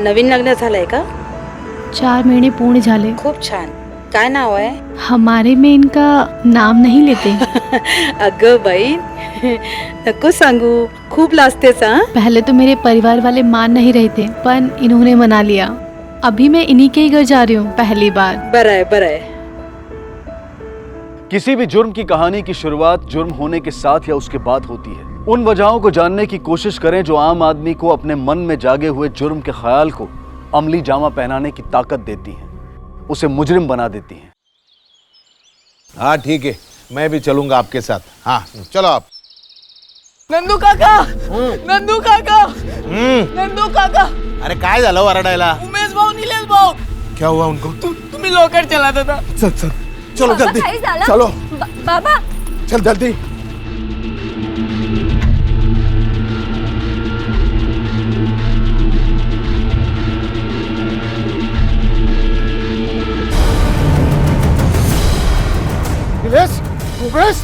नवीन लग्न झालंय का? 4 महिने पूर्ण झाले. खूप छान. काय नाव आहे? हमारे में इनका नाम नहीं लेते. अगं बाई नको सांगू, खूप लाजतेस हा. पहले तो मेरे परिवार वाले मान नहीं रहे थे, पर इन्होंने मना लिया. अभी मैं इन्हीं के ही घर जा रही हूँ पहली बार. बरं आहे बरं आहे. किसी भी जुर्म की कहानी की शुरुआत जुर्म होने के साथ या उसके बाद होती है. उन वजहों को जानने की कोशिश करें जो आम आदमी को अपने मन में जागे हुए जुर्म के ख्याल को अमली जामा पहनाने की ताकत देती हैं, उसे मुजरिम बना देती हैं. हाँ ठीक है, मैं भी चलूंगा आपके साथ. हाँ चलो आप. नंदू काका, नंदू काका, नंदू काका. अरे काय झालं वरडायला? उमेश भाऊ, निलेश भाऊ. क्या हुआ उनको? तुम्ही लोकर चलाता था. चल चल चलो जल्दी चलो. बाबा चल जल्दी. निलेश, उमेश,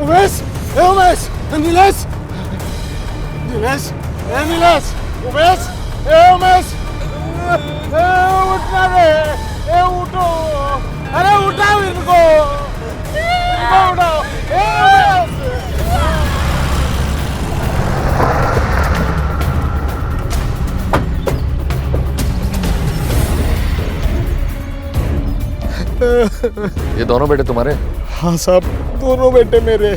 उमेश, ए उमेश, निलेश, निलेश, ए निलेश, उमेश, ए उमेश, ए उठना रे, ए उठो, अरे उठाओ इनको, उठाओ, ए उमेश. ये दोनों बेटे तुम्हारे? हाँ साहब, दोनों बेटे मेरे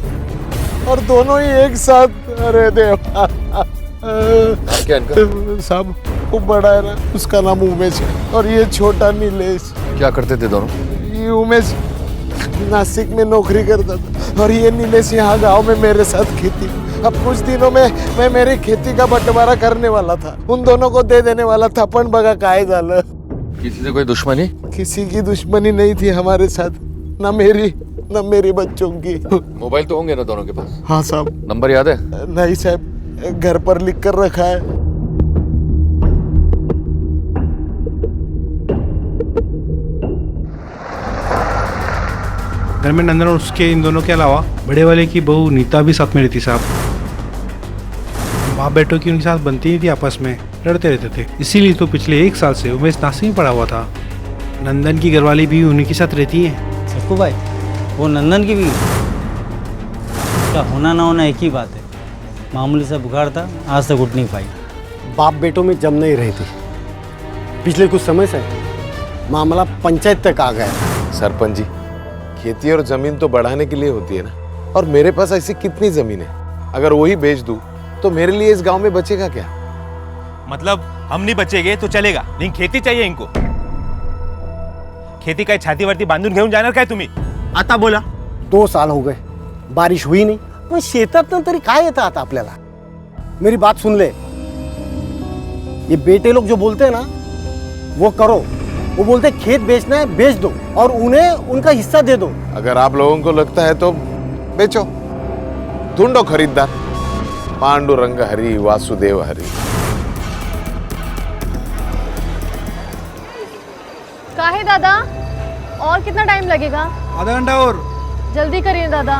और दोनों ही एक साथ. अरे देवा. क्या इनका? साहब वो बड़ा है ना, उसका नाम उमेश है और ये छोटा नीलेश. क्या करते थे दोनों? ये उमेश नासिक में नौकरी करता था और ये नीलेश यहाँ गांव में मेरे साथ खेती. अब कुछ दिनों में मैं मेरी खेती का बंटवारा करने वाला था, उन दोनों को दे देने वाला था, पण बघा काय झालं. किसी से कोई दुश्मनी? किसी की दुश्मनी नहीं थी हमारे साथ, ना मेरी बच्चों की. मोबाइल तो होंगे ना दोनों के पास? हाँ साहब. नंबर याद है? नहीं साहब, घर पर लिख कर रखा है. घर में नंदन और उसके इन दोनों के अलावा बड़े वाले की बहू नीता भी साथ में रहती साहब. बाप बेटों की उनके साथ बनती नहीं थी, आपस में लड़ते रहते थे. इसीलिए तो पिछले 1 साल से उमेश नासिक में पड़ा हुआ था. नंदन की घरवाली भी उन्हीं के साथ रहती है. सक्कू भाई, वो नंदन की भी क्या होना ना होना एक ही बात है. मामूली सा बुखार था, आज तक उठ नहीं पाई. बाप बेटों में जम नहीं रही थी. पिछले कुछ समय से मामला पंचायत तक आ गया. सरपंच जी, खेती और जमीन तो बढ़ाने के लिए होती है ना, और मेरे पास ऐसी कितनी जमीन है, अगर वही बेच दूं तो मेरे लिए इस गांव में बचेगा क्या? मतलब हम नहीं बचेंगे तो चलेगा, लेकिन खेती चाहिए इनको. खेती काय छातीवरती बांधून घेऊन जाणार काय तुम्ही? आता बोला. 2 साल हो गए, बारिश हुई नहीं. पण शेतातून तरी काय येतं आता आपल्याला? मेरी बात सुन ले. ये बेटे लोग जो बोलते हैं ना, वो करो. वो बोलते खेत बेचना है, बेच दो और उन्हें उनका हिस्सा दे दो. अगर आप लोगों को लगता है तो बेचो, ढूंढो खरीददार. पांडुरंग हरि वासुदेव हरि. काहे दादा, और कितना टाइम लगेगा? आधा घंटा और. जल्दी करिए दादा.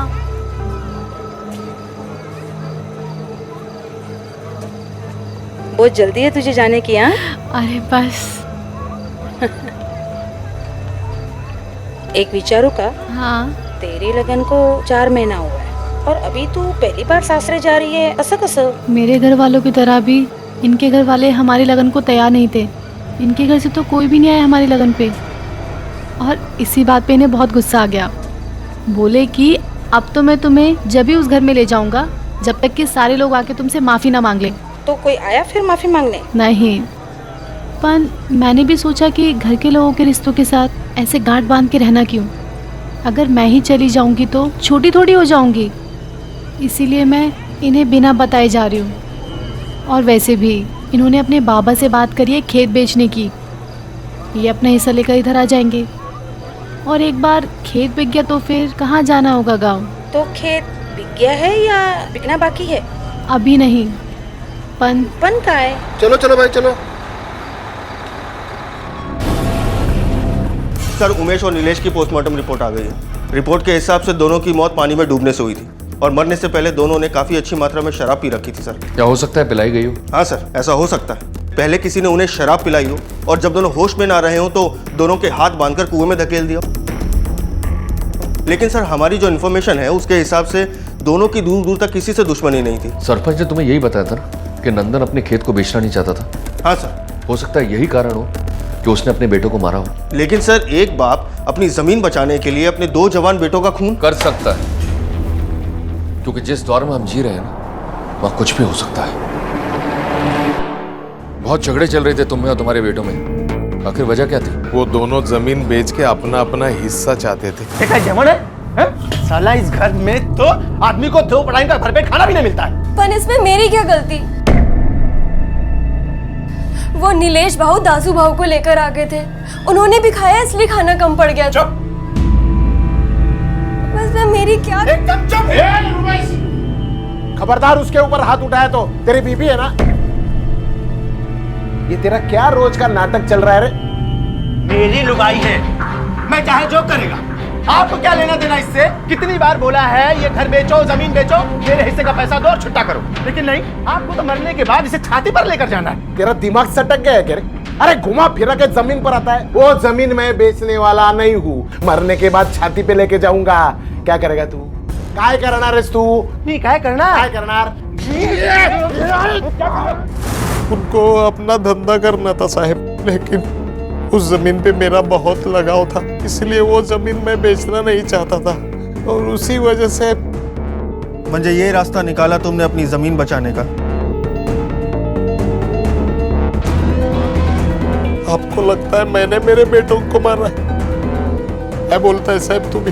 बहुत जल्दी है तुझे जाने की. हाँ अरे बस. एक विचारू का? हाँ. तेरे लगन को 4 महीना हुआ है और अभी तू पहली बार सासरे जा रही है, असं कसं? मेरे घर वालों की तरह भी इनके घर वाले हमारी लगन को तैयार नहीं थे. इनके घर से तो कोई भी नहीं आया हमारी लगन पे, और इसी बात पे इन्हें बहुत गुस्सा आ गया. बोले कि अब तो मैं तुम्हें जब भी उस घर में ले जाऊंगा जब तक कि सारे लोग आके तुमसे माफ़ी ना मांग लें. तो कोई आया फिर माफी मांगने? नहीं, पर मैंने भी सोचा कि घर के लोगों के रिश्तों के साथ ऐसे गांठ बांध के रहना क्यों. अगर मैं ही चली जाऊंगी तो छोटी थोड़ी हो जाऊंगी. इसीलिए मैं इन्हें बिना बताए जा रही हूँ. और वैसे भी इन्होंने अपने बाबा से बात करी है खेत बेचने की. ये अपना हिस्सा लेकर इधर आ जाएंगे, और एक बार खेत बिक गया तो फिर कहाँ जाना होगा गाँव. तो खेत बिक गया है या बिकना बाकी है? अभी नहीं, पन का है. चलो चलो भाई चलो. सर, उमेश और नीलेश की पोस्टमार्टम रिपोर्ट आ गई है. रिपोर्ट के हिसाब से दोनों की मौत पानी में डूबने से हुई थी और मरने से पहले दोनों ने काफी अच्छी मात्रा में शराब पी रखी थी. सर, क्या हो सकता है पिलाई गई हो? हाँ सर, ऐसा हो सकता है. पहले किसी ने उन्हें शराब पिलाई हो और जब दोनों होश में ना रहे हो तो दोनों के हाथ बांधकर कुएं में धकेल दिया। लेकिन सर हमारी जो इन्फॉर्मेशन है उसके हिसाब से दोनों की दूर दूर तक किसी से दुश्मनी नहीं थी। सरपंच ने तुम्हें यही बताया था ना कि नंदन अपने खेत को बेचना नहीं चाहता था। हाँ सर। हो सकता है यही कारण हो कि उसने अपने बेटों को मारा हो। लेकिन सर एक बाप अपनी जमीन बचाने के लिए अपने 2 जवान बेटों का खून कर सकता है, क्योंकि जिस दौर में हम जी रहे हैं ना वहां कुछ भी हो सकता है। बहुत झगड़े चल रहे थे तुम में और तुम्हारे बेटों में, आखिर वजह क्या थी? वो दोनों जमीन बेच के अपना अपना हिस्सा चाहते थे। क्या जमन है? साला इस घर में तो आदमी को 2 टाइम का भरपेट खाना भी नहीं मिलता है। पर इसमें मेरी क्या गलती? वो नीलेश भाऊ दासू भाऊ को लेकर आ गए थे, उन्होंने भी खाया इसलिए खाना कम पड़ गया। चुप। बस मैं मेरी क्या एकदम चुप। खबरदार उसके ऊपर हाथ उठाया तो तेरी बीबी है ना। ये तेरा क्या रोज का नाटक चल रहा है रे? मेरी लुगाई है, मैं चाहे जो करेगा। आपको क्या लेना देना इससे? कितनी बार बोला है ये घर बेचो, जमीन बेचो, मेरे हिस्से का पैसा दो और छुट्टा करो, लेकिन नहीं, आपको तो मरने के बाद इसे छाती पर लेकर जाना है। तेरा दिमाग सटक गया है क्या रे? अरे घुमा फिरा के जमीन पर आता है। वो जमीन मैं बेचने वाला नहीं हूँ, मरने के बाद छाती पे लेके जाऊंगा। क्या करेगा तू? काय करना रे तू? नहीं काय करना? काय करना? उनको अपना धंधा करना था साहब, लेकिन उस जमीन पे मेरा बहुत लगाव था, इसलिए वो जमीन मैं बेचना नहीं चाहता था और उसी वजह से मुझे ये रास्ता निकाला तुमने अपनी जमीन बचाने का। आपको लगता है मैंने मेरे बेटों को मारा? क्या बोलता है साहब तू भी?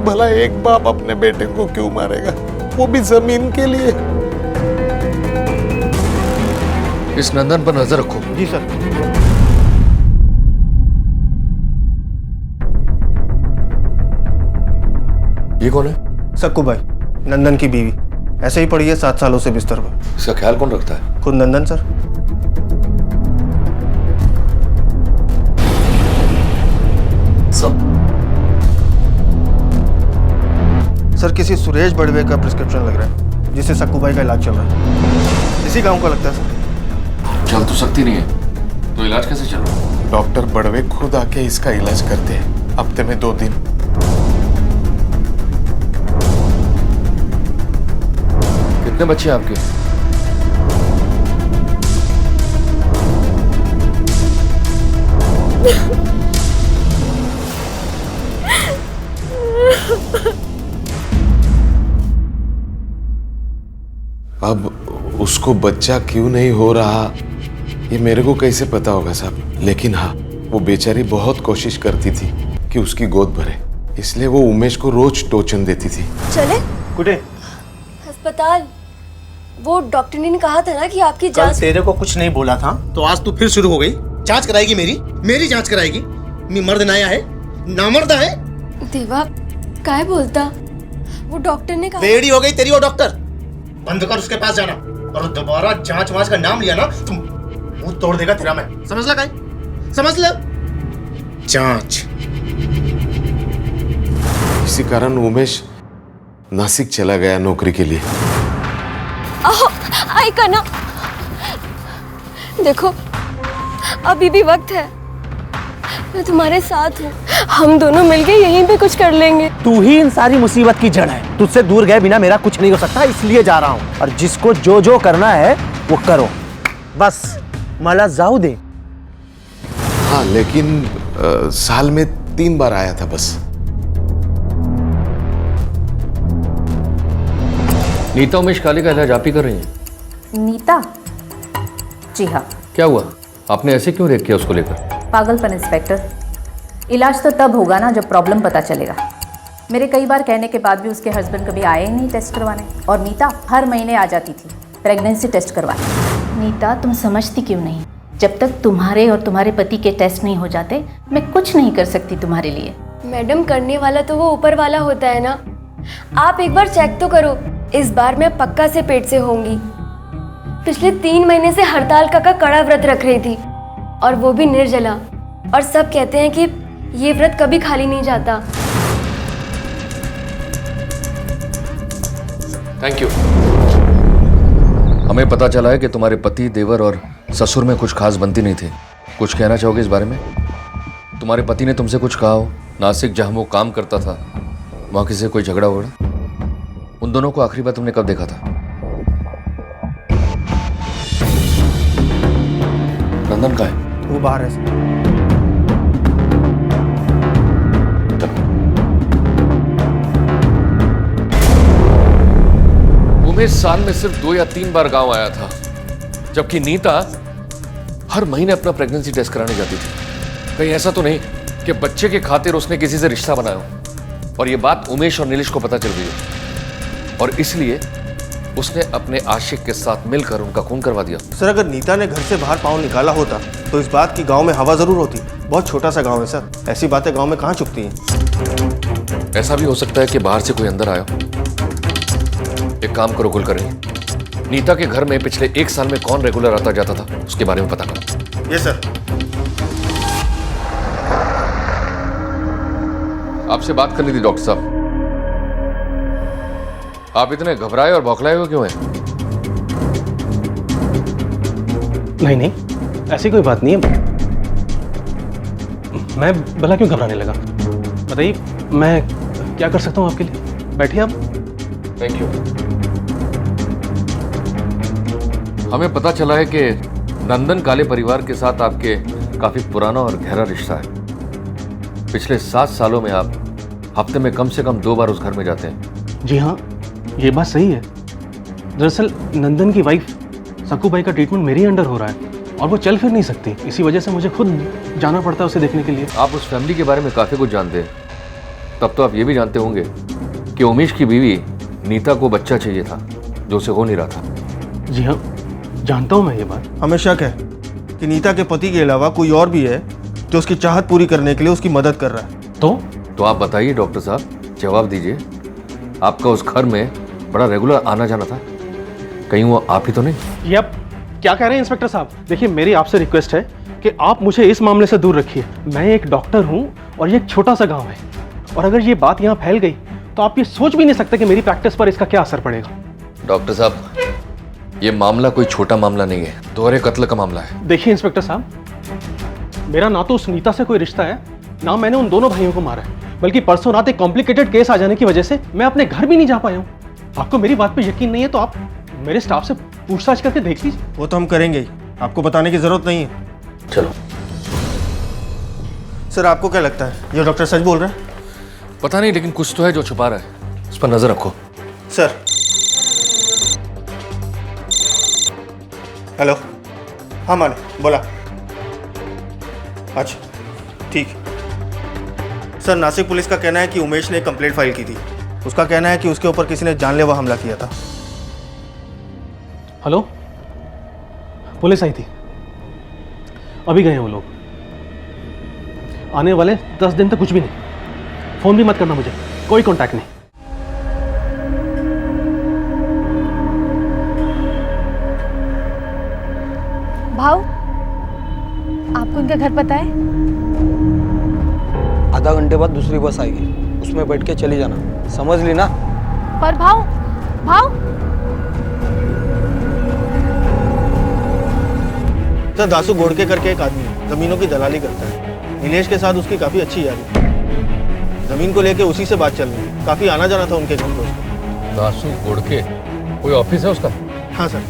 भला एक बाप अपने बेटे को क्यों मारेगा, वो भी जमीन के लिए? इस नंदन पर नजर रखो। जी सर। ये कौन है? सक्कू भाई, नंदन की बीवी, ऐसे ही पड़ी है 7 सालों से बिस्तर पर। इसका ख्याल कौन रखता है? खुद नंदन सर। सर किसी सुरेश बड़वे का प्रिस्क्रिप्शन लग रहा है, जिससे सक्कू भाई का इलाज चल रहा है। इसी गांव का लगता है सर। चल तो सकती नहीं है, तो इलाज कैसे चल रहा है? डॉक्टर बड़वे खुद आके इसका इलाज करते हैं, हफ्ते में 2 दिन। कितने बच्चे हैं आपके? अब उसको बच्चा क्यों नहीं हो रहा ये मेरे को कैसे पता होगा साहब, लेकिन हाँ वो बेचारी बहुत कोशिश करती थी कि उसकी गोद भरे, इसलिए वो उमेश को रोज टोचन देती थी। चले कुटे अस्पताल। वो डॉक्टर ने कहा था ना कि आपकी कल जांच। तेरे को कुछ नहीं बोला था तो आज तू फिर शुरू हो गई। जांच कराएगी मेरी जांच कराएगी? मर्द नया है ना मर्द है? देवा काय बोलता? वो डॉक्टर ने कहा। बेड़ी हो गई तेरी वो डॉक्टर। बंद कर उसके पास जाना, और दोबारा जांच वांच का नाम लिया ना तुम मुंह तोड़ देगा तेरा मैं। समझ ला काय? समझ ला? जांच। इसी कारण उमेश नासिक चला गया नौकरी के लिए। आई करना। देखो अभी भी वक्त है, मैं तुम्हारे साथ हूँ, हम दोनों मिलके यहीं पे कुछ कर लेंगे। तू ही इन सारी मुसीबत की जड़ है। तुझसे दूर गए बिना मेरा कुछ नहीं हो सकता, इसलिए जा रहा हूँ। और जिसको जो जो करना है वो करो, बस मला जाऊ दे। हाँ लेकिन साल में 3 बार आया था बस। नीता उमेश काले का इलाज आप ही कर रही हैं? नीता? जी हाँ। क्या हुआ, आपने ऐसे क्यों रेप किया उसको लेकर? पागलपन इंस्पेक्टर, इलाज तो तब होगा ना जब प्रॉब्लम पता चलेगा। मेरे कई बार कहने के बाद भी उसके हस्बैंड कभी आए ही नहीं टेस्ट करवाने, और नीता हर महीने आ जाती थी प्रेगनेंसी टेस्ट करवाने। नीता तुम समझती क्यों नहीं? जब तक तुम्हारे और तुम्हारे पति के टेस्ट नहीं हो जाते मैं कुछ नहीं कर सकती तुम्हारे लिए। मैडम करने वाला तो वो ऊपर वाला होता है ना। आप एक बार चेक तो करो, इस बार मैं पक्का से पेट से होंगी। पिछले 3 महीने से हड़ताल का कड़ा व्रत रख रही थी, और वो भी निर्जला, और सब कहते हैं कि ये व्रत कभी खाली नहीं जाता। Thank you. हमें पता चला है कि तुम्हारे पति, देवर और ससुर में कुछ खास बनती नहीं थी। कुछ कहना चाहोगे इस बारे में? तुम्हारे पति ने तुमसे कुछ कहा हो? नासिक जहां वो काम करता था वहां किसी से कोई झगड़ा वगड़ा? उन दोनों को आखिरी बार तुमने कब देखा था? नंदन कहाँ है? वो बाहर है। उमेश साल में सिर्फ 2 या 3 बार गांव आया था, जबकि नीता हर महीने अपना प्रेगनेंसी टेस्ट कराने जाती थी। कहीं ऐसा तो नहीं कि बच्चे के खातिर उसने किसी से रिश्ता बनाया हो और ये बात उमेश और नीलेश को पता चल गई हो और इसलिए उसने अपने आशिक के साथ मिलकर उनका खून करवा दिया। सर अगर नीता ने घर से बाहर पाँव निकाला होता तो इस बात की गांव में हवा जरूर होती। बहुत छोटा सा गांव है सर, ऐसी बातें गांव में कहाँ चुपती हैं। ऐसा भी हो सकता है कि बाहर से कोई अंदर आया हो। एक काम करो कुलकर्णी, नीता के घर में पिछले 1 साल में कौन रेगुलर आता जाता था उसके बारे में पता करो। ये सर। आपसे बात करनी थी डॉक्टर साहब। आप इतने घबराए और बौखलाए हुए क्यों हैं? नहीं नहीं, ऐसी कोई बात नहीं है। मैं भला क्यों घबराने लगा? बताइए मैं क्या कर सकता हूँ आपके लिए। बैठिए आप। Thank you. हमें पता चला है कि नंदन काले परिवार के साथ आपके काफी पुराना और गहरा रिश्ता है। पिछले 7 सालों में आप हफ्ते में कम से कम 2 बार उस घर में जाते हैं। जी हाँ, ये बात सही है। दरअसल नंदन की वाइफ सकू भाई का ट्रीटमेंट मेरे अंडर हो रहा है और वो चल फिर नहीं सकती। इसी वजह से मुझे खुद जाना पड़ता है उसे देखने के लिए। आप उस फैमिली के बारे में काफी कुछ जानते हैं। तब तो आप ये भी जानते होंगे कि उमेश की बीवी नीता को बच्चा चाहिए था जो उसे हो नहीं रहा था। जी हाँ, जानता हूँ मैं ये बात। हमें शक है कि नीता के पति के अलावा कोई और भी है जो उसकी चाहत पूरी करने के लिए उसकी मदद कर रहा है। तो आप बताइए डॉक्टर साहब, जवाब दीजिए। आपका उस घर में बड़ा रेगुलर आना जाना था, कहीं वो आप ही तो नहीं? ये आप क्या कह रहे हैं इंस्पेक्टर साहब? देखिए मेरी आपसे रिक्वेस्ट है कि आप मुझे इस मामले से दूर रखिए। मैं एक डॉक्टर हूँ और ये एक छोटा सा गाँव है और अगर ये बात यहाँ फैल गई तो आप ये सोच भी नहीं सकते कि मेरी प्रैक्टिस पर इसका क्या असर पड़ेगा। डॉक्टर साहब, ये मामला कोई छोटा मामला नहीं है, दोहरे कत्ल का मामला है। देखिए इंस्पेक्टर साहब, मेरा ना तो उस नीता से कोई रिश्ता है, ना मैंने उन दोनों भाइयों को मारा है, बल्कि परसों रात एक कॉम्प्लिकेटेड केस आ जाने की वजह से मैं अपने घर भी नहीं जा पाया हूँ। आपको मेरी बात पे यकीन नहीं है तो आप मेरे स्टाफ से पूछताछ करके देख लीजिए। वो तो हम करेंगे ही, आपको बताने की जरूरत नहीं है। चलो। सर आपको क्या लगता है ये डॉक्टर सच बोल रहा है? पता नहीं, लेकिन कुछ तो है जो छुपा रहा है। उस पर नजर रखो। सर। हेलो। हाँ माने, बोला। अच्छा ठीक। सर नासिक पुलिस का कहना है कि उमेश ने कंप्लेंट फाइल की थी। उसका कहना है कि उसके ऊपर किसी ने जानलेवा हमला किया था। हेलो, पुलिस आई थी, अभी गए हैं वो लोग। आने वाले 10 दिन तक कुछ भी नहीं। फोन भी मत करना मुझे, कोई कांटेक्ट नहीं। भाव, आपको इनका घर पता है? आधा घंटे बाद दूसरी बस आएगी, उसमें बैठ के चली जाना, समझ ली ना? पर भाव, सर दासू गोड़के करके एक आदमी है, जमीनों की दलाली करता है। नीलेश के साथ उसकी काफी अच्छी यारी है। जमीन को लेके उसी से बात चल रही है। काफी आना जाना था उनके घर पे। दासू गोड़के कोई ऑफिस है उसका? हाँ सर।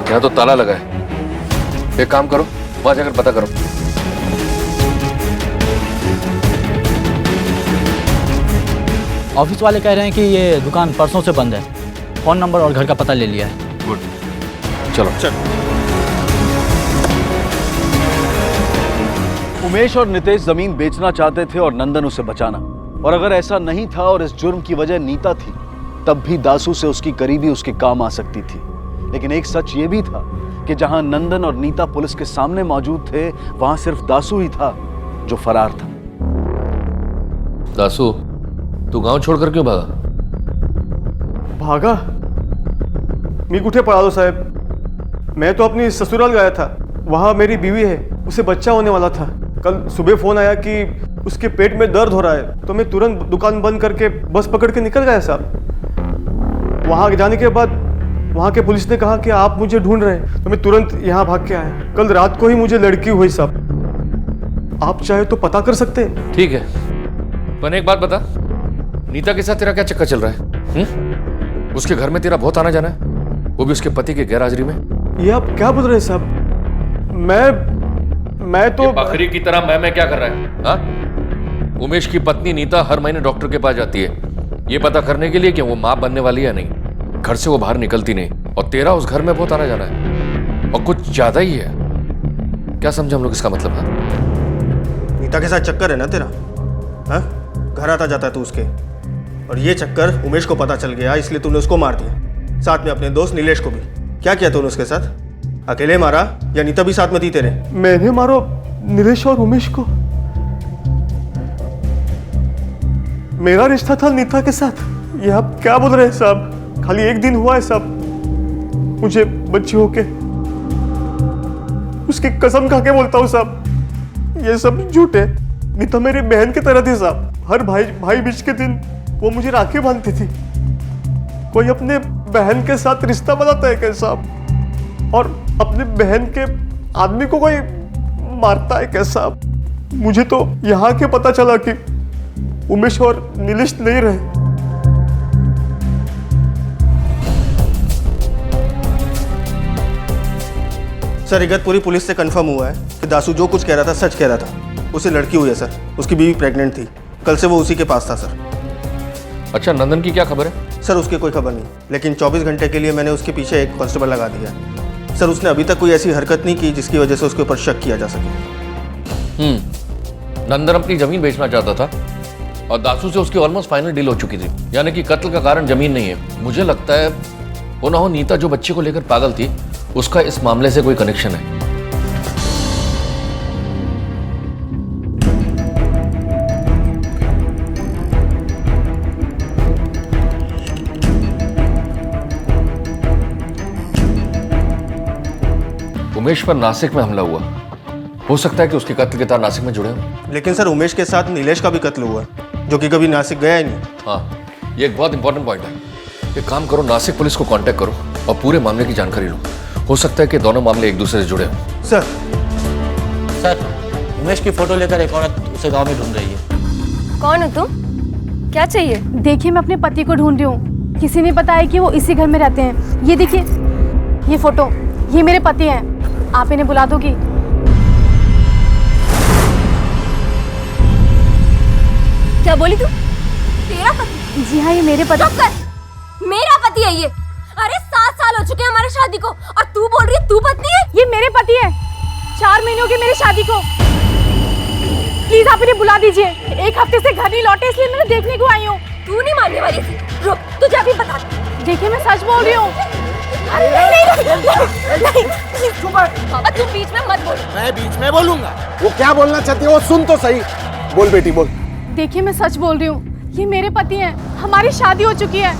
यहाँ तो ताला लगा है। एक काम करो, वहां जाकर पता करो। ऑफिस वाले कह रहे हैं कि ये दुकान परसों से बंद है। फोन नंबर और घर का पता ले लिया है। गुड, चलो। उमेश और नितेश जमीन बेचना चाहते थे और नंदन उसे बचाना। और अगर ऐसा नहीं था और इस जुर्म की वजह नीता थी, तब भी दासू से उसकी करीबी उसके काम आ सकती थी। लेकिन एक सच ये भी था कि जहां नंदन और नीता पुलिस के सामने मौजूद थे, वहां सिर्फ दासू ही था जो फरार था। दासू, तू गांव छोड़कर क्यों भागा? भागा? मी कुठे पळालो साहेब? मैं तो अपनी ससुराल गया था। वहाँ मेरी बीवी है, उसे बच्चा होने वाला था। कल सुबह फोन आया कि उसके पेट में दर्द हो रहा है, तो मैं तुरंत दुकान बंद करके बस पकड़ के निकल गया साहब। वहाँ जाने के बाद वहाँ के पुलिस ने कहा कि आप मुझे ढूंढ रहे हैं, तो मैं तुरंत यहाँ भाग के आया। कल रात को ही मुझे लड़की हुई साहब। आप चाहे तो पता कर सकते हैं। ठीक है, पर एक बात बता, नीता के साथ तेरा क्या चक्कर चल रहा है? उसके घर में तेरा बहुत आना जाना है, वो भी उसके पति के गैरहाजिरी में। ये आप क्या बोल रहे हैं साहब? मैं तो बकरी की तरह मैं क्या कर रहा है? हाँ? उमेश की पत्नी नीता हर महीने डॉक्टर के पास जाती है, ये पता करने के लिए कि वो माँ बनने वाली है नहीं। घर से वो बाहर निकलती नहीं, और तेरा उस घर में बहुत आना जाना है, और कुछ ज्यादा ही है। क्या समझे हम लोग इसका मतलब? है नीता के साथ चक्कर है ना तेरा? हाँ, घर आता जाता है तू उसके, और ये चक्कर उमेश को पता चल गया, इसलिए तूने उसको मार दिया, साथ में अपने दोस्त नीलेश को भी। क्या किया तूने उसके साथ? अकेले मारा या नीता भी साथ में थी तेरे? मैंने मारो नीलेश और उमेश को। मेरा रिश्ता था नीता के साथ। ये आप क्या बोल रहे हैं साहब? खाली एक दिन हुआ है साहब मुझे बच्ची होके। उसकी कसम खा के बोलता हूँ साहब, ये सब झूठ है। नीता मेरी बहन की तरह थी साहब। हर भाई बीच के दिन वो मुझे राखी बांधती थी। कोई अपने बहन के साथ रिश्ता बनाता है क्या साहब? और अपने बहन के आदमी को कोई मारता है क्या साहब? मुझे तो यहाँ के पता चला कि उमेश और नीलेश नहीं रहे। सर, इगतपुरी पुलिस से कंफर्म हुआ है कि दासू जो कुछ कह रहा था सच कह रहा था। उसे लड़की हुई है सर, उसकी बीवी प्रेग्नेंट थी। कल से वो उसी के पास था सर। अच्छा, नंदन की क्या खबर है? सर, उसकी कोई खबर नहीं, लेकिन 24 घंटे के लिए मैंने उसके पीछे एक कांस्टेबल लगा दिया। सर, उसने अभी तक कोई ऐसी हरकत नहीं की जिसकी वजह से उसके ऊपर शक किया जा सके। नंदन अपनी जमीन बेचना चाहता था, और दासू से उसकी ऑलमोस्ट फाइनल डील हो चुकी थी, यानी कि कत्ल का कारण जमीन नहीं है। मुझे लगता है वो ना हो नीता जो बच्चे को लेकर पागल थी, उसका इस मामले से कोई कनेक्शन है। उमेश पर नासिक में हमला हुआ, हो सकता है कि उसके कत्ल के तार नासिक में जुड़े हों। लेकिन सर, उमेश के साथ नीलेश का भी कत्ल हुआ, जो कि कभी नासिक गया ही नहीं। हाँ, ये एक बहुत इंपॉर्टेंट पॉइंट है। एक काम करो, नासिक पुलिस को कांटेक्ट करो और पूरे मामले की जानकारी लो। हो सकता है कि दोनों मामले एक दूसरे से जुड़े हों। सर, उमेश की फोटो लेकर एक औरत उसे गांव में ढूंढ रही है। कौन हो तुम? क्या चाहिए? देखिए, मैं अपने पति को ढूंढ रही हूँ। किसी ने बताया कि वो इसी घर में रहते हैं। ये देखिए, ये फोटो, ये मेरे पति हैं। आप इन्हें बुला दोगी? क्या बोली तू? तेरा पति? जी हाँ, ये मेरे पति। चुप कर! मेरा पति है ये। अरे 7 साल हो चुके हैं हमारी शादी को, और तू बोल रही है तू पत्नी है? ये मेरे पति है। 4 महीने हो गए मेरी शादी को। प्लीज आप इन्हें बुला दीजिए। एक हफ्ते से घर नहीं लौटे, इसलिए मैं देखने को आई हूँ। तू नहीं मानने वाली थी। रुक, तुझे अभी बता। देखिए, मैं सच बोल रही हूँ। तू बीच में मत बोल। मैं बीच में बोलूंगा? वो क्या बोलना चाहती है वो सुन तो सही। बोल बेटी बोल। देखिए, मैं सच बोल रही हूँ। ये मेरे पति हैं। हमारी शादी हो चुकी है।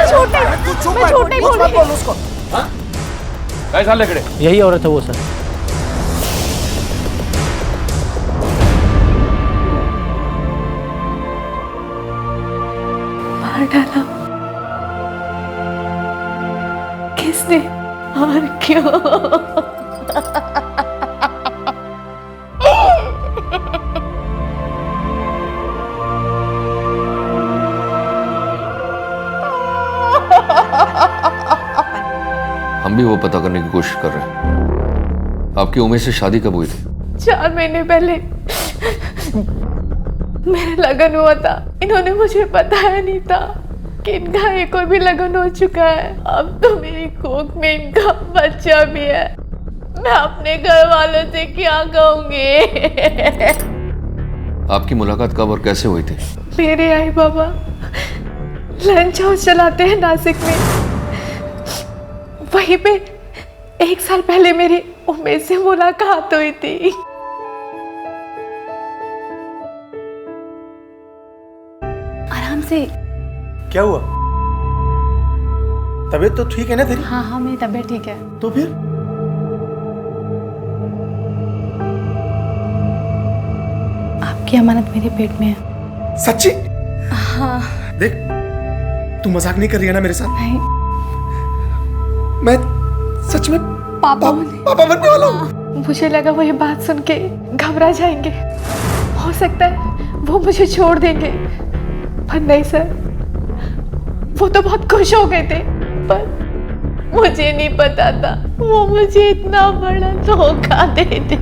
छोटे ही बोल रही हूँ। उसको। कैसा लग रहे? यही औरत है वो सर। मार डाला किसने और क्यों? हम भी वो पता करने की कोशिश कर रहे हैं। आपकी उमेश से शादी कब हुई थी? 4 महीने पहले मेरा लगन हुआ था। इन्होंने मुझे बताया नहीं था कि इनका एक और भी लगन हो चुका है। अब तो मेरी कोख में इनका बच्चा भी है। मैं अपने घर वालों से क्या कहूंगी? आपकी मुलाकात कब और कैसे हुई थी? मेरे आई बाबा लंच हाउस चलाते हैं नासिक में। वहीं पे 1 साल पहले मेरी उमेश से मुलाकात हुई थी। आराम से। क्या हुआ? तबीयत तो ठीक है ना तेरी? हाँ हाँ, मेरी तबीयत ठीक है। तो फिर आपकी अमानत मेरे पेट में है। सच्ची? हाँ। देख, तू मजाक नहीं कर रही है ना मेरे साथ? नहीं। मैं सच में पापा बनने वाला हूँ। मुझे लगा वो ये बात सुन के घबरा जाएंगे, हो सकता है वो मुझे छोड़ देंगे, पर नहीं सर, वो तो बहुत खुश हो गए थे, पर मुझे नहीं पता था वो मुझे इतना बड़ा धोखा दे देंगे।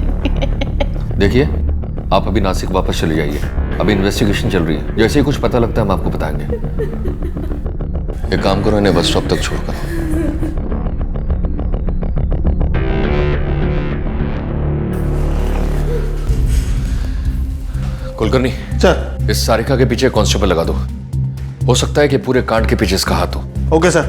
देखिए, आप अभी नासिक वापस चले जाइए, अभी इन्वेस्टिगेशन चल रही है, जैसे ही कुछ पता लगता है हम आपको बताएंगे। एक काम करो, इन्हें बस स्टॉप तक छोड़कर। कुलकर्णी सर, इस सारिका के पीछे कांस्टेबल लगा दो, हो सकता है कि पूरे कांड के पीछे इसका हाथ हो। Okay sir.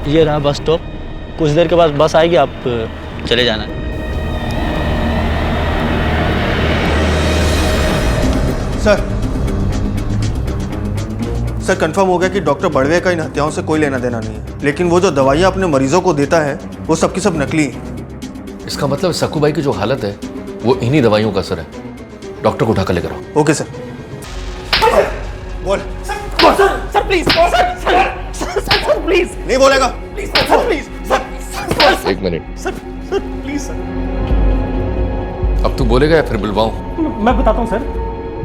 ये रहा बस स्टॉप, कुछ देर के बाद बस आएगी, आप चले जाना। सर कंफर्म हो गया कि डॉक्टर बड़वे का इन हत्याओं से कोई लेना देना नहीं है, लेकिन वो जो दवाइयाँ अपने मरीजों को देता है वो सबकी सब नकली हैं। इसका मतलब सक्कू भाई की जो हालत है वो इन्हीं दवाइयों का असर है। डॉक्टर को उठाकर लेकर आओ। Okay sir. बोल सर प्लीज, सर प्लीज, नहीं बोलेगा। प्लीज सर, प्लीज एक मिनट सर, प्लीज सर। अब तू बोलेगा या फिर बुलवाऊं? मैं बताता हूँ सर,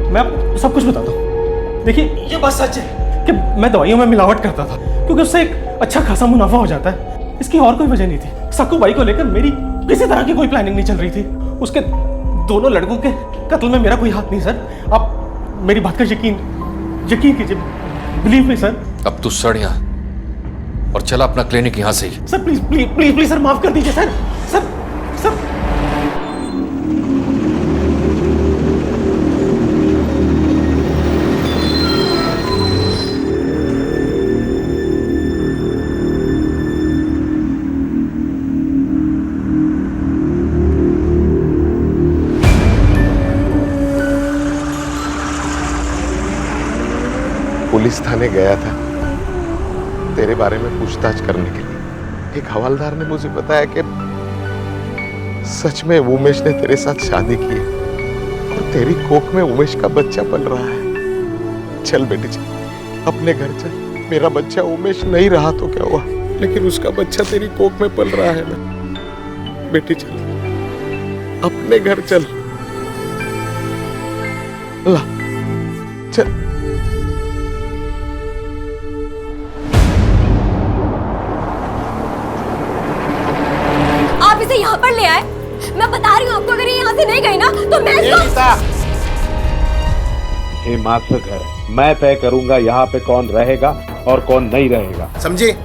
मैं आपको सब कुछ बताता हूँ। देखिए, ये बात सच है कि मैं दवाइयों में मिलावट करता था, क्योंकि उससे एक अच्छा खासा मुनाफा हो जाता है। इसकी और कोई वजह नहीं थी। सक्कू भाई को लेकर मेरी किसी तरह की कोई प्लानिंग नहीं चल रही थी। उसके दोनों लड़कों के कत्ल में मेरा कोई हाथ नहीं सर। आप मेरी बात का यकीन कीजिए, बिलीव मी सर। अब तू सड़ यहाँ और चला अपना क्लिनिक यहाँ से ही। Sir please please please please sir, माफ कर दीजिए सर। सर सर पुलिस थाने गया था तेरे बारे में पूछताछ करने के लिए। एक हवलदार ने मुझे बताया कि सच में उमेश ने तेरे साथ शादी की है और तेरी कोख में उमेश का बच्चा पल रहा है। चल बेटी चल, अपने घर चल। मेरा बच्चा उमेश नहीं रहा तो क्या हुआ, लेकिन उसका बच्चा तेरी कोख में पल रहा है ना। बेटी चल, अपने घर चल। ला चल। आप इसे यहाँ पर ले आए। मैं बता रही हूँ आपको, अगर ये यहाँ से नहीं गई ना तो मैं ये मास्टर घर है, मैं तय करूंगा यहाँ पे कौन रहेगा और कौन नहीं रहेगा, समझे?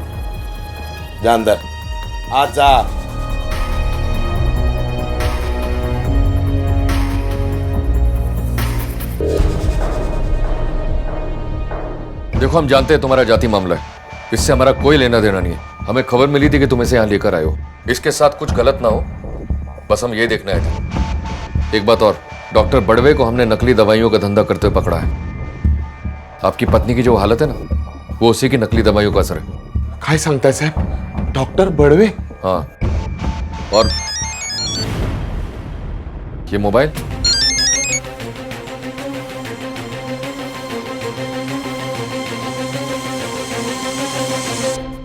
जा अंदर, आज जा। देखो, हम जानते हैं तुम्हारा जाति मामला है, इससे हमारा कोई लेना देना नहीं है। हमें खबर मिली थी कि तुम इसे यहाँ लेकर आए हो, इसके साथ कुछ गलत ना हो, बस हम ये देखने आए थे। एक बात और, डॉक्टर बड़वे को हमने नकली दवाइयों का धंधा करते हुए पकड़ा है। आपकी पत्नी की जो हालत है ना, वो उसी की नकली दवाइयों का असर है। काय सांगताय साहब? डॉक्टर बड़वे? हाँ, और ये मोबाइल,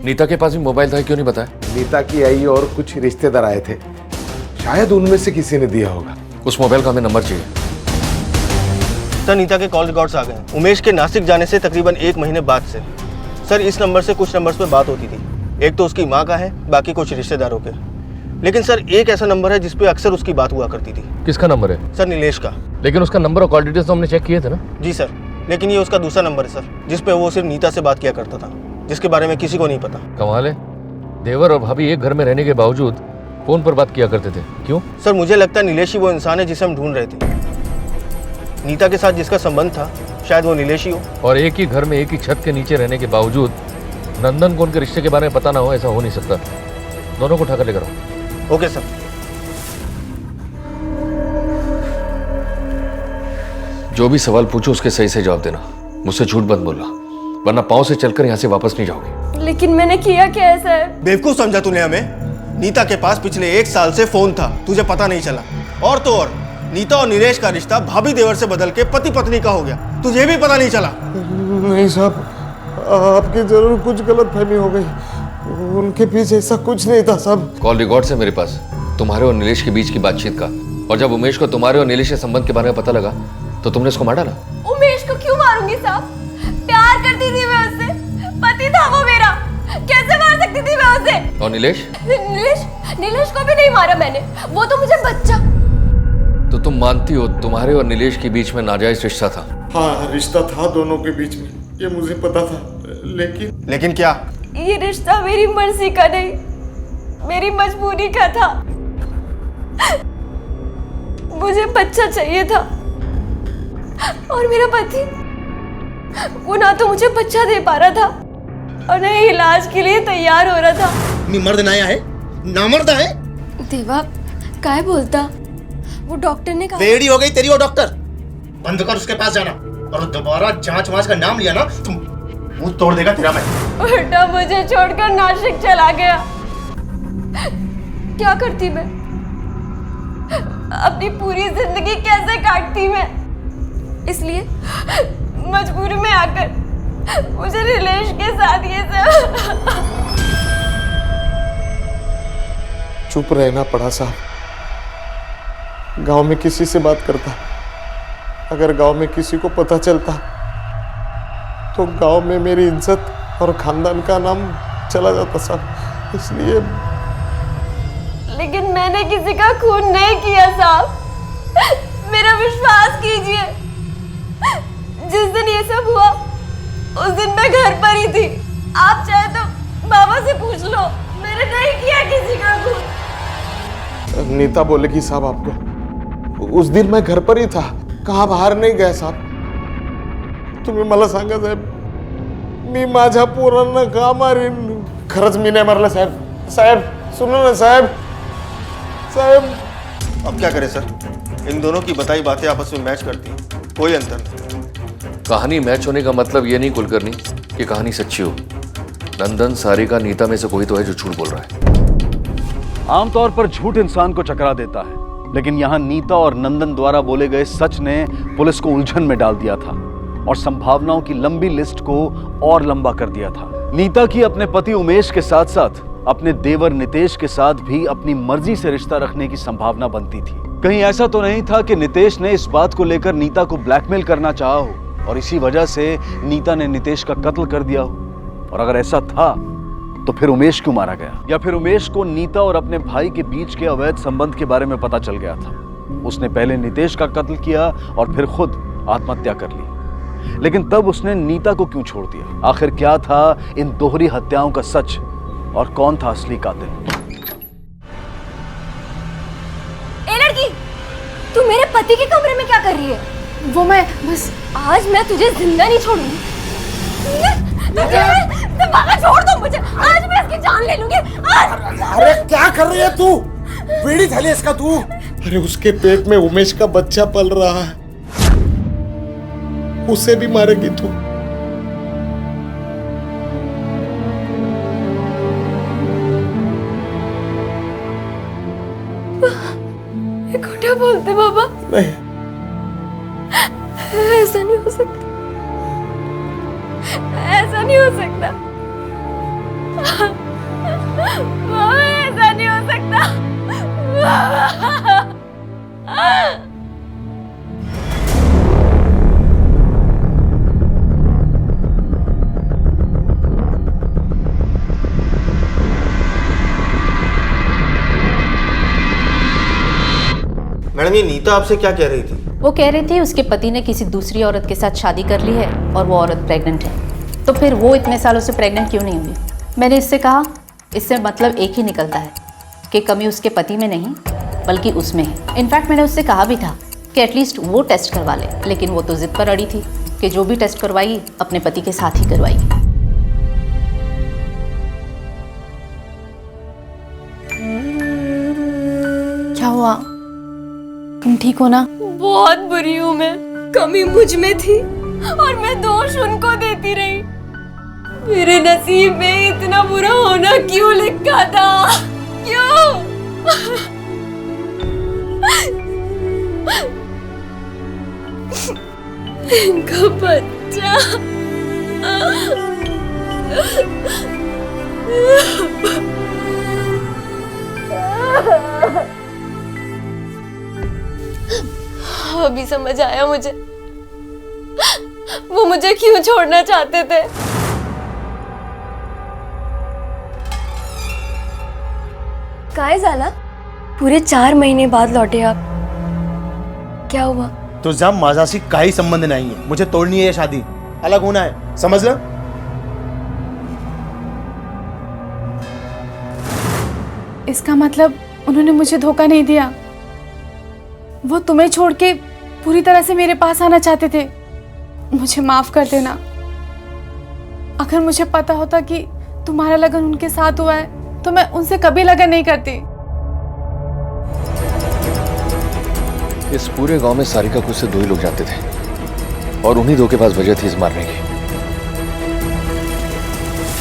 नीता के पास भी मोबाइल था, क्यों नहीं बताया? नीता की आई और कुछ रिश्तेदार आए थे, शायद उनमें से किसी ने दिया होगा। उस मोबाइल का हमें नंबर चाहिए। सर, नीता के कॉल रिकॉर्ड्स आ गए हैं। उमेश के नासिक जाने से तकरीबन 1 महीने बाद से। सर, इस नंबर से कुछ नंबर्स पे बात होती थी। एक तो उसकी माँ का है, बाकी कुछ रिश्तेदारों के। लेकिन सर, एक ऐसा नंबर है जिसपे अक्सर उसकी बात हुआ करती थी। किसका नंबर है? सर, नीलेश का। लेकिन उसका नंबर और कॉल डिटेल्स तो हमने चेक किए थे ना। जी सर, लेकिन ये उसका दूसरा नंबर है सर, जिसपे वो सिर्फ नीता से बात किया करता था, जिसके बारे में किसी को नहीं पता। कमाल है, देवर और भाभी एक घर में रहने के बावजूद फोन पर बात किया करते थे, क्यों? सर, मुझे लगता है नीलेश ही वो इंसान है जिसे हम ढूंढ रहे थे। नीता के साथ जिसका संबंध था, शायद वो नीलेश ही हो। और एक ही घर में एक ही छत के नीचे रहने के बावजूद नंदन को उनके रिश्ते के बारे में पता ना हो, ऐसा हो नहीं सकता। दोनों को उठाकर लेकर आओ। Okay sir. जो भी सवाल पूछो उसके सही से जवाब देना, मुझसे झूठ मत बोलना, वरना पाँव से चलकर यहाँ से वापस नहीं जाओगे। लेकिन मैंने किया क्या है सर? बेवकूफ समझा तूने हमें? नीता के पास पिछले 1 साल से फोन था, तुझे पता नहीं चला। और तो और, नीता और नीलेश का रिश्ता भाभी देवर से बदल के पति पत्नी का हो गया। तुझे भी पता नहीं चला? नहीं साहब, आपकी जरूर कुछ गलतफहमी हो गई। उनके पीछे ऐसा कुछ नहीं था साहब। कॉल रिकॉर्ड्स है मेरे पास तुम्हारे और नीलेश के बीच की बातचीत का, और जब उमेश को तुम्हारे और नीलेश के संबंध के बारे में पता लगा तो तुमने उसको मार डाला। उमेश को क्यों मारूंगी साहब? प्यार करती थी मैं उससे, पति था वो मेरा, कैसे मार सकती थी मैं उसे? और नीलेश? नीलेश को भी नहीं मारा मैंने, वो तो मुझे बच्चा। तो तुम मानती हो तुम्हारे और नीलेश के बीच में नाजायज रिश्ता था? हाँ, रिश्ता था दोनों के बीच में, ये मुझे पता था। लेकिन क्या? ये रिश्ता मेरी मर्जी का नहीं, मेरी मजबूरी का था। मुझे बच्चा चाहिए था और मेरा पति, वो ना तो मुझे बच्चा दे पा रहा था और न ही इलाज के लिए तैयार हो रहा था। मर्द नया है, नामर्द है। देवा काय बोलता? वो डॉक्टर ने कहा। बेड़ी हो गई तेरी वो डॉक्टर। बंद कर उसके पास जाना, और दोबारा जांच वांच का नाम लिया ना तुम मुंह तोड़ देगा तेरा मैं। उल्टा मुझे छोड़कर नासिक चला गया। क्या करती मैं? अपनी पूरी जिंदगी कैसे काटती मैं? इसलिए मजबूरी में आकर मुझे नीलेश के साथ ये सब। चुप रहना पड़ा साहब। गांव में किसी से बात करता, अगर गांव में किसी को पता चलता तो गांव में मेरी इज्जत और खानदान का नाम चला जाता साहब, इसलिए। लेकिन मैंने किसी का खून नहीं किया साहब, मेरा विश्वास कीजिए। जिस दिन ये सब हुआ उस दिन मैं घर पर ही थी। आप चाहे तो बाबा से पूछ लो, मैंने नहीं किया किसी का खून। नीता बोलेगी साहब आपको, उस दिन मैं घर पर ही था, कहाँ बाहर नहीं गया साहब। तुम्ही मला सांगा साहेब, मी माझ्या पोरांना का मारीन? खरंच मी नाही मारलं साहेब. साहेब सुनो ना साहेब. साहेब अब क्या करें सर? इन दोनों की बताई बातें आपस में मैच करती हैं, कोई अंतर नहीं। कहानी मैच होने का मतलब ये नहीं कुलकर्णी कि कहानी सच्ची हो। नंदन, सारिका, नीता में से कोई तो है जो झूठ बोल रहा है। आमतौर पर झूठ इंसान को चकरा देता है, लेकिन यहाँ नीता और नंदन द्वारा बोले गए सच ने पुलिस को उलझन में डाल दिया था और संभावनाओं की लंबी लिस्ट को और लंबा कर दिया था। नीता की अपने पति उमेश के साथ साथ अपने देवर नितेश के साथ भी अपनी मर्जी से रिश्ता रखने की संभावना बनती थी। कहीं ऐसा तो नहीं था कि नितेश ने इस बात को लेकर नीता को ब्लैकमेल करना चाहा हो और इसी वजह से नीता ने नितेश का कत्ल कर दिया हो? और अगर ऐसा था तो फिर उमेश क्यों मारा गया? या फिर उमेश को नीता और अपने भाई के बीच के अवैध संबंध के बारे में पता चल गया था? उसने पहले नितेश का कत्ल किया और फिर खुद आत्महत्या कर ली, लेकिन तब उसने नीता को क्यों छोड़ दिया? आखिर क्या था इन दोहरी हत्याओं का सच और कौन था असली कातिल? ए लड़की, तू मेरे पति के कमरे में क्या कर रही है? वो मैं बस, आज मैं तुझे जिंदा नहीं छोड़ूंगी। छोड़ दो मुझे, आज मैं इसकी जान ले लूंगी। अरे क्या कर रही है तू? पीड़ित है इसका तू? अरे उसके पेट में उमेश का बच्चा पल रहा है, उसे भी मारेगी तू? खोटा बोलते बाबा। नहीं, ऐसा नहीं हो सकता, ऐसा नहीं हो सकता बाबा, ऐसा नहीं हो सकता बाबा। मैडम, ये नीता आपसे क्या कह रही थी? वो कह रही थी उसके पति ने किसी दूसरी औरत के साथ शादी कर ली है और वो औरत प्रेग्नेंट है, तो फिर वो इतने सालों से प्रेग्नेंट क्यों नहीं हुई? मैंने इससे कहा, इससे मतलब एक ही निकलता है कि कमी उसके पति में नहीं बल्कि उसमें है। इनफैक्ट मैंने उससे कहा भी था कि एटलीस्ट वो टेस्ट करवा ले, लेकिन वो तो जिद पर अड़ी थी कि जो भी टेस्ट करवाई अपने पति के साथ ही करवाई। क्या हुआ? तुम ठीक हो ना? बहुत बुरी हूँ मैं, कमी मुझ में थी और मैं दोष उनको देती रही। मेरे नसीब में इतना बुरा होना क्यों लिखा था? क्यों? इनका बच्चा। अभी समझ आया मुझे, वो मुझे क्यों छोड़ना चाहते थे। काय झाला? पूरे 4 महीने बाद लौटे आप, क्या हुआ? तुझा माझाशी काही संबंध नाहीये. मुझे तोडनी है ये शादी, अलग होना है, समझलं? इसका मतलब उन्होंने मुझे धोखा नहीं दिया, वो तुम्हें छोड़ के पूरी तरह से मेरे पास आना चाहते थे. मुझे माफ कर देना. अगर मुझे पता होता कि तुम्हारा लगन उनके साथ हुआ है तो मैं उनसे कभी लगन नहीं करती. इस पूरे गांव में सारिका को उससे 2 ही लोग जानते थे और उन्हीं 2 के पास वजह थी इस मारने की.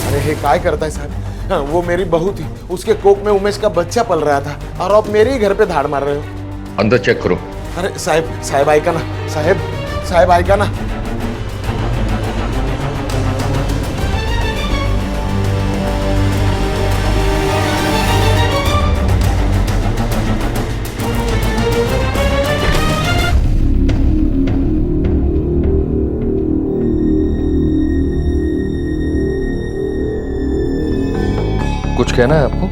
अरे हे काय करताय साहब? हाँ, वो मेरी बहू थी, उसके कोख में उमेश का बच्चा पल रहा था और आप मेरे ही घर पे धाड़ मार रहे हो. अंदर चेक करो. अरे साहेब ऐका ना, साहेब ऐका ना. कुछ कहना है आपको?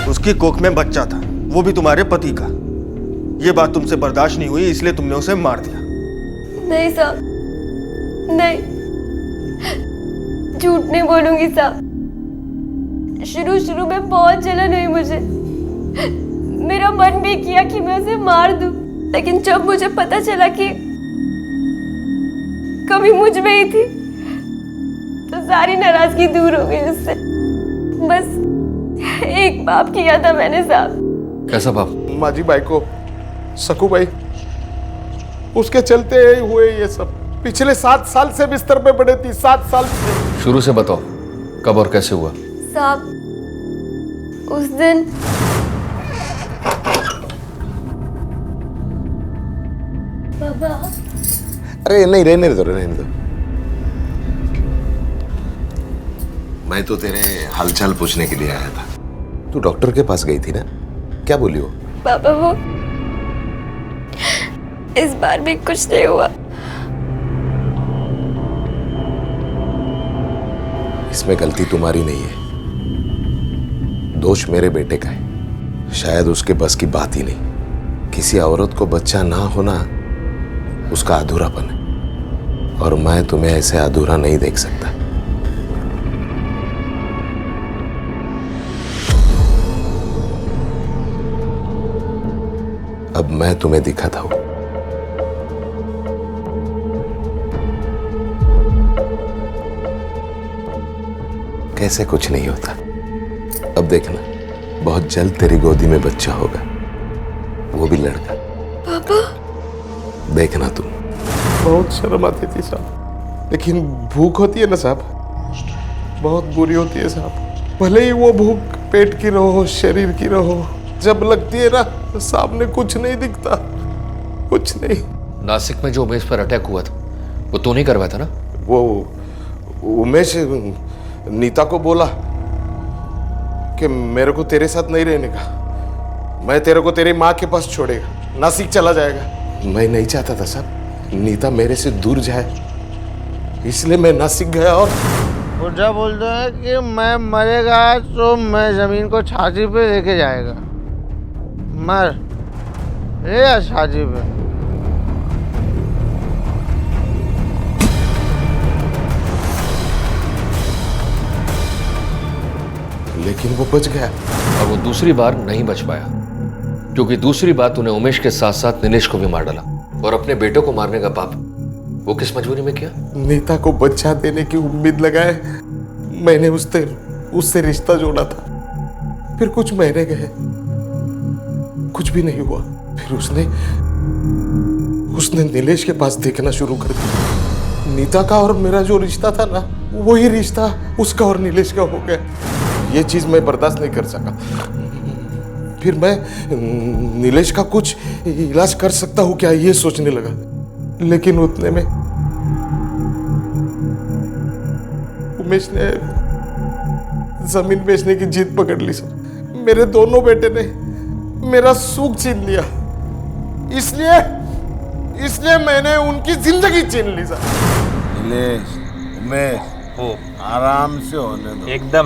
उसकी कोख में बच्चा था, वो भी तुम्हारे पति का. ये बात तुमसे बर्दाश्त नहीं हुई, इसलिए तुमने उसे मार दिया. नहीं साहब, नहीं, झूठ नहीं बोलूंगी साहब. शुरू में बहुत जलन हुई मुझे, मेरा मन भी किया कि मैं उसे मार दूं, लेकिन जब मुझे पता चला कि कमी मुझ में ही थी तो सारी नाराजगी दूर हो गई उससे. बस एक पाप किया था मैंने साहब. कैसा पाप? माझी बायको सकूबाई, उसके चलते हुए ये सब. पिछले 7 साल से बिस्तर पे पड़े थी, 7 साल से. शुरू से बताओ, कब और कैसे हुआ? साहब, उस दिन बाबा. अरे नहीं, रहने दो. मैं तो तेरे हालचाल पूछने के लिए आया था. तू डॉक्टर के पास गई थी ना, क्या बोली वो? बाबा, वो इस बार भी कुछ नहीं हुआ. इसमें गलती तुम्हारी नहीं है, दोष मेरे बेटे का है. शायद उसके बस की बात ही नहीं. किसी औरत को बच्चा ना होना उसका अधूरापन है, और मैं तुम्हें ऐसे अधूरा नहीं देख सकता. अब मैं तुम्हें दिखाता हूं. कैसे कुछ नहीं होता. अब देखना, बहुत जल्द तेरी गोदी में बच्चा होगा, वो भी लड़का. पापा, देखना तुम. बहुत शर्म आती थी साहब, लेकिन भूख होती है ना साहब, बहुत बुरी होती है साहब. भले ही वो भूख पेट की रहो, शरीर की रहो, जब लगती है ना सामने कुछ नहीं दिखता, कुछ नहीं. नासिक में जो उमेश पर अटैक हुआ था वो तो नहीं करवाया था ना? वो उमेश नीता को बोला कि मेरे को तेरे साथ नहीं रहने का, मैं तेरे को तेरी माँ के पास छोड़ेगा, नासिक चला जाएगा. मैं नहीं चाहता था साहब नीता मेरे से दूर जाए, इसलिए मैं नासिक गया. और बुढ़ा बोलता है कि मैं मरेगा तो मैं जमीन को छाती पे लेके जाएगा. मर ले जा छाती पे. लेकिन वो बच गया. और वो दूसरी बार नहीं बच पाया, क्योंकि दूसरी बार तूने उमेश के साथ साथ नीलेश को भी मार डाला, और अपने बेटे को मारने का पाप वो किस मजबूरी में किया? नीता को बच्चा देने की उम्मीद लगाए मैंने उससे रिश्ता जोड़ा था. फिर कुछ महीने गए, कुछ भी नहीं हुआ। फिर उसने नीलेश के पास देखना शुरू कर दिया। नीता का और मेरा जो रिश्ता था ना, वही रिश्ता उसका और नीलेश का हो गया। ये चीज मैं बर्दाश्त नहीं कर सका। फिर मैं नीलेश का कुछ इलाज कर सकता हूँ क्या, ये सोचने लगा। लेकिन उतने में उमेश ने जमीन बेचने की जिद पकड़ ली सर। मेरे दोनों बेटे ने मेरा सुख छीन लिया, इसलिए मैंने उनकी जिंदगी छीन ली सर। नीलेश, उमेश, आराम से होने दो। एकदम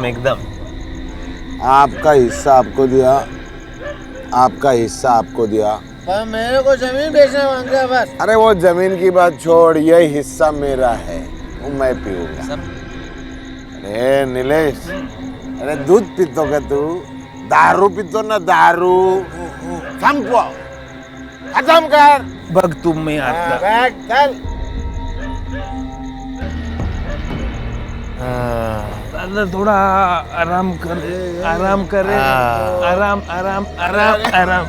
आपका हिस्सा आपको दिया, आपका हिस्सा आपको दिया। पर मेरे को जमीन बेचने मांग रहा बस। अरे वो जमीन की बात छोड़, ये हिस्सा मेरा है, वो मैं पीऊंगा। अरे नीलेश, अरे दूध पीतो क्या तू? दारू पीतो ना दारू? समझो, खत्म कर। बग तुम में आता। बैठ चल। दादा थोड़ा आराम करे, आराम करे, आराम आराम आराम आराम।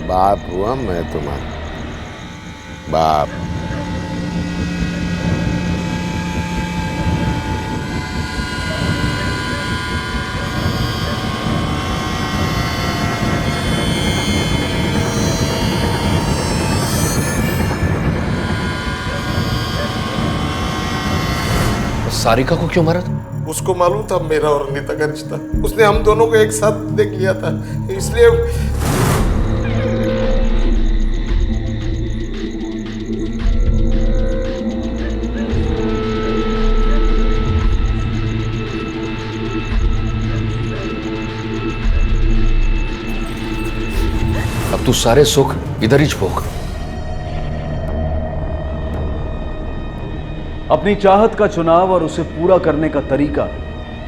बाप हुआ मैं तुम्हारा, बाप। सारिका को क्यों मारा था? उसको मालूम था मेरा और नीता का रिश्ता। उसने हम दोनों को एक साथ देख लिया था, इसलिए अब तू सारे सुख इधर ही भोग। अपनी चाहत का चुनाव और उसे पूरा करने का तरीका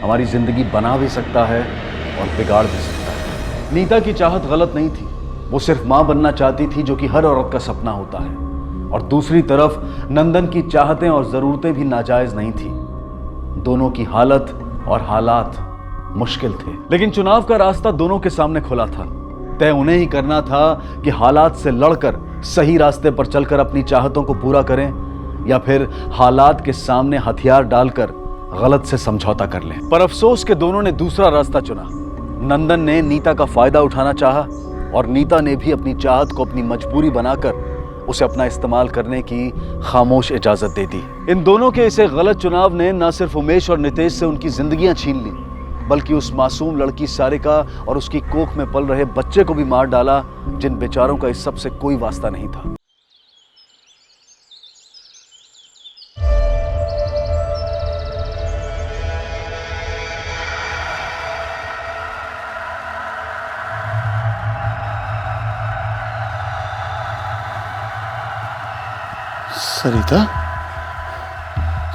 हमारी जिंदगी बना भी सकता है और बिगाड़ भी सकता है। नीता की चाहत गलत नहीं थी, वो सिर्फ मां बनना चाहती थी, जो कि हर औरत का सपना होता है। और दूसरी तरफ नंदन की चाहतें और जरूरतें भी नाजायज नहीं थी। दोनों की हालत और हालात मुश्किल थे, लेकिन चुनाव का रास्ता दोनों के सामने खुला था। तय उन्हें ही करना था कि हालात से लड़कर सही रास्ते पर चलकर अपनी चाहतों को पूरा करें, या फिर हालात के सामने हथियार डालकर गलत से समझौता कर लें। पर अफसोस के दोनों ने दूसरा रास्ता चुना। नंदन ने नीता का फायदा उठाना चाहा और नीता ने भी अपनी चाहत को अपनी मजबूरी बनाकर उसे अपना इस्तेमाल करने की खामोश इजाजत दे दी। इन दोनों के इसे गलत चुनाव ने न सिर्फ उमेश और नितेश से उनकी जिंदगियां छीन ली, बल्कि उस मासूम लड़की सारिका और उसकी कोख में पल रहे बच्चे को भी मार डाला, जिन बेचारों का इस सब से कोई वास्ता नहीं था। सरिता,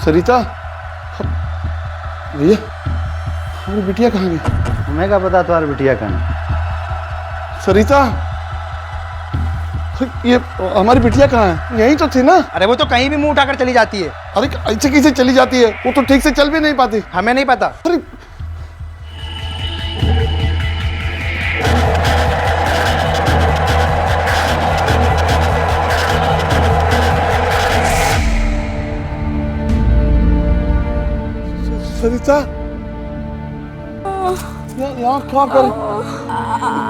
सरिता, भैया हमारी बिटिया कहाँ गई? हमें क्या पता तुम्हारी बिटिया कहाँ? सरिता, ये हमारी बिटिया कहाँ है? यहीं तो थी ना? अरे वो तो कहीं भी मुंह उठाकर चली जाती है। अरे ऐसे कैसे चली जाती है? वो तो ठीक से चल भी नहीं पाती। हमें नहीं पता। अरे सरिता, यहाँ क्या कर?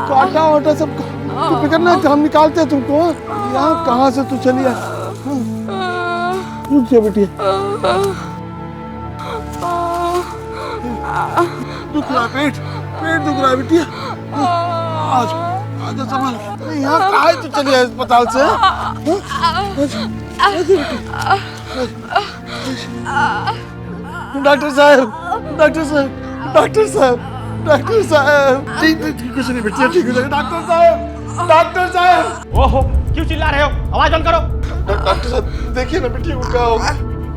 काटा वाटा सब तू फिक्र ना, हम निकालते हैं तुमको। यहाँ कहाँ से तू चली है? रुक जा बेटी, दुख रहा है पेट, पेट दुख रहा है बेटी। आज आज संभाल। यहाँ कहाँ तू चली है अस्पताल से? डॉक्टर साहब, डॉक्टर साहब, डॉक्टर साहब, डॉक्टर साहब, ठीक कुछ नहीं बेटी, ठीक हो जाएगा। डॉक्टर साहब, डॉक्टर साहब। ओहो, क्यों चिल्ला रहे हो? आवाज बंद करो। डॉक्टर साहब देखिए ना बेटी को क्या होगा।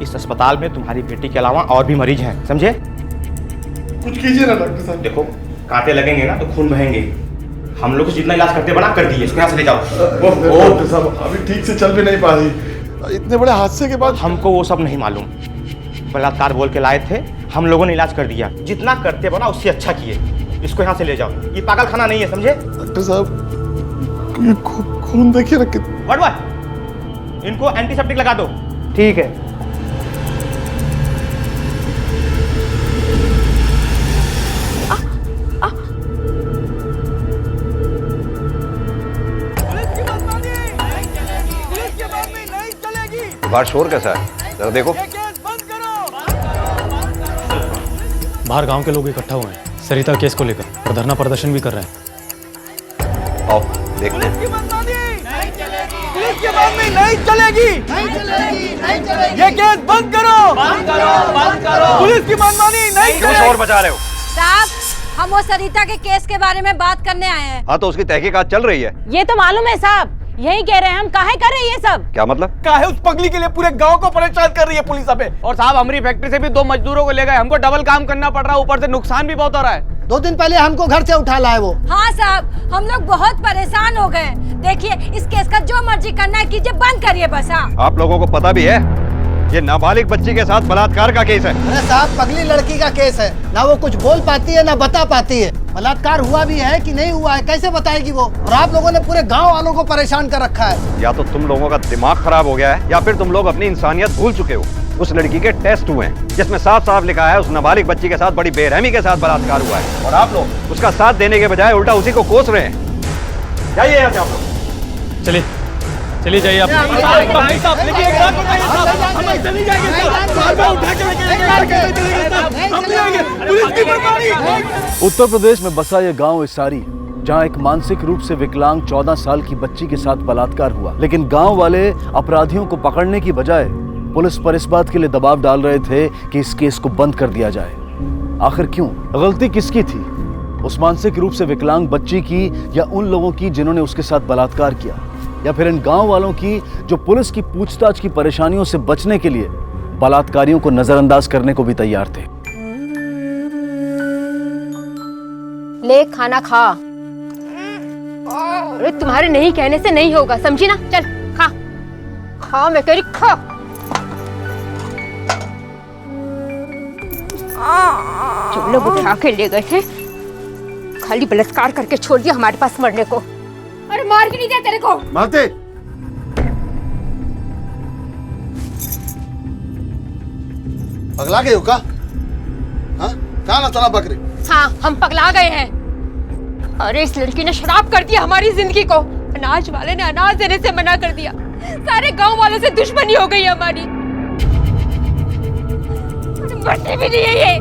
इस अस्पताल में तुम्हारी बेटी के अलावा और भी मरीज हैं, समझे? कुछ कीजिए ना डॉक्टर साहब। देखो कांटे लगेंगे ना तो खून बहेंगे। हम लोग जितना इलाज करते बना कर दिए, इसको यहाँ से ले जाओ। डॉक्टर साहब अभी ठीक से चल भी नहीं पा रही, इतने बड़े हादसे के बाद। हमको वो सब नहीं मालूम, बलात्कार बोल के लाए थे, हम लोगों ने इलाज कर दिया, जितना करते बना उससे अच्छा किए। इसको यहाँ से ले जाओ, ये पागल खाना नहीं है, समझे? डॉक्टर साहब खून देखिए ना व्हाट इनको एंटीसेप्टिक लगा दो। ठीक है। बाहर शोर कैसा है, जरा देखो। बाहर गांव के लोग इकट्ठा हुए हैं सरिता केस को लेकर और धरना प्रदर्शन भी कर रहे हैं। आओ देखते हैं। पुलिस की मनमानी नहीं चलेगी, ये केस बंद करो, पुलिस की मनमानी नहीं क्यों शोर मचा रहे हो? साहब, हम वो सरिता के केस के बारे में बात करने आए हैं। हाँ तो उसकी तहकीकात चल रही है। ये तो मालूम है साहब, यही कह रहे हैं हम, काहे कर रहे हैं ये सब? क्या मतलब? काहे उस पगली के लिए पूरे गांव को परेशान कर रही है पुलिस अबे। और साहब हमारी फैक्ट्री से भी 2 मजदूरों को ले गए, हमको डबल काम करना पड़ रहा है, ऊपर से नुकसान भी बहुत हो रहा है। 2 दिन पहले हमको घर से उठा लाए वो। हाँ साहब, हम लोग बहुत परेशान हो गए। देखिए इस केस का जो मर्जी करना है कीजिए, बंद करिए बस। हाँ आप लोगों को पता भी है ये नाबालिग बच्ची के साथ बलात्कार का केस है। अरे साहब, पगली लड़की का केस है, ना वो कुछ बोल पाती है ना बता पाती है। बलात्कार हुआ भी है कि नहीं हुआ है कैसे बताएगी वो? और आप लोगों ने पूरे गांव वालों को परेशान कर रखा है। या तो तुम लोगों का दिमाग खराब हो गया है या फिर तुम लोग अपनी इंसानियत भूल चुके हो। उस लड़की के टेस्ट हुए हैं जिसमें साफ साफ लिखा है उस नाबालिग बच्ची के साथ बड़ी बेरहमी के साथ बलात्कार हुआ है, और आप लोग उसका साथ देने के बजाय उल्टा उसी को कोस रहे हैं। जाइए यहाँ से आप लोग। चलिए चलिए जाइए आप। उत्तर प्रदेश में बसा यह गांव इसारी, जहां एक मानसिक रूप से विकलांग 14 साल की बच्ची के साथ बलात्कार हुआ, लेकिन गांव वाले अपराधियों को पकड़ने की बजाय पुलिस पर इस बात के लिए दबाव डाल रहे थे कि इस केस को बंद कर दिया जाए। आखिर क्यों? गलती किसकी थी? उस मानसिक रूप से विकलांग बच्ची की या उन लोगों की जिन्होंने उसके साथ बलात्कार किया, या फिर इन गांव वालों की जो पुलिस की पूछताछ की परेशानियों से बचने के लिए बलात्कारियों को नजरअंदाज करने को भी तैयार थे? ले खाना खा। अरे तुम्हारे नहीं कहने से नहीं होगा, समझी ना? चल खा खा, मैं कह रही खा। जो लोग उठा के ले गए थे खाली बलात्कार करके छोड़ दिया हमारे पास मरने को। अरे मार के नहीं दिया तेरे को? मारते। पगला गए हो का? हाँ? कहाँ ना चला बकरी? हाँ हम पगला गए हैं। अरे इस लड़की ने शराब कर दिया हमारी जिंदगी को। अनाज वाले ने अनाज देने से मना कर दिया। सारे गांव वालों से दुश्मनी हो गई हमारी। मरती भी नहीं है ये।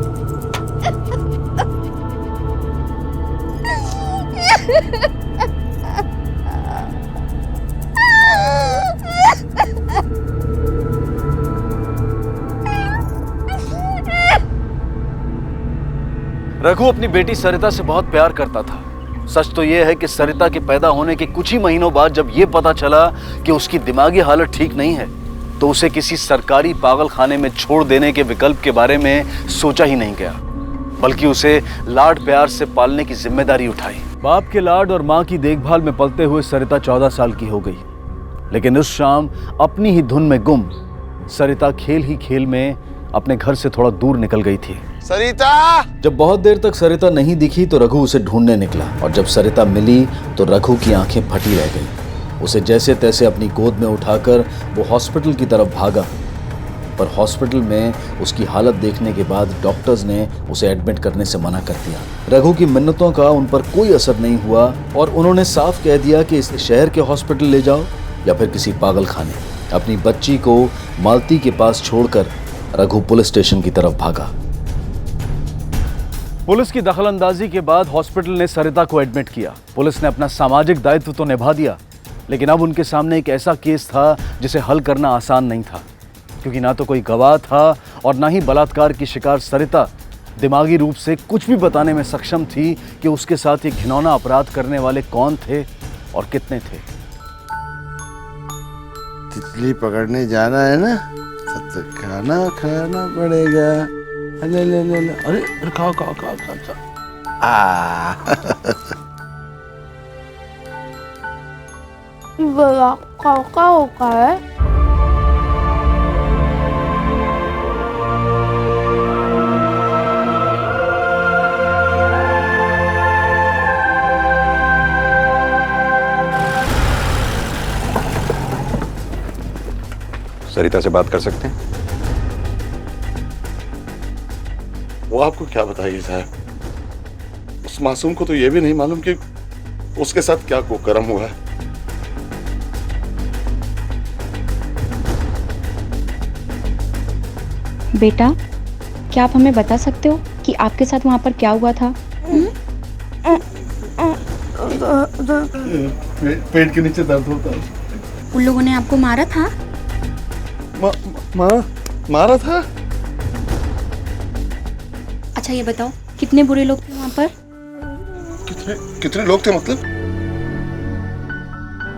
रघु अपनी बेटी सरिता से बहुत प्यार करता था। सच तो यह है कि सरिता के पैदा होने के कुछ ही महीनों बाद जब यह पता चला कि उसकी दिमागी हालत ठीक नहीं है, तो उसे किसी सरकारी पागल खाने में छोड़ देने के विकल्प के बारे में सोचा ही नहीं गया, बल्कि उसे लाड प्यार से पालने की जिम्मेदारी उठाई। बाप के लाड और माँ की देखभाल में पलते हुए सरिता 14 साल की हो गई। लेकिन उस शाम अपनी ही धुन में गुम सरिता खेल ही खेल में अपने घर से थोड़ा दूर निकल गई थी। सरिता! जब बहुत देर तक सरिता नहीं दिखी तो रघु उसे ढूंढने निकला, और जब सरिता मिली तो रघु की आंखें फटी रह गईं। उसे जैसे तैसे अपनी गोद में उठाकर वो हॉस्पिटल की तरफ भागा, पर हॉस्पिटल में उसकी हालत देखने के बाद डॉक्टर्स ने उसे एडमिट करने से मना कर दिया। रघु की मिन्नतों का उन पर कोई असर नहीं हुआ और उन्होंने साफ कह दिया कि इसे शहर के हॉस्पिटल ले जाओ या फिर किसी पागल खाने। अपनी बच्ची को मालती के पास छोड़कर रघु पुलिस स्टेशन की तरफ भागा। पुलिस की दखलंदाजी के बाद हॉस्पिटल ने सरिता को एडमिट किया। पुलिस ने अपना सामाजिक दायित्व तो निभा दिया, लेकिन अब उनके सामने एक ऐसा केस था जिसे हल करना आसान नहीं था, क्योंकि ना तो कोई गवाह था और ना ही बलात्कार की शिकार सरिता दिमागी रूप से कुछ भी बताने में सक्षम थी कि उसके साथ ये घिनौना अपराध करने वाले कौन थे और कितने थे। तितली पकड़ने जाना है ना, तो खाना खाना पड़ेगा। ले ले ले ले, अरे खाओ खाओ खाओ खाओ बलात्कार का होता है? सरिता से बात कर सकते हैं? वो आपको क्या बताइए साहब, उस मासूम को तो ये भी नहीं मालूम कि उसके साथ क्या कुकर्म हुआ है। बेटा, क्या आप हमें बता सकते हो कि आपके साथ वहाँ पर क्या हुआ था? पेट के नीचे दर्द होता है। उन लोगों ने आपको मारा था? मारा था? अच्छा ये बताओ, कितने बुरे लोग थे वहाँ पर? कितने लोग थे मतलब?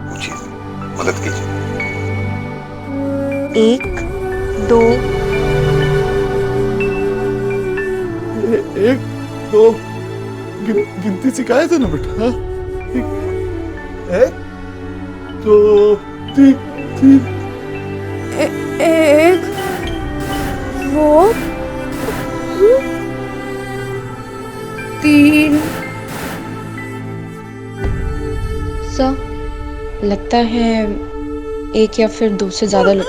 पूछिए, मदद कीजिए। 1, 2 1, 2 गिनती सिखाए थे ना बेटा? 1, 2, 3 1, 2 3 सर, लगता है 1 या फिर 2 से ज्यादा लोग।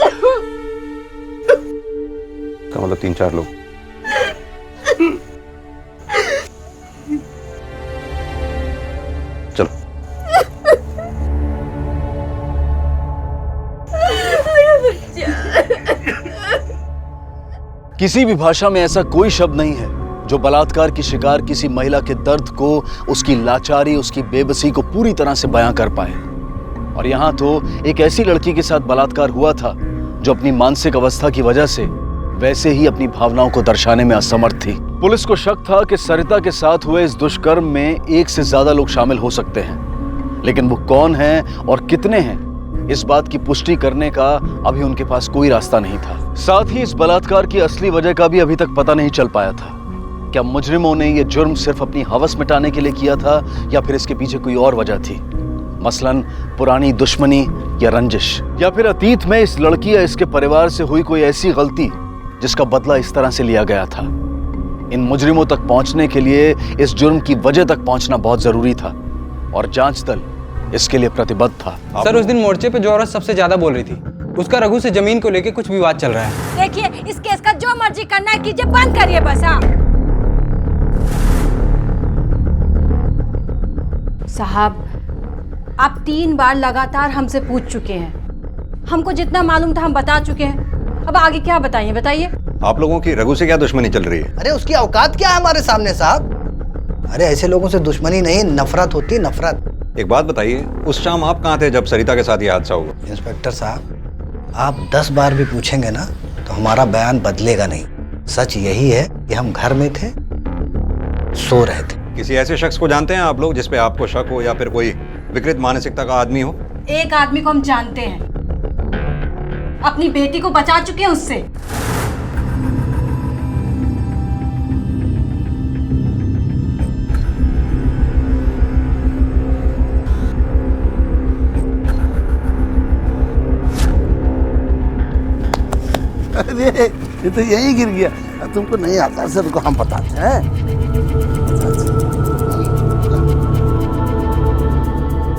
का मतलब 3-4 लोग। चलो। किसी भी भाषा में ऐसा कोई शब्द नहीं है जो बलात्कार की शिकार किसी महिला के दर्द को, उसकी लाचारी, उसकी बेबसी को पूरी तरह से बयां कर पाए। और यहाँ तो एक ऐसी लड़की के साथ बलात्कार हुआ था जो अपनी मानसिक अवस्था की वजह से वैसे ही अपनी भावनाओं को दर्शाने में असमर्थ थी। पुलिस को शक था कि सरिता के साथ हुए इस दुष्कर्म में 1 से ज्यादा लोग शामिल हो सकते हैं, लेकिन वो कौन हैं और कितने हैं, इस बात की पुष्टि करने का अभी उनके पास कोई रास्ता नहीं था। साथ ही इस बलात्कार की असली वजह का भी अभी तक पता नहीं चल पाया था। क्या मुजरिमों ने ये जुर्म सिर्फ अपनी हवस मिटाने के लिए किया था या फिर इसके पीछे कोई और वजह थी, मसलन पुरानी दुश्मनी या रंजिश, या फिर अतीत में इस लड़की या इसके परिवार से हुई कोई ऐसी गलती जिसका बदला इस तरह से लिया गया था। इन मुजरिमों तक पहुंचने के लिए इस जुर्म की वजह तक पहुंचना बहुत जरूरी था और जांच दल इसके लिए प्रतिबद्ध था। सर, उस दिन मोर्चे पे जो औरत सबसे ज्यादा बोल रही थी, उसका रघु से जमीन को लेके कुछ विवाद चल रहा है। देखिए, इस केस का जो मर्जी करना है कीजिए, बंद करिए बस। हाँ साहब, आप 3 बार लगातार हमसे पूछ चुके हैं, हमको जितना मालूम था हम बता चुके हैं, अब आगे क्या बताइए, बताइए। आप लोगों की रघु से क्या दुश्मनी चल रही है? अरे उसकी औकात क्या है हमारे सामने साहब? अरे ऐसे लोगों से दुश्मनी नहीं, नफरत होती, नफरत। एक बात बताइए, उस शाम आप कहाँ थे जब सरिता के साथ ये हादसा हुआ? इंस्पेक्टर साहब, आप 10 बार भी पूछेंगे ना तो हमारा बयान बदलेगा नहीं। सच यही है कि हम घर में थे, सो रहे थे। किसी ऐसे शख्स को जानते हैं आप लोग जिस पे आपको शक हो या फिर कोई विकृत मानसिकता का आदमी हो? एक आदमी को हम जानते हैं, अपनी बेटी को बचा चुके हैं उससे। अरे ये तो यही गिर गया, तुमको नहीं आता सर को हम बताते हैं।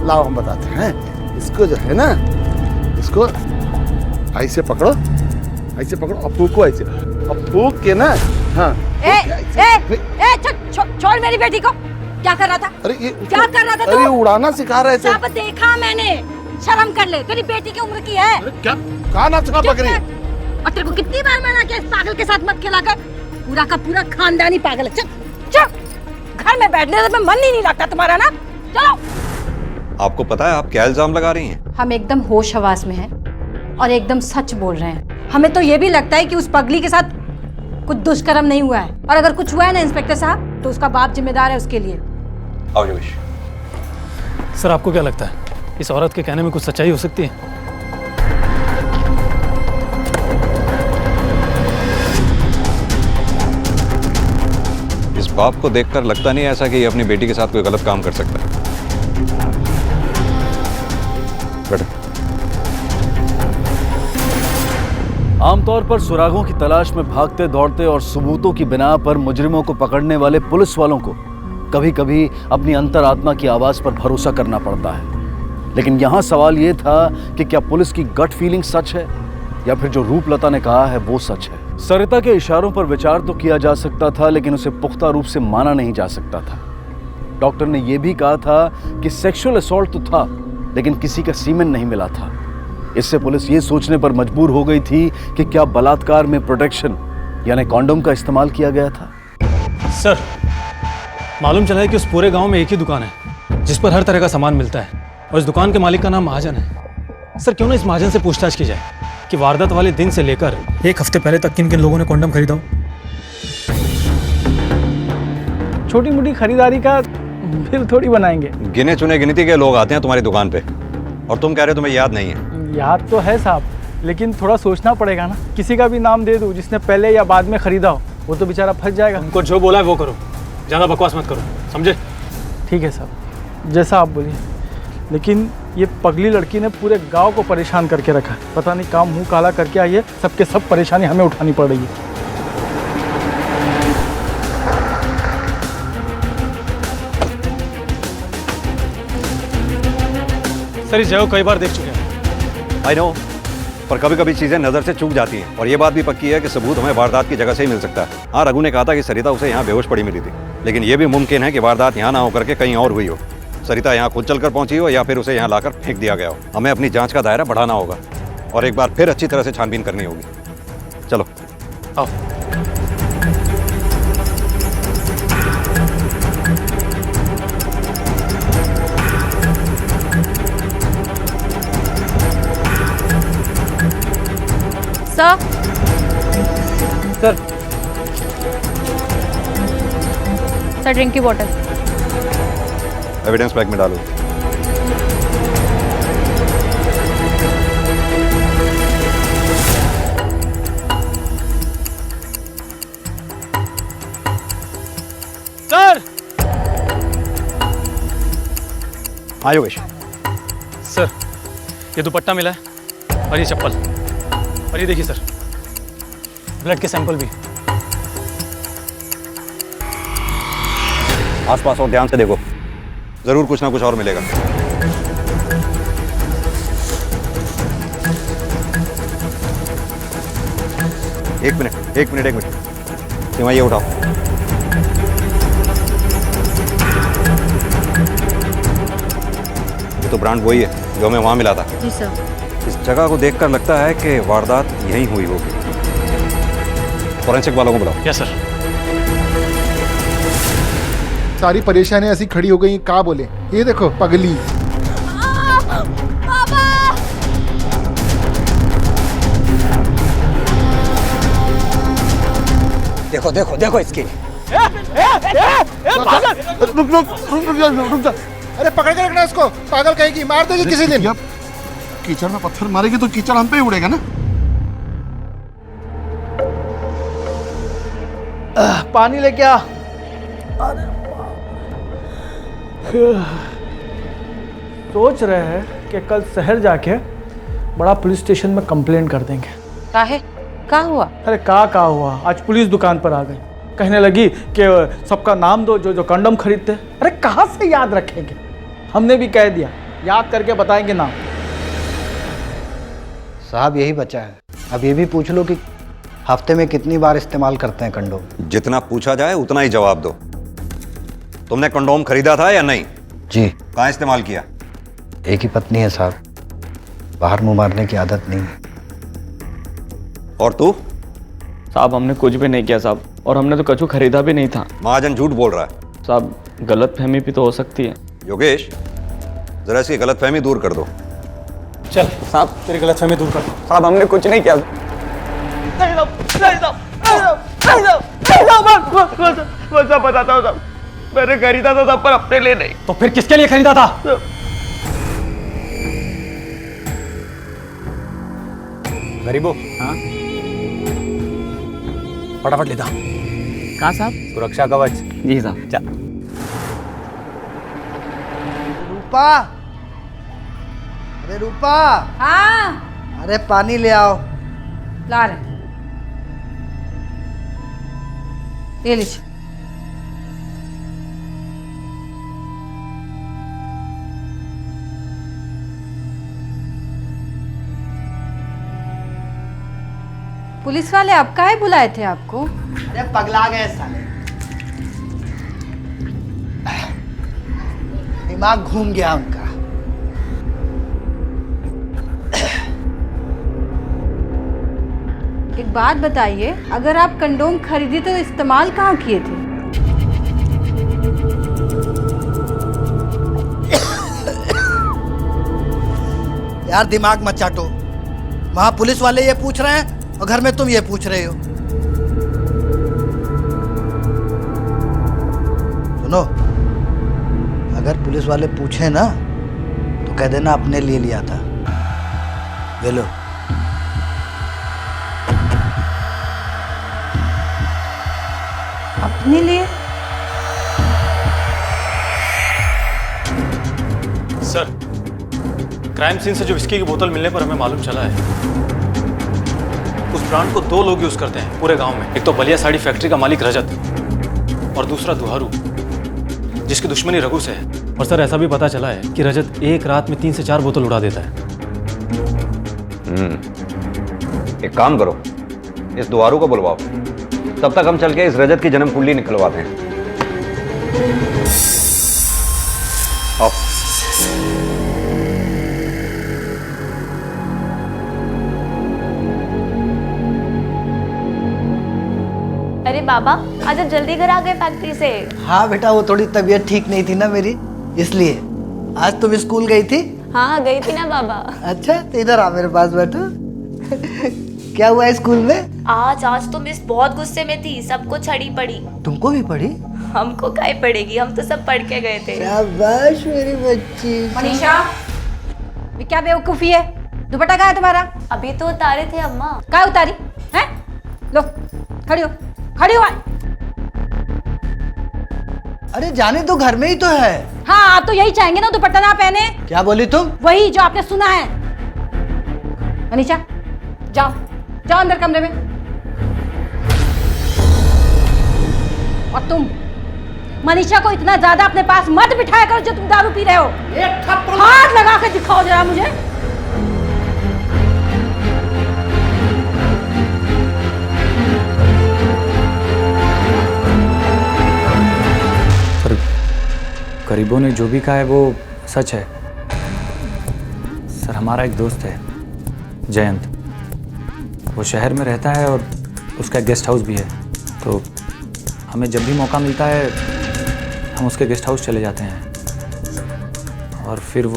लाओ हम बताते हैं। इसको जो है ना, इसको ऐसे पकड़ो, ऐसे पकड़ो, अब फूको ऐसे, अब फूक के ना। हाँ छोड़ मेरी बेटी को। क्या कर रहा था? अरे ये क्या कर रहा था तू? अरे उड़ाना सिखा रहे थे। सब देखा मैंने, शर्म कर ले, तेरी बेटी की उम्र की है। क्या कहा ना चुका पकड़ी? और तेरे को कितनी बार मना किया इस पागल के साथ मत खेला कर, पूरा का पूरा खानदानी पागल है। चल चल, घर में बैठने से मन ही नहीं लगता तुम्हारा ना। चलो। आपको पता है आप क्या इल्जाम लगा रही हैं? हम एकदम होश हवास में हैं और एकदम सच बोल रहे हैं। हमें तो ये भी लगता है कि उस पगली के साथ कुछ दुष्कर्म नहीं हुआ है, और अगर कुछ हुआ है ना इंस्पेक्टर साहब, तो उसका बाप जिम्मेदार है उसके लिए। आओ योगेश। सर, आपको क्या लगता है इस औरत के कहने में कुछ सच्चाई हो सकती है? इस बाप को देखकर लगता नहीं ऐसा कि ये अपनी बेटी के साथ कोई गलत काम कर सकता है। बैठो। आमतौर पर सुरागों की तलाश में भागते दौड़ते और सबूतों की बिना पर मुजरिमों को पकड़ने वाले पुलिस वालों को कभी कभी अपनी अंतरात्मा की आवाज पर भरोसा करना पड़ता है। लेकिन यहां सवाल यह था कि क्या पुलिस की गट फीलिंग सच है या फिर जो रूपलता ने कहा है वो सच है। सरिता के इशारों पर विचार तो किया जा सकता था, लेकिन उसे पुख्ता रूप से माना नहीं जा सकता था। डॉक्टर ने यह भी कहा था कि सेक्सुअल असॉल्ट तो था, लेकिन किसी का सीमेन नहीं मिला था। इससे पुलिस ये सोचने पर मजबूर हो गई थी कि क्या बलात्कार में प्रोटेक्शन यानी कॉन्डोम का इस्तेमाल किया गया था। सर, मालूम चला है कि उस पूरे गांव में एक ही दुकान है जिस पर हर तरह का सामान मिलता है, और इस दुकान के मालिक का नाम महाजन है। सर, क्यों ना इस महाजन से पूछताछ की जाए कि वारदात वाले दिन से लेकर एक हफ्ते पहले तक किन किन लोगों ने कॉन्डम खरीदा हो। छोटी मोटी खरीदारी का बिल थोड़ी बनाएंगे। गिने चुने गिनती के लोग आते हैं तुम्हारी दुकान पे, और तुम कह रहे हो तुम्हें याद नहीं है। याद तो है साहब, लेकिन थोड़ा सोचना पड़ेगा ना। किसी का भी नाम दे दूं जिसने पहले या बाद में खरीदा हो, वो तो बेचारा फंस जाएगा। उनको जो बोला है वो करो, ज़्यादा बकवास मत करो, समझे? ठीक है साहब, जैसा आप बोलिए। लेकिन ये पगली लड़की ने पूरे गांव को परेशान करके रखा है। पता नहीं काम मुंह काला करके आई है, सबके सब परेशानी हमें उठानी पड़ रही है। सर, इस जगह कई बार देख चुके हैं। आई नो, पर कभी कभी चीजें नजर से चूक जाती हैं, और ये बात भी पक्की है कि सबूत हमें वारदात की जगह से ही मिल सकता है। हाँ, रघु ने कहा था कि सरिता उसे यहाँ बेहोश पड़ी मिली थी, लेकिन ये भी मुमकिन है कि वारदात यहाँ ना होकर के कहीं और हुई हो। सरिता यहाँ खुद चलकर पहुंची हो, या फिर उसे यहाँ लाकर फेंक दिया गया हो। हमें अपनी जांच का दायरा बढ़ाना होगा, और एक बार फिर अच्छी तरह से छानबीन करनी होगी। चलो आओ। सर, सर ड्रिंक की बोतल। एविडेंस बैग में डालो। सर! हाँ योगेश। सर, ये दुपट्टा मिला है और ये चप्पल, और ये देखिए सर, ब्लड के सैंपल भी। आसपास और ध्यान से देखो, जरूर कुछ ना कुछ और मिलेगा। एक मिनट सीमा, ये उठाओ। ये तो ब्रांड वही है जो हमें वहां मिला था। जी सर। इस जगह को देखकर लगता है कि वारदात यहीं हुई होगी। फॉरेंसिक वालों को बुलाओ। Yes sir. सारी परेशानी ऐसी खड़ी हो गई, क्या बोले। ये देखो पगली। देखो देखो देखो इसकी। रुक जा। अरे पकड़ के रखना इसको, पागल कहेगी, मार देगी किसी दिन। कीचड़ में पत्थर मारेगी तो कीचड़ हम पे ही उड़ेगा ना। पानी लेके आ। सोच रहे हैं कि कल शहर जाके बड़ा पुलिस स्टेशन में कंप्लेंट कर देंगे। काहे? का हुआ? अरे का हुआ, आज पुलिस दुकान पर आ गई, कहने लगी कि सबका नाम दो जो जो कंडोम खरीदते। अरे कहाँ से याद रखेंगे, हमने भी कह दिया याद करके बताएंगे नाम। साहब यही बचा है, अब ये भी पूछ लो कि हफ्ते में कितनी बार इस्तेमाल करते हैं कंडोम। जितना पूछा जाए उतना ही जवाब दो। तुमने कंडोम खरीदा था या नहीं? जी। कहाँ इस्तेमाल किया? एक ही पत्नी है साहब, बाहर मुंह मारने की आदत नहीं है। और तू? साहब हमने कुछ भी नहीं किया साहब, और हमने तो कछु खरीदा भी नहीं था। महाजन झूठ बोल रहा है। साहब गलत फहमी भी तो हो सकती है। योगेश, जरा इसकी गलत फहमी दूर कर दो। चल साहब, तेरी गलत फहमी दूर कर। साहब हमने कुछ नहीं किया। मैं बताता हूँ साहब, मैंने खरीदा था पर अपने लिए नहीं। तो फिर किसके लिए खरीदा था? गरीबो। हाँ? फटाफट लेता। कहाँ साहब? सुरक्षा कवच। जी साहब। चल। रूपा, अरे रूपा। हाँ। अरे पानी ले आओ। ला रहे। ये लीजिए। पुलिस वाले अब काहे बुलाए थे आपको? अरे पगला गए साले, दिमाग घूम गया उनका। एक बात बताइए, अगर आप कंडोम खरीदी तो इस्तेमाल कहाँ किए थे? यार दिमाग मत चाटो, वहां पुलिस वाले ये पूछ रहे हैं और घर में तुम ये पूछ रहे हो। सुनो, अगर पुलिस वाले पूछे ना तो कह देना अपने लिए लिया था। ले लो। अपने लिए? सर, क्राइम सीन से जो विस्की की बोतल मिलने पर हमें मालूम चला है उस ब्रांड को 2 लोग यूज करते हैं पूरे गांव में। एक तो बलिया साड़ी फैक्ट्री का मालिक रजत और दूसरा दुहारू, जिसकी दुश्मनी रघु से है। और सर ऐसा भी पता चला है कि रजत एक रात में 3 से 4 बोतल उड़ा देता है। एक काम करो, इस दुआरू को बुलवाओ, तब तक हम चल के इस रजत की जन्म कुंडली निकलवाते हैं। आओ। अरे बाबा, आज आप जल्दी घर आ गए फैक्ट्री से। हाँ बेटा, वो थोड़ी तबीयत ठीक नहीं थी ना मेरी, इसलिए। आज तुम स्कूल गई थी? हाँ गई थी ना बाबा। अच्छा, तो इधर आ मेरे पास बैठो। क्या हुआ स्कूल में? आज तो मिस बहुत गुस्से में थी, सबको छड़ी पड़ी। तुमको भी पड़ी? हमको काहे पड़ेगी, हम तो सब पढ़ के गए थे। शाबाश मेरी बच्ची। मनीषा, ये क्या बेवकूफी है? दुपट्टा कहाँ है तुम्हारा? अभी तो उतारे थे अम्मा। क्या उतारी हैं? लो, खड़ी हो, खड़ी हो। अरे जाने तो, घर में ही तो है। हाँ, आप तो यही चाहेंगे ना दुपट्टा ना पहने। क्या बोली तुम? वही जो आपने सुना है। मनीषा, जाओ जाओ अंदर कमरे में। और तुम मनीषा को इतना ज्यादा अपने पास मत बिठाया करो जो तुम दारू पी रहे हो। एक थप्पड़ हाथ लगा के दिखाओ जरा मुझे। सर, करीबों ने जो भी कहा है वो सच है। सर, हमारा एक दोस्त है जयंत, वो शहर में रहता है और उसका गेस्ट हाउस भी है। तो हमें जब भी मौका मिलता है हम उसके गेस्ट हाउस चले जाते हैं। और फिर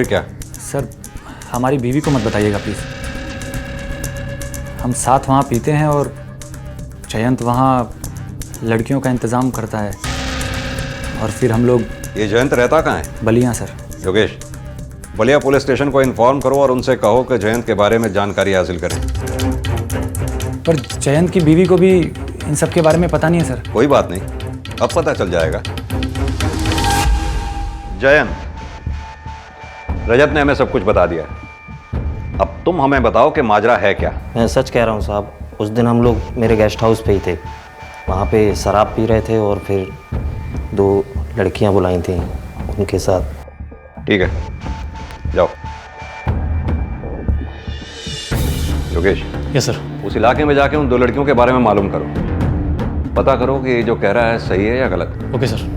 क्या? सर, हमारी बीवी को मत बताइएगा प्लीज़। हम साथ वहाँ पीते हैं और जयंत वहाँ लड़कियों का इंतज़ाम करता है। और फिर हम लोग। ये जयंत रहता कहाँ है? Ballia sir. Yogesh, Ballia police station को इन्फॉर्म करो और उनसे कहो कि जयंत के बारे में जानकारी हासिल करें। पर जयंत की बीवी को भी इन सब के बारे में पता नहीं है सर। कोई बात नहीं, अब पता चल जाएगा। जयंत, रजत ने हमें सब कुछ बता दिया। अब तुम हमें बताओ कि माजरा है क्या? मैं सच कह रहा हूँ साहब, उस दिन हम लोग मेरे गेस्ट हाउस पे ही थे। वहाँ पे शराब पी रहे थे और फिर 2 लड़कियाँ बुलाई थी, उनके साथ। ठीक है, जाओ। योगेश। Yes sir. उस इलाके में जाके उन 2 लड़कियों के बारे में मालूम करो, पता करो कि ये जो कह रहा है सही है या गलत। Okay sir.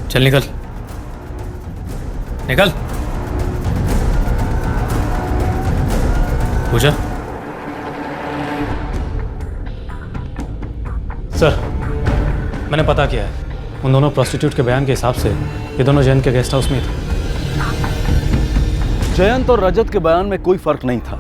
चल निकल निकल। पूजा। सर, मैंने पता किया है, उन दोनों प्रोस्टिट्यूट के बयान के हिसाब से ये दोनों जयंत के गेस्ट हाउस में थे। जयंत और रजत के बयान में कोई फर्क नहीं था।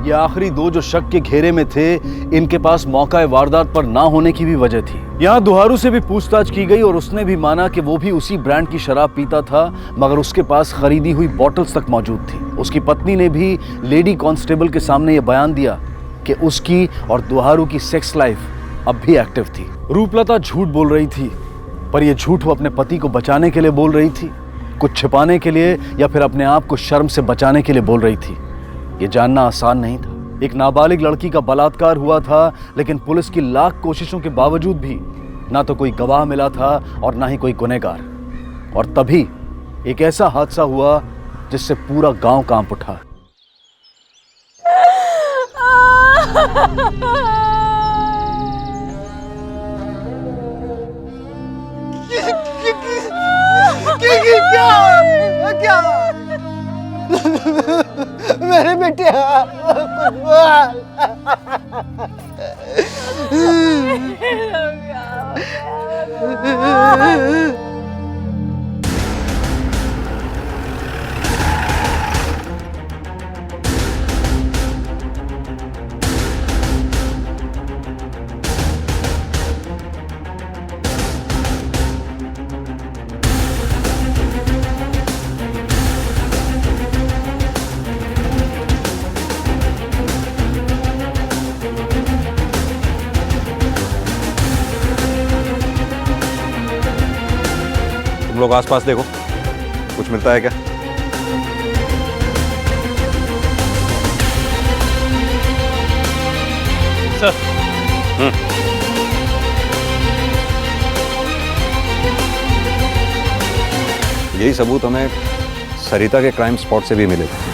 ये आखिरी 2 जो शक के घेरे में थे, इनके पास मौका वारदात पर ना होने की भी वजह थी। यहाँ दुहारू से भी पूछताछ की गई और उसने भी माना कि वो भी उसी ब्रांड की शराब पीता था, मगर उसके पास खरीदी हुई बॉटल्स तक मौजूद थी। उसकी पत्नी ने भी लेडी कांस्टेबल के सामने ये बयान दिया कि उसकी और दुहारू की सेक्स लाइफ अब भी एक्टिव थी। रूपलता झूठ बोल रही थी, पर यह झूठ वो अपने पति को बचाने के लिए बोल रही थी, कुछ छिपाने के लिए, या फिर अपने आप को शर्म से बचाने के लिए बोल रही थी। ये जानना आसान नहीं था। एक नाबालिग लड़की का बलात्कार हुआ था, लेकिन पुलिस की लाख कोशिशों के बावजूद भी ना तो कोई गवाह मिला था और ना ही कोई गुनहगार। और तभी एक ऐसा हादसा हुआ जिससे पूरा गांव कांप उठा। क्या मेरे बेटे तुम लोग आसपास देखो, कुछ मिलता है क्या? सर। यही सबूत हमें सरिता के क्राइम स्पॉट से भी मिले थे।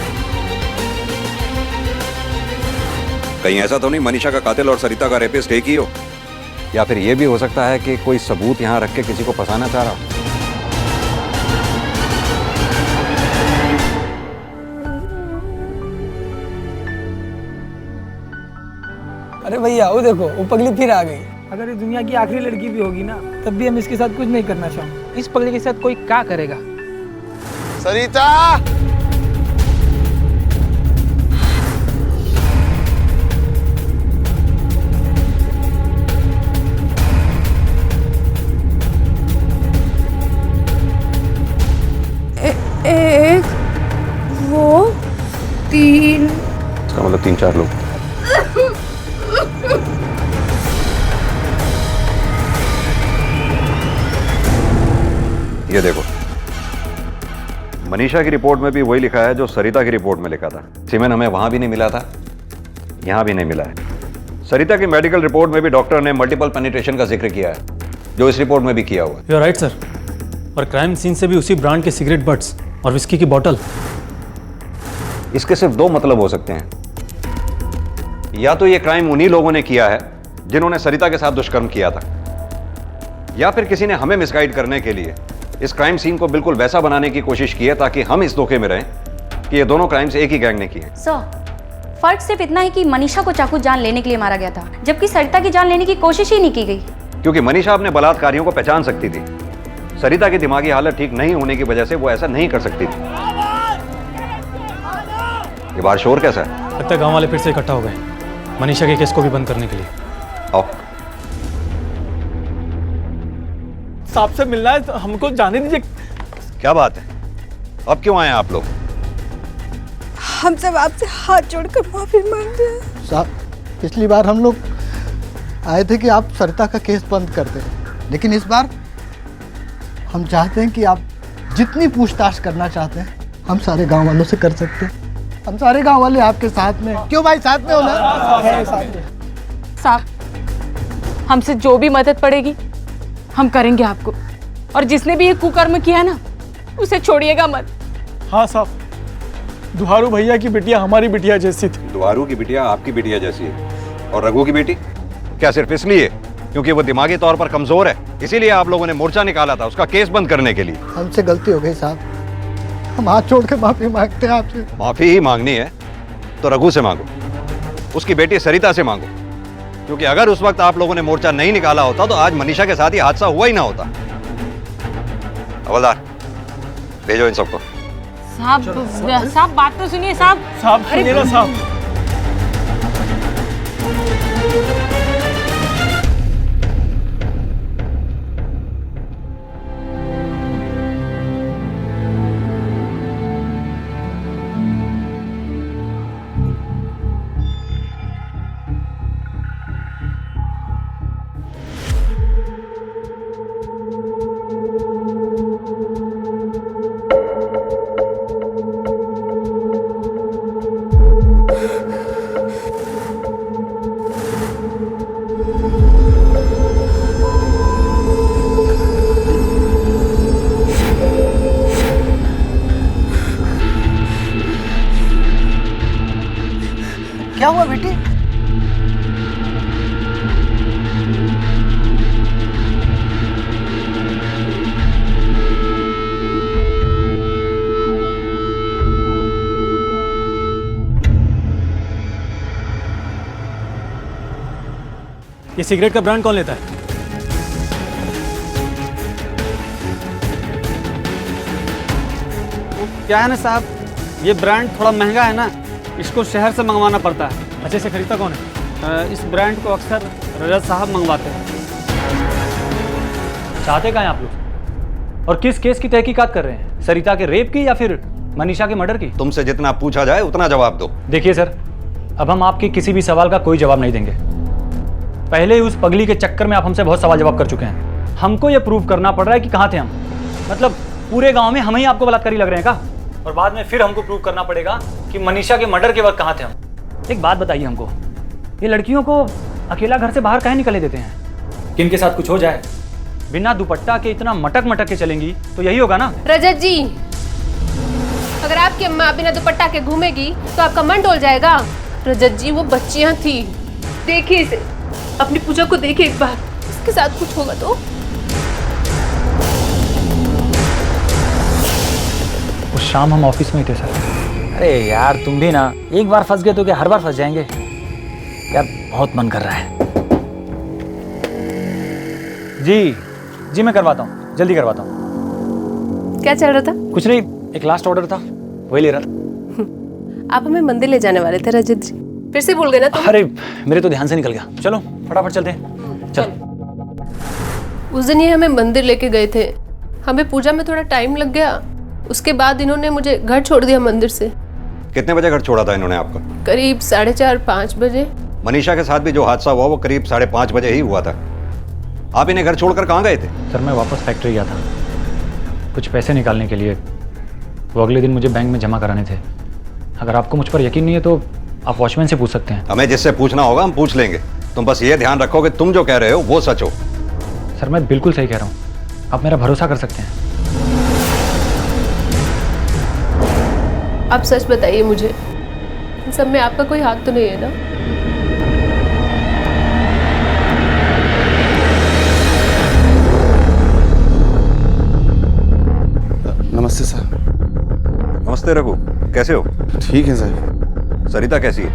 कहीं ऐसा तो नहीं मनीषा का कातिल और सरिता का रेपिस्ट एक ही हो? या फिर यह भी हो सकता है कि कोई सबूत यहां रख के किसी को फंसाना चाह रहा हो? अरे भैया वो देखो, वो पगली फिर आ गई। अगर ये दुनिया की आखिरी लड़की भी होगी ना, तब भी हम इसके साथ कुछ नहीं करना चाहेंगे। इस पगली के साथ कोई क्या करेगा? सरिता! एक, वो, तीन। इसका मतलब 3-4 लोग। ये देखो, मनीषा की रिपोर्ट में भी वही लिखा है जो सरिता की रिपोर्ट में लिखा था। सीमेन हमें वहां भी नहीं मिला था, यहां भी नहीं मिला है। सरिता की मेडिकल रिपोर्ट में भी डॉक्टर ने मल्टीपल पेनिट्रेशन का जिक्र किया है, जो इस रिपोर्ट में भी किया हुआ है। You are right sir. और क्राइम सीन से भी उसी ब्रांड के सिगरेट बट्स और विस्की की बोतल। इसके सिर्फ 2 मतलब हो सकते हैं। या तो ये क्राइम उन्हीं लोगों ने किया है जिन्होंने सरिता के साथ दुष्कर्म किया था, या फिर किसी ने हमें मिसगाइड करने के लिए इस क्राइम सीन को बिल्कुल वैसा बनाने की कोशिश की है ताकि हम इस धोखे में रहें कि ये दोनों क्राइम्स एक ही गैंग ने किए। सर, फर्क सिर्फ इतना है कि मनीषा को चाकू जान लेने के लिए मारा गया था, जबकि सरिता की जान लेने की कोशिश ही नहीं की गई। क्योंकि मनीषा अपने बलात्कारियों को पहचान सकती थी। सरिता की दिमागी हालत ठीक नहीं होने की वजह से वो ऐसा नहीं कर सकती थी। ये बाहर शोर कैसा है? लगता है गांव वाले फिर से इकट्ठा हो गए मनीषा के केस को भी बंद करने के लिए। आओ। साहब से मिलना है तो हमको जाने दीजिए। क्या बात है, अब क्यों आए आप लोग? हम सब आपसे हाथ जोड़कर माफी मांगते हैं। साहब, पिछली बार हम लोग आए थे कि आप सरिता का केस बंद कर दें, लेकिन इस बार हम चाहते हैं कि आप जितनी पूछताछ करना चाहते हैं हम सारे गांव वालों से कर सकते हैं। हम सारे गांव वाले आपके साथ में। क्यों भाई, साथ में हो ना? साहब, हमसे जो भी मदद पड़ेगी हम करेंगे आपको। और जिसने भी ये कुकर्म किया ना, उसे छोड़िएगा मत। हाँ साहब, दुहारू भैया की बिटिया हमारी बिटिया जैसी थी। दुहारू की बिटिया आपकी बिटिया जैसी है। और रघु की बेटी क्या सिर्फ इसलिए क्योंकि वो दिमागी तौर पर कमजोर है, इसीलिए आप लोगों ने मोर्चा निकाला था उसका केस बंद करने के लिए? हमसे गलती हो गई साहब, हम हाथ छोड़ के माफी मांगते हैं आपसे। माफी ही मांगनी है तो रघु से मांगो, उसकी बेटी सरिता से मांगो, क्योंकि अगर उस वक्त आप लोगों ने मोर्चा नहीं निकाला होता तो आज मनीषा के साथ ही हादसा हुआ ही ना होता। हवलदार, भेजो इन सबको। साहब बात तो सुनिए साहब। साहब सुनिए ना साहब। क्या हुआ बेटी? ये सिगरेट का ब्रांड कौन लेता है? क्या है ना साहब, ये ब्रांड थोड़ा महंगा है ना, इसको शहर से मंगवाना पड़ता है। अच्छा, इसे खरीदता कौन है? इस ब्रांड को अक्सर रजत साहब मंगवाते हैं। चाहते कहाँ हैं आप लोग? और किस केस की तहकीकात कर रहे हैं? सरिता के रेप की या फिर मनीषा के मर्डर की? तुमसे जितना पूछा जाए उतना जवाब दो। देखिए सर, अब हम आपके किसी भी सवाल का कोई जवाब नहीं देंगे। पहले ही उस पगली के चक्कर में आप हमसे बहुत सवाल जवाब कर चुके हैं। हमको ये प्रूव करना पड़ रहा है कि कहाँ थे हम। मतलब पूरे गांव में हम ही आपको बलात्कारी लग रहे हैं का? और बाद में फिर हमको प्रूव करना पड़ेगा कि मनीषा के मर्डर के वक्त कहाँ थे हम। एक बात बताइए हमको, ये लड़कियों को अकेला घर से बाहर काहे निकलने देते हैं? कि इनके साथ कुछ हो जाए, बिना दुपट्टा के इतना मटक मटक के चलेंगी तो यही होगा ना? रजत जी, अगर आपकी अम्मा बिना दुपट्टा के घूमेगी तो आपका मन डोल जाएगा। रजत जी, वो बच्चियां थी, देखिए इसे, अपनी पूजा को देखिए एक बार, इसके साथ कुछ होगा तो। उस शाम हम ऑफिस में ही थे सर। अरे यार तुम भी ना, एक बार फंस गए तो क्या हर बार फंस जाएंगे? यार बहुत मन कर रहा है। जी मैं करवाता हूँ, जल्दी करवाता हूँ। क्या चल रहा था? कुछ नहीं, एक लास्ट ऑर्डर था, वही ले रहा था। आप हमें मंदिर ले जाने वाले थे रजत जी, फिर से भूल गए ना तुम? अरे मेरे तो ध्यान से निकल गया। चलो फटाफट चलते हैं। चल। उस दिन ये हमें मंदिर लेके गए थे, हमें पूजा में थोड़ा टाइम लग गया, उसके बाद इन्होंने मुझे घर छोड़ दिया मंदिर से। कितने बजे घर छोड़ा था इन्होंने आपको? करीब 4:30-5 बजे। मनीषा के साथ भी जो हादसा हुआ वो करीब 5:30 बजे ही हुआ था। आप इन्हें घर छोड़कर कहाँ गए थे? सर मैं वापस फैक्ट्री गया था कुछ पैसे निकालने के लिए, वो अगले दिन मुझे बैंक में जमा कराने थे। अगर आपको मुझ पर यकीन नहीं है तो आप वॉचमैन से पूछ सकते हैं। हमें जिससे पूछना होगा हम पूछ लेंगे, तुम बस ये ध्यान रखो कि तुम जो कह रहे हो वो सच हो। सर मैं बिल्कुल सही कह रहा हूँ, आप मेरा भरोसा कर सकते हैं। आप सच बताइए मुझे, इन सब में आपका कोई हाथ तो नहीं है ना? नमस्ते सर। नमस्ते रघु, कैसे हो? ठीक है सर। सरिता कैसी है?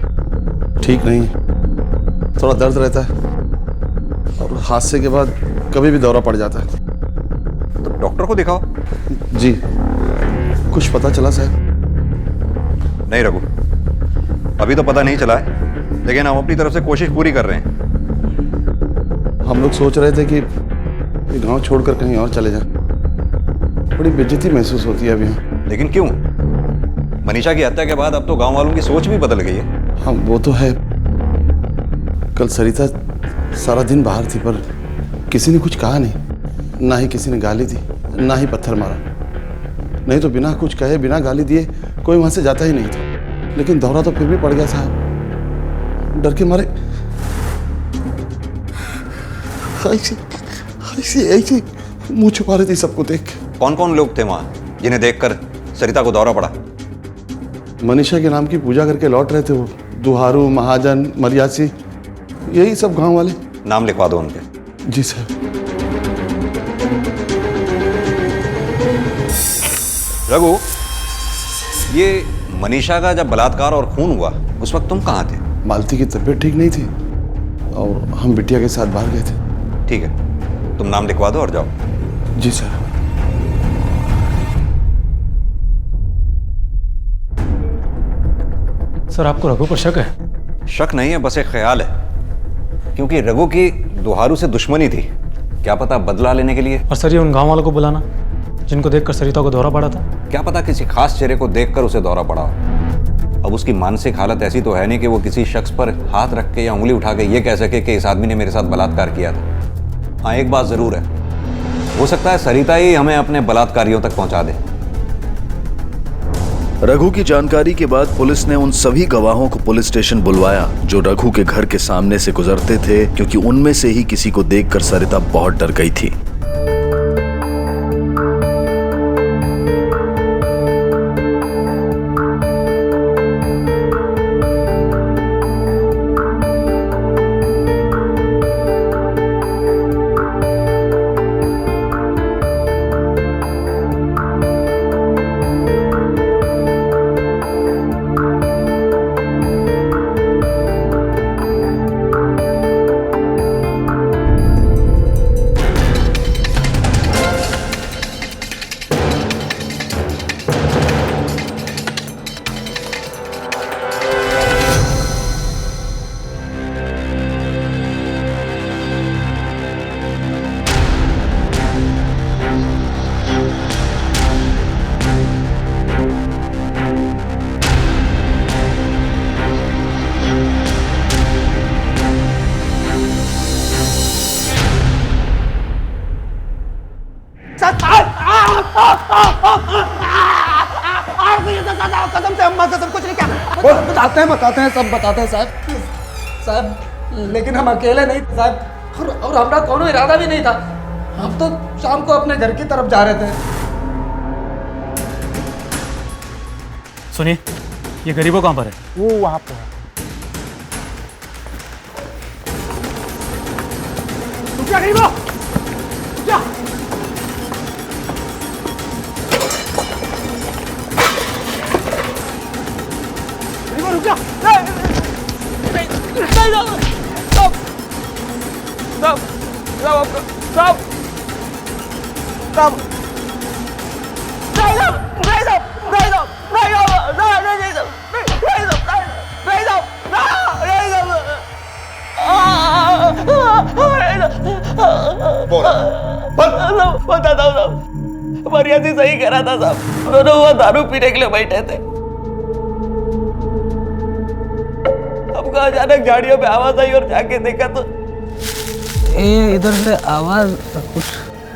ठीक नहीं, थोड़ा दर्द रहता है और हादसे के बाद कभी भी दौरा पड़ जाता है। तो डॉक्टर को दिखाओ। जी, कुछ पता चला सर? नहीं रघु, अभी तो पता नहीं चला है, लेकिन हम अपनी तरफ से कोशिश पूरी कर रहे हैं। हम लोग सोच रहे थे कि ये गांव छोड़कर कहीं और चले जाएं। बड़ी बेइज्जती महसूस होती है अभी। लेकिन क्यों? मनीषा की हत्या के बाद अब तो गांव वालों की सोच भी बदल गई है। हाँ वो तो है। कल सरिता सारा दिन बाहर थी पर किसी ने कुछ कहा नहीं, ना ही किसी ने गाली दी, ना ही पत्थर मारा। नहीं तो बिना कुछ कहे, बिना गाली दिए कोई वहां से जाता ही नहीं था। लेकिन दौरा तो फिर भी पड़ गया साहब, डर के मारे ऐसे मुंह छुपा रही थी सबको देख के। कौन कौन लोग थे वहां जिन्हें देखकर सरिता को दौरा पड़ा? मनीषा के नाम की पूजा करके लौट रहे थे वो, दुहारू, महाजन, मरियासी, यही सब गांव वाले। नाम लिखवा दो उनके। जी सर। रघु, ये मनीषा का जब बलात्कार और खून हुआ उस वक्त तुम कहाँ थे? मालती की तबीयत ठीक नहीं थी और हम बिटिया के साथ बाहर गए थे। ठीक है, तुम नाम लिखवा दो और जाओ। जी सर। सर आपको रघु पर शक है? शक नहीं है, बस एक ख्याल है, क्योंकि रघु की दुहारू से दुश्मनी थी, क्या पता बदला लेने के लिए। और सर ये उन गांव वालों को बुलाना जिनको देखकर सरिता को दौरा पड़ा था? क्या पता किसी खास चेहरे को देखकर उसे दौरा पड़ा हो। अब उसकी मानसिक हालत ऐसी तो है नहीं कि वो किसी शख्स पर हाथ रख के या उंगली उठा के ये कह सके कि इस आदमी ने मेरे साथ बलात्कार किया था। हाँ एक बात जरूर है, हो सकता है सरिता ही हमें अपने बलात्कारियों तक पहुंचा दे। रघु की जानकारी के बाद पुलिस ने उन सभी गवाहों को पुलिस स्टेशन बुलवाया जो रघु के घर के सामने से गुजरते थे, क्योंकि उनमें से ही किसी को देखकर सरिता बहुत डर गई थी। कसम से अम्मा कसम कुछ नहीं क्या बताते हैं सब बताते हैं साहब लेकिन हम अकेले नहीं थे साहब और हमारा कोनो इरादा भी नहीं था। हम तो शाम को अपने घर की तरफ जा रहे थे। सुनिए, ये गरीबों कहाँ पर है? वो वहाँ पर है। रुक जा गरीबों, रुक जा। गरीबों रुक जा। बताता हूँ साहब, मरियादी सही कह रहा था साहब। दोनों वो दारू पीने के लिए बैठे थे। हमको अचानक झाड़ियों में आवाज आई और जाके देखा तो ये इधर से आवाज कुछ।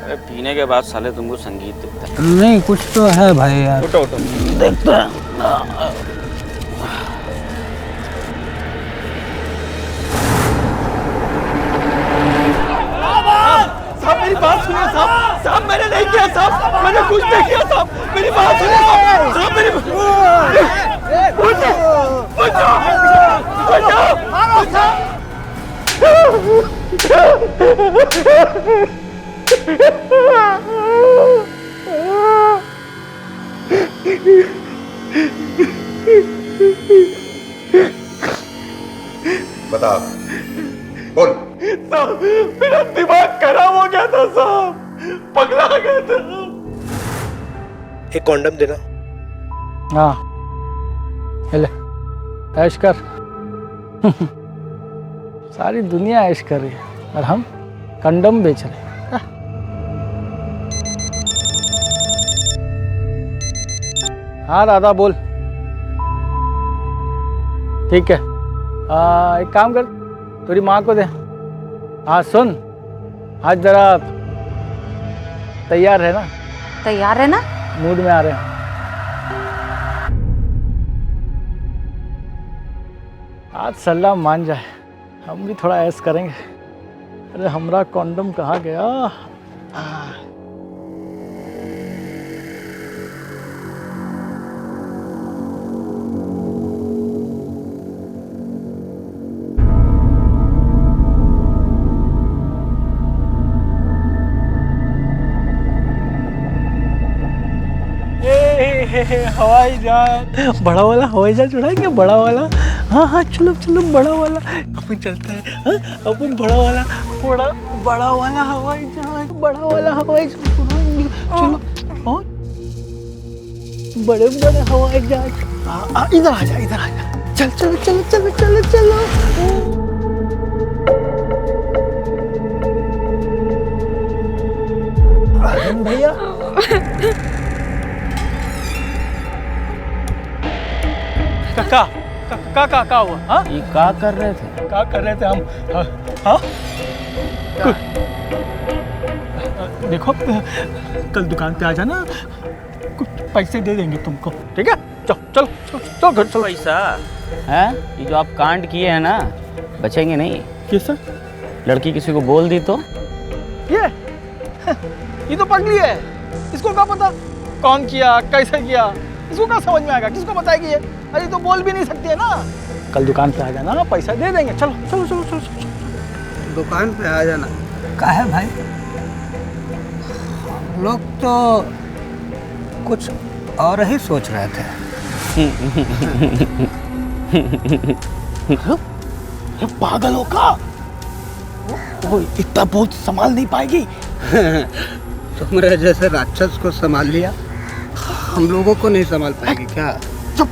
अरे पीने के बाद साले तुमको संगीत देता है। नहीं कुछ तो है भाई यार। उठो उठो देखते हैं। साहब मेरी बात सुनिए साहब। साहब मैंने नहीं किया साहब, मैंने कुछ नहीं किया साहब। मेरी बात सुनिए साहब। साहब मेरी बता, बोल। साहब मेरा दिमाग खराब हो गया था साहब, पगला गया था। एक कॉन्डम देना। हाँ ले, ऐश कर। सारी दुनिया ऐश कर रही है और हम कंडम बेच रहे हैं। हाँ राधा बोल। ठीक है, एक काम कर, तेरी माँ को दे। हाँ सुन, आज जरा तैयार है ना? तैयार है ना? मूड में आ रहे हैं। आज सलाह मान जाए, हम भी थोड़ा ऐश करेंगे। अरे हमारा कॉन्डम कहाँ गया? हवाई जहाज, बड़ा वाला हवाई जहाज उड़ाएंगे, बड़ा वाला। हाँ हाँ चलो चलो, बड़ा वाला अपन चलता है। हाँ अपन बड़ा वाला हवाई जहाज, बड़ा वाला हवाई जहाज उड़ाएंगे। चलो और बड़े बड़े हवाई जहाज। इधर आ जा, इधर आ जा। चल चलो चलो चलो चलो चलो। आनंद भैया का हुआ? हाँ ये क्या कर रहे थे? क्या कर रहे थे हम? हाँ देखो, कल दुकान पे आ जाना, कुछ पैसे दे देंगे तुमको। ठीक है, चलो चलो चलो चलो घर चलो। पैसा है? ये जो आप कांड किए हैं ना, बचेंगे नहीं। कैसा? लड़की किसी को बोल दी तो? ये तो पगली है, इसको क्या पता कौन किया, कैसे किया? इसको क्या समझ में आएगा? किसको बताएगी ये? अरे तो बोल भी नहीं सकती है ना। कल दुकान पे आ जाना, पैसा दे देंगे। चलो चलो चलो चलो चलो। दुकान पे आ जाना। क्या है भाई, हम लोग तो कुछ और ही सोच रहे थे। ये पागल हो का? वो इतना बहुत संभाल नहीं पाएगी। तुमरे जैसे राक्षस को संभाल लिया, हम लोगों को नहीं संभाल पाएगी क्या? चुप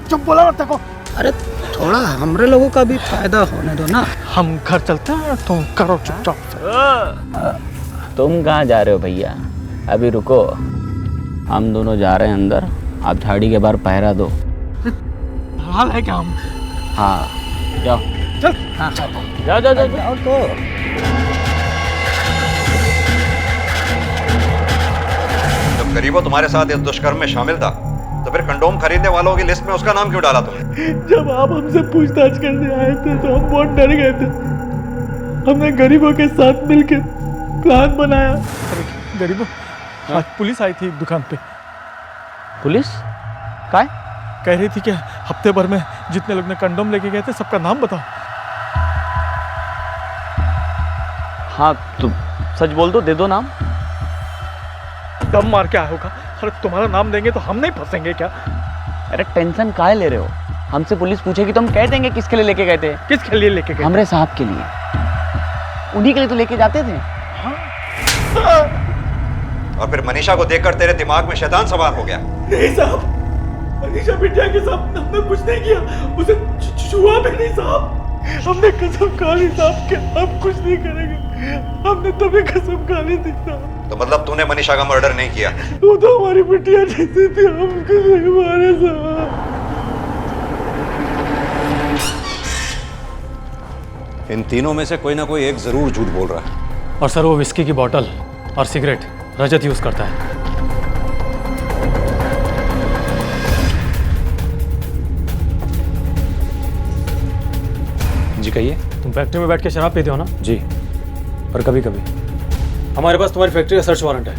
चुप बोला मत देखो। अरे थोड़ा हमरे लोगों का भी फायदा होने दो ना। हम घर चलते हैं, तुम करो चुपचाप। तुम कहाँ जा रहे हो भैया? अभी रुको, हम दोनों जा रहे हैं अंदर। आप झाड़ी के बाहर पहरा दो। हाल है क्या हम? हाँ जाओ। चल हाँ जाओ जाओ जाओ, जाओ तो। गरीबो तुम्हारे साथ इस दुष्कर्म में शामिल था, तो फिर कंडोम खरीदने वालों की लिस्ट में उसका नाम क्यों डाला तुमने? जब आप हमसे पूछताछ करने आए थे तो हम बहुत डर गए थे। हमने गरीबों के साथ मिलकर प्लान बनाया। गरीबों, आज पुलिस आई थी दुकान पे। पुलिस? काय? कह रही थी कि हफ्ते भर में जितने लोग ने कंडोम लेके गए थे सबका नाम बताओ। हाँ तो सच बोल दो, दे दो नाम। दम मार के आया होगा। अरे तुम्हारा नाम देंगे तो हम नहीं फंसेंगे क्या? अरे टेंशन काहे ले रहे हो? हमसे पुलिस पूछेगी तो हम कह देंगे किसके लिए लेके गए थे। किसके लिए लेके गए? हमरे साहब के लिए। उन्हीं के लिए तो लेके जाते थे। और फिर मनीषा को देखकर तेरे दिमाग में शैतान सवार हो गया। नहीं साहब, मनीषा बिटिया के साथ हमने कुछ नहीं किया, उसे छुआ भी नहीं साहब। हमने कसम खा ली साहब कि हम कुछ नहीं करेंगे। हमने तभी कसम खा ली थी साहब। तो मतलब तूने मनीषा का मर्डर नहीं किया? वो तो हमारी बिटिया जैसी थी, हम कैसे मारे साहब। इन तीनों में से कोई ना कोई एक जरूर झूठ बोल रहा है। और सर वो विस्की की बोतल और सिगरेट रजत यूज करता है। जी कहिए। तुम फैक्ट्री में बैठ के शराब पीते हो ना? जी, और कभी कभी। हमारे पास तुम्हारी फैक्ट्री का सर्च वारंट है।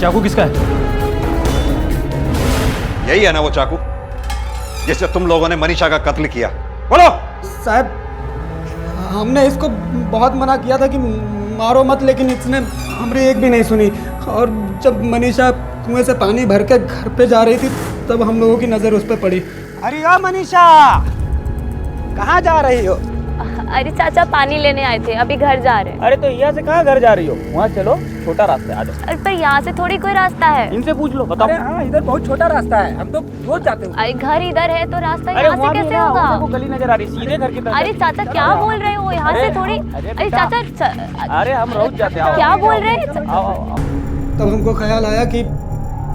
चाकू किसका है? यही है ना वो चाकू जिससे तुम लोगों ने मनीषा का कत्ल किया? बोलो। साहब, हमने इसको बहुत मना किया था कि मारो मत, लेकिन इसने हमारी एक भी नहीं सुनी। और जब मनीषा कुएं से पानी भर के घर पे जा रही थी तब हम लोगों की नजर उस पर पड़ी। अरे ओ मनीषा, कहाँ जा रही हो? अरे चाचा पानी लेने आए थे, अभी घर जा रहे हैं। अरे तो यहाँ से कहाँ घर जा रही हो? वहाँ चलो, छोटा रास्ता है, आ जाओ। अरे पर यहाँ से थोड़ी कोई रास्ता है। इनसे पूछ लो, बताओ। हाँ, इधर बहुत छोटा रास्ता है, हम तो रोज जाते हैं। अरे घर इधर है तो रास्ता यहाँ से कैसे होगा? देखो गली नजर आ रही, सीधे घर की तरफ। अरे चाचा क्या बोल रहे हो? यहाँ से थोड़ी। अरे चाचा, अरे हम रोज जाते हैं। क्या बोल रहे हैं? तब हमको ख्याल आया कि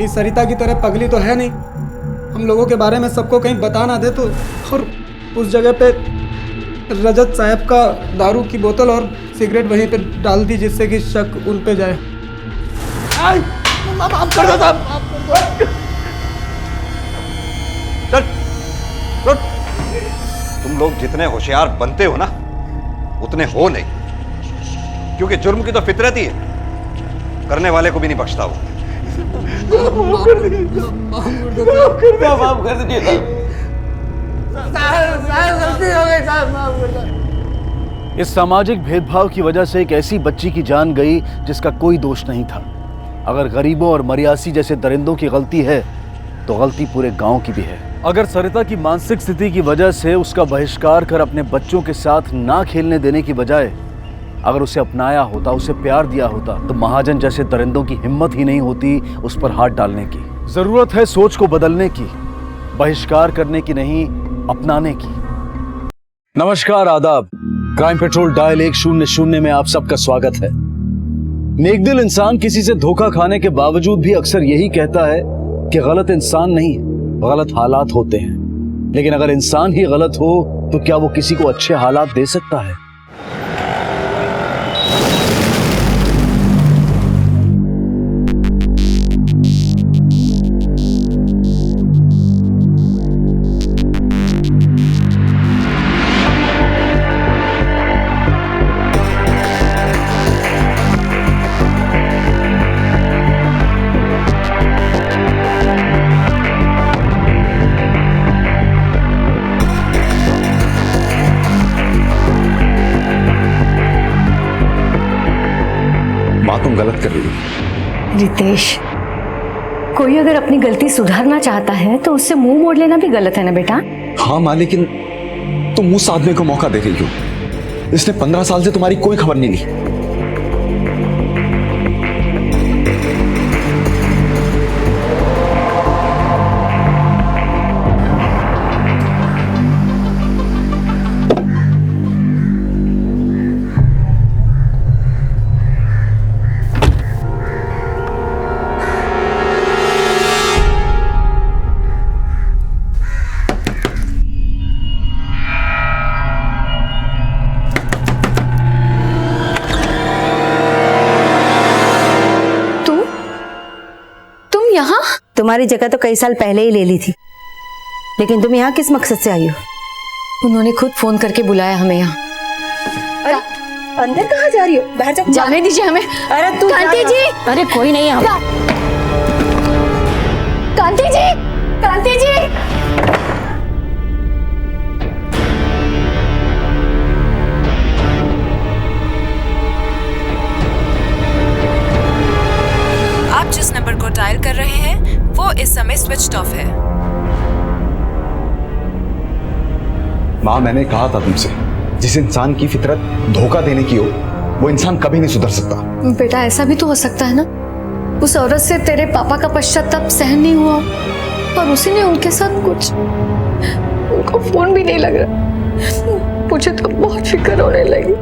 इस सरिता की तरह पगली तो है नहीं, हम लोगों के बारे में सबको कहीं बता ना दे तो। और उस जगह पे रजत साहब का दारू की बोतल और सिगरेट वहीं पे डाल दी जिससे कि शक उन पे जाए। माफ कर दो साहब। चल, तुम लोग जितने होशियार बनते हो ना उतने हो नहीं, क्योंकि जुर्म की तो फितरत ही है, करने वाले को भी नहीं बख्शता वो। माफ कर दीजिए। इस सामाजिक भेदभाव की वजह से एक ऐसी बच्ची की जान गई जिसका कोई दोष नहीं था। अगर गरीबों और मरियासी जैसे दरिंदों की गलती है तो गलती पूरे गांव की भी है। अगर सरिता की मानसिक स्थिति की वजह से उसका बहिष्कार कर अपने बच्चों के साथ ना खेलने देने की बजाय अगर उसे अपनाया होता, उसे प्यार दिया होता, तो महाजन जैसे दरिंदों की हिम्मत ही नहीं होती उस पर हाथ डालने की। जरूरत है सोच को बदलने की, बहिष्कार करने की नहीं, अपनाने की। नमस्कार, आदाब। क्राइम पेट्रोल डायल 100 में आप सबका स्वागत है। नेकदिल इंसान किसी से धोखा खाने के बावजूद भी अक्सर यही कहता है कि गलत इंसान नहीं, गलत हालात होते हैं। लेकिन अगर इंसान ही गलत हो तो क्या वो किसी को अच्छे हालात दे सकता है? तुम गलत कर रही हो। रितेश, कोई अगर अपनी गलती सुधारना चाहता है तो उससे मुंह मोड़ लेना भी गलत है ना बेटा? हाँ माँ, लेकिन तुम मुंह साधने को मौका दे रही हो। इसने 15 साल से तुम्हारी कोई खबर नहीं ली। यहाँ? तुम्हारी जगह तो कई साल पहले ही ले ली थी, लेकिन तुम यहाँ किस मकसद से आई हो? उन्होंने खुद फोन करके बुलाया हमें यहाँ। अरे अंदर कहाँ जा रही हो? बाहर जाओ। जाने दीजिए हमें। अरे तू कांति जी। अरे कोई नहीं है। कांति जी, कांति जी। आप जिस नंबर को डायल कर रहे हैं वो इस समय स्विच्ड ऑफ है। माँ, मैंने कहा था तुमसे, जिस इंसान की फितरत धोखा देने की हो वो इंसान कभी नहीं सुधर सकता। बेटा ऐसा भी तो हो सकता है ना, उस औरत से तेरे पापा का पश्चाताप सहन नहीं हुआ और उसी ने उनके साथ कुछ, उनको फोन भी नहीं लग रहा। मुझे तो बहुत फिक्र होने लगी।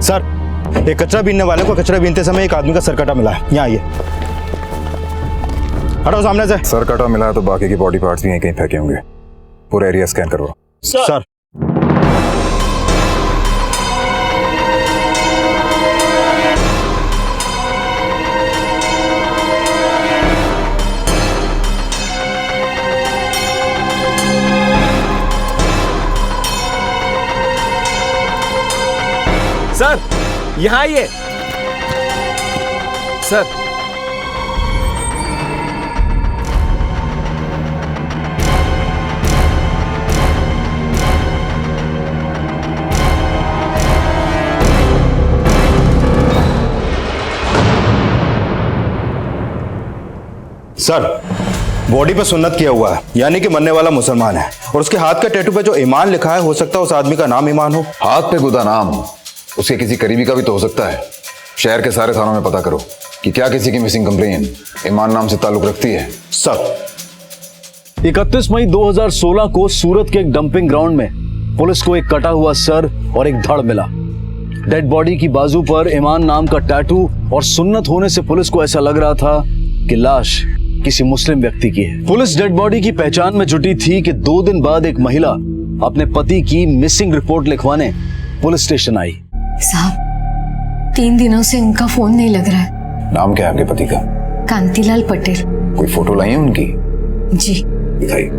सर, एक कचरा बीनने वाले को कचरा बीनते समय एक आदमी का सर कटा मिला है। यहाँ आइए। हटो सामने से। सर कटा मिला है तो बाकी की बॉडी पार्ट्स भी यहीं कहीं फेंके होंगे। पूरा एरिया स्कैन करवाओ। सर। सर यहाँ आइए। सर सर, बॉडी पे सुन्नत किया हुआ है, यानी कि मरने वाला मुसलमान है, और उसके हाथ का टैटू पे जो ईमान लिखा है, हो सकता है उस आदमी का नाम ईमान हो। हाथ पे गुदा नाम उसके किसी करीबी का भी तो हो सकता है। शहर के सारे थानों में पता करो कि क्या किसी की मिसिंग कंप्लेन ईमान नाम से ताल्लुक रखती है। सर। 31 मई 2016 को सूरत के एक डंपिंग ग्राउंड में पुलिस को एक कटा हुआ सर और एक धड़ मिला। डेड बॉडी की बाजू पर ईमान नाम का टैटू और सुन्नत होने से पुलिस को ऐसा लग रहा था कि लाश किसी मुस्लिम व्यक्ति की है। पुलिस डेड बॉडी की पहचान में जुटी थी कि 2 दिन बाद एक महिला अपने पति की मिसिंग रिपोर्ट लिखवाने पुलिस स्टेशन आई। साहब 3 दिनों से उनका फोन नहीं लग रहा है। नाम क्या है आपके पति का? कांतिलाल पटेल। कोई फोटो लाई है उनकी? जी। दिखाई।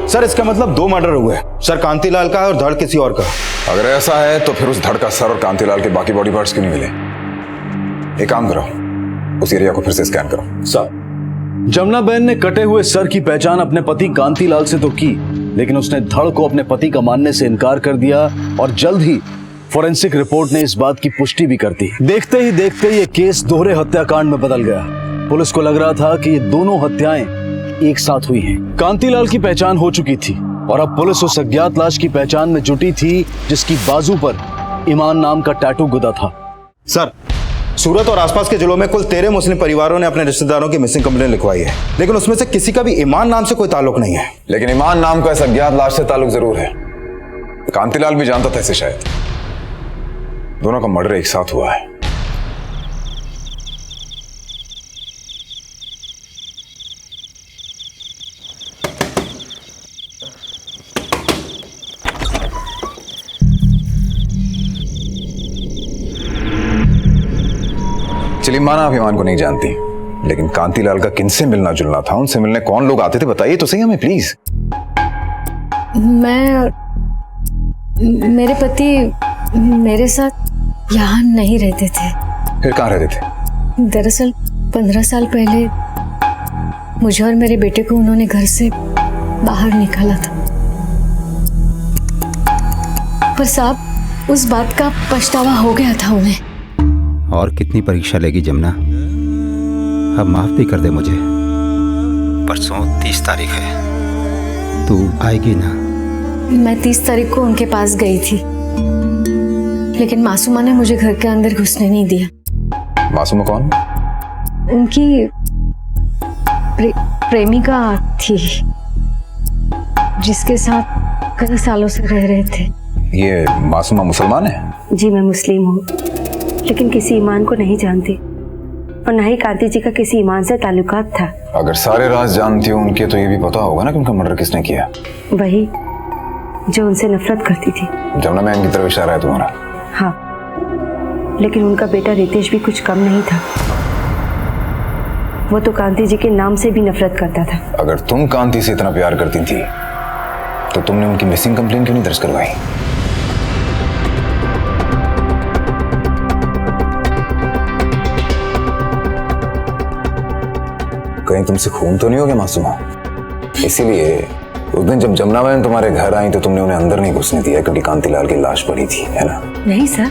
सर, इसका मतलब 2 मर्डर हुए। सर कांतिलाल का है और धड़ किसी और का। अगर ऐसा है तो फिर उस धड़ का सर और कांतिलाल के बाकी बॉडी पार्ट्स क्यों नहीं मिले? एक काम करो, उस एरिया को फिर से स्कैन करो। सर, जमुना बहन ने कटे हुए सर की पहचान अपने पति कांतिलाल से तो की, लेकिन उसने धड़ को अपने पति का मानने से इनकार कर दिया और जल्द ही फोरेंसिक रिपोर्ट ने इस बात की पुष्टि भी कर दी। देखते ही देखते ये केस दोहरे हत्याकांड में बदल गया। पुलिस को लग रहा था कि ये दोनों हत्याएं एक साथ हुई हैं। कांतिलाल की पहचान हो चुकी थी और अब पुलिस उस अज्ञात लाश की पहचान में जुटी थी जिसकी बाजू पर ईमान नाम का टैटू गुदा था। सर, सूरत और आसपास के जिलों में कुल 13 मुस्लिम परिवारों ने अपने रिश्तेदारों की मिसिंग कंप्लेंट लिखवाई है, लेकिन उसमें से किसी का भी ईमान नाम से कोई ताल्लुक नहीं है। लेकिन ईमान नाम का इस अज्ञात लाश से ताल्लुक जरूर है। कांतिलाल भी जानता था इसे, शायद दोनों का मर्डर एक साथ हुआ है। चलिए माना आप ईमान को नहीं जानती, लेकिन कांतिलाल का किनसे मिलना जुलना था? उनसे मिलने कौन लोग आते थे बताइए तो सही हमें प्लीज। मेरे पति मेरे साथ यहाँ नहीं रहते थे। फिर कहाँ रहते थे? दरअसल 15 साल पहले मुझे और मेरे बेटे को उन्होंने घर से बाहर निकाला था। पर साहब उस बात का पछतावा हो गया था उन्हें। और कितनी परीक्षा लेगी जमुना? अब माफ भी कर दे मुझे। परसों 30 तारीख है, तू आएगी ना? मैं 30 तारीख को उनके पास गई थी, लेकिन मासूमा ने मुझे घर के अंदर घुसने नहीं दिया। मासूमा कौन? उनकी प्रेमिका थी जिसके साथ कई सालों से रह रहे थे। ये मासूमा मुसलमान है? जी मैं मुस्लिम हूँ, लेकिन किसी ईमान को नहीं जानती और न ही कांति जी का किसी ईमान से ताल्लुकात था। अगर सारे राज जानती हो उनके तो ये भी पता होगा ना कि उनका मर्डर किसने किया। वही जो उनसे नफरत करती थी। जमुना मैम की तरफ इशारा है तुम्हारा? हाँ, लेकिन उनका बेटा रितेश भी कुछ कम नहीं था। वो तो कांति जी के नाम से भी नफरत करता था। अगर तुम कांति से इतना प्यार करती थी तो तुमने उनकी मिसिंग कंप्लेन क्यों नहीं दर्ज करवाई? कहीं तुमसे खून तो नहीं हो गया मासूमा? इसीलिए उस दिन जब जमुना मैम तुम्हारे घर आई तो तुमने उन्हें अंदर नहीं घुसने दिया क्योंकि कांतिलाल की लाश पड़ी थी, है ना? नहीं सर,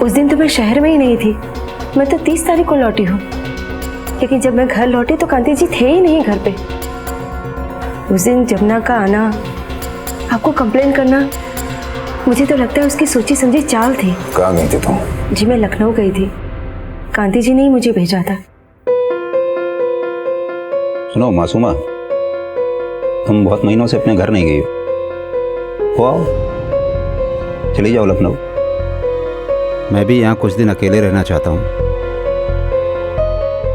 उस दिन तो मैं शहर में ही नहीं थी। मैं तो 30 तारीख को लौटी हूँ, लेकिन जब मैं घर लौटी तो कांति जी थे ही नहीं घर पे। उस दिन जमुना का आना, आपको कंप्लेन करना, मुझे तो लगता है उसकी सोची समझी चाल थी। कहाँ गई थी तुम? जी मैं लखनऊ गई थी, कांति जी ने ही मुझे भेजा था। सुनो मासूमा, तुम बहुत महीनों से अपने घर नहीं गई हो, आओ चली जाओ लखनऊ। मैं भी यहाँ कुछ दिन अकेले रहना चाहता हूँ।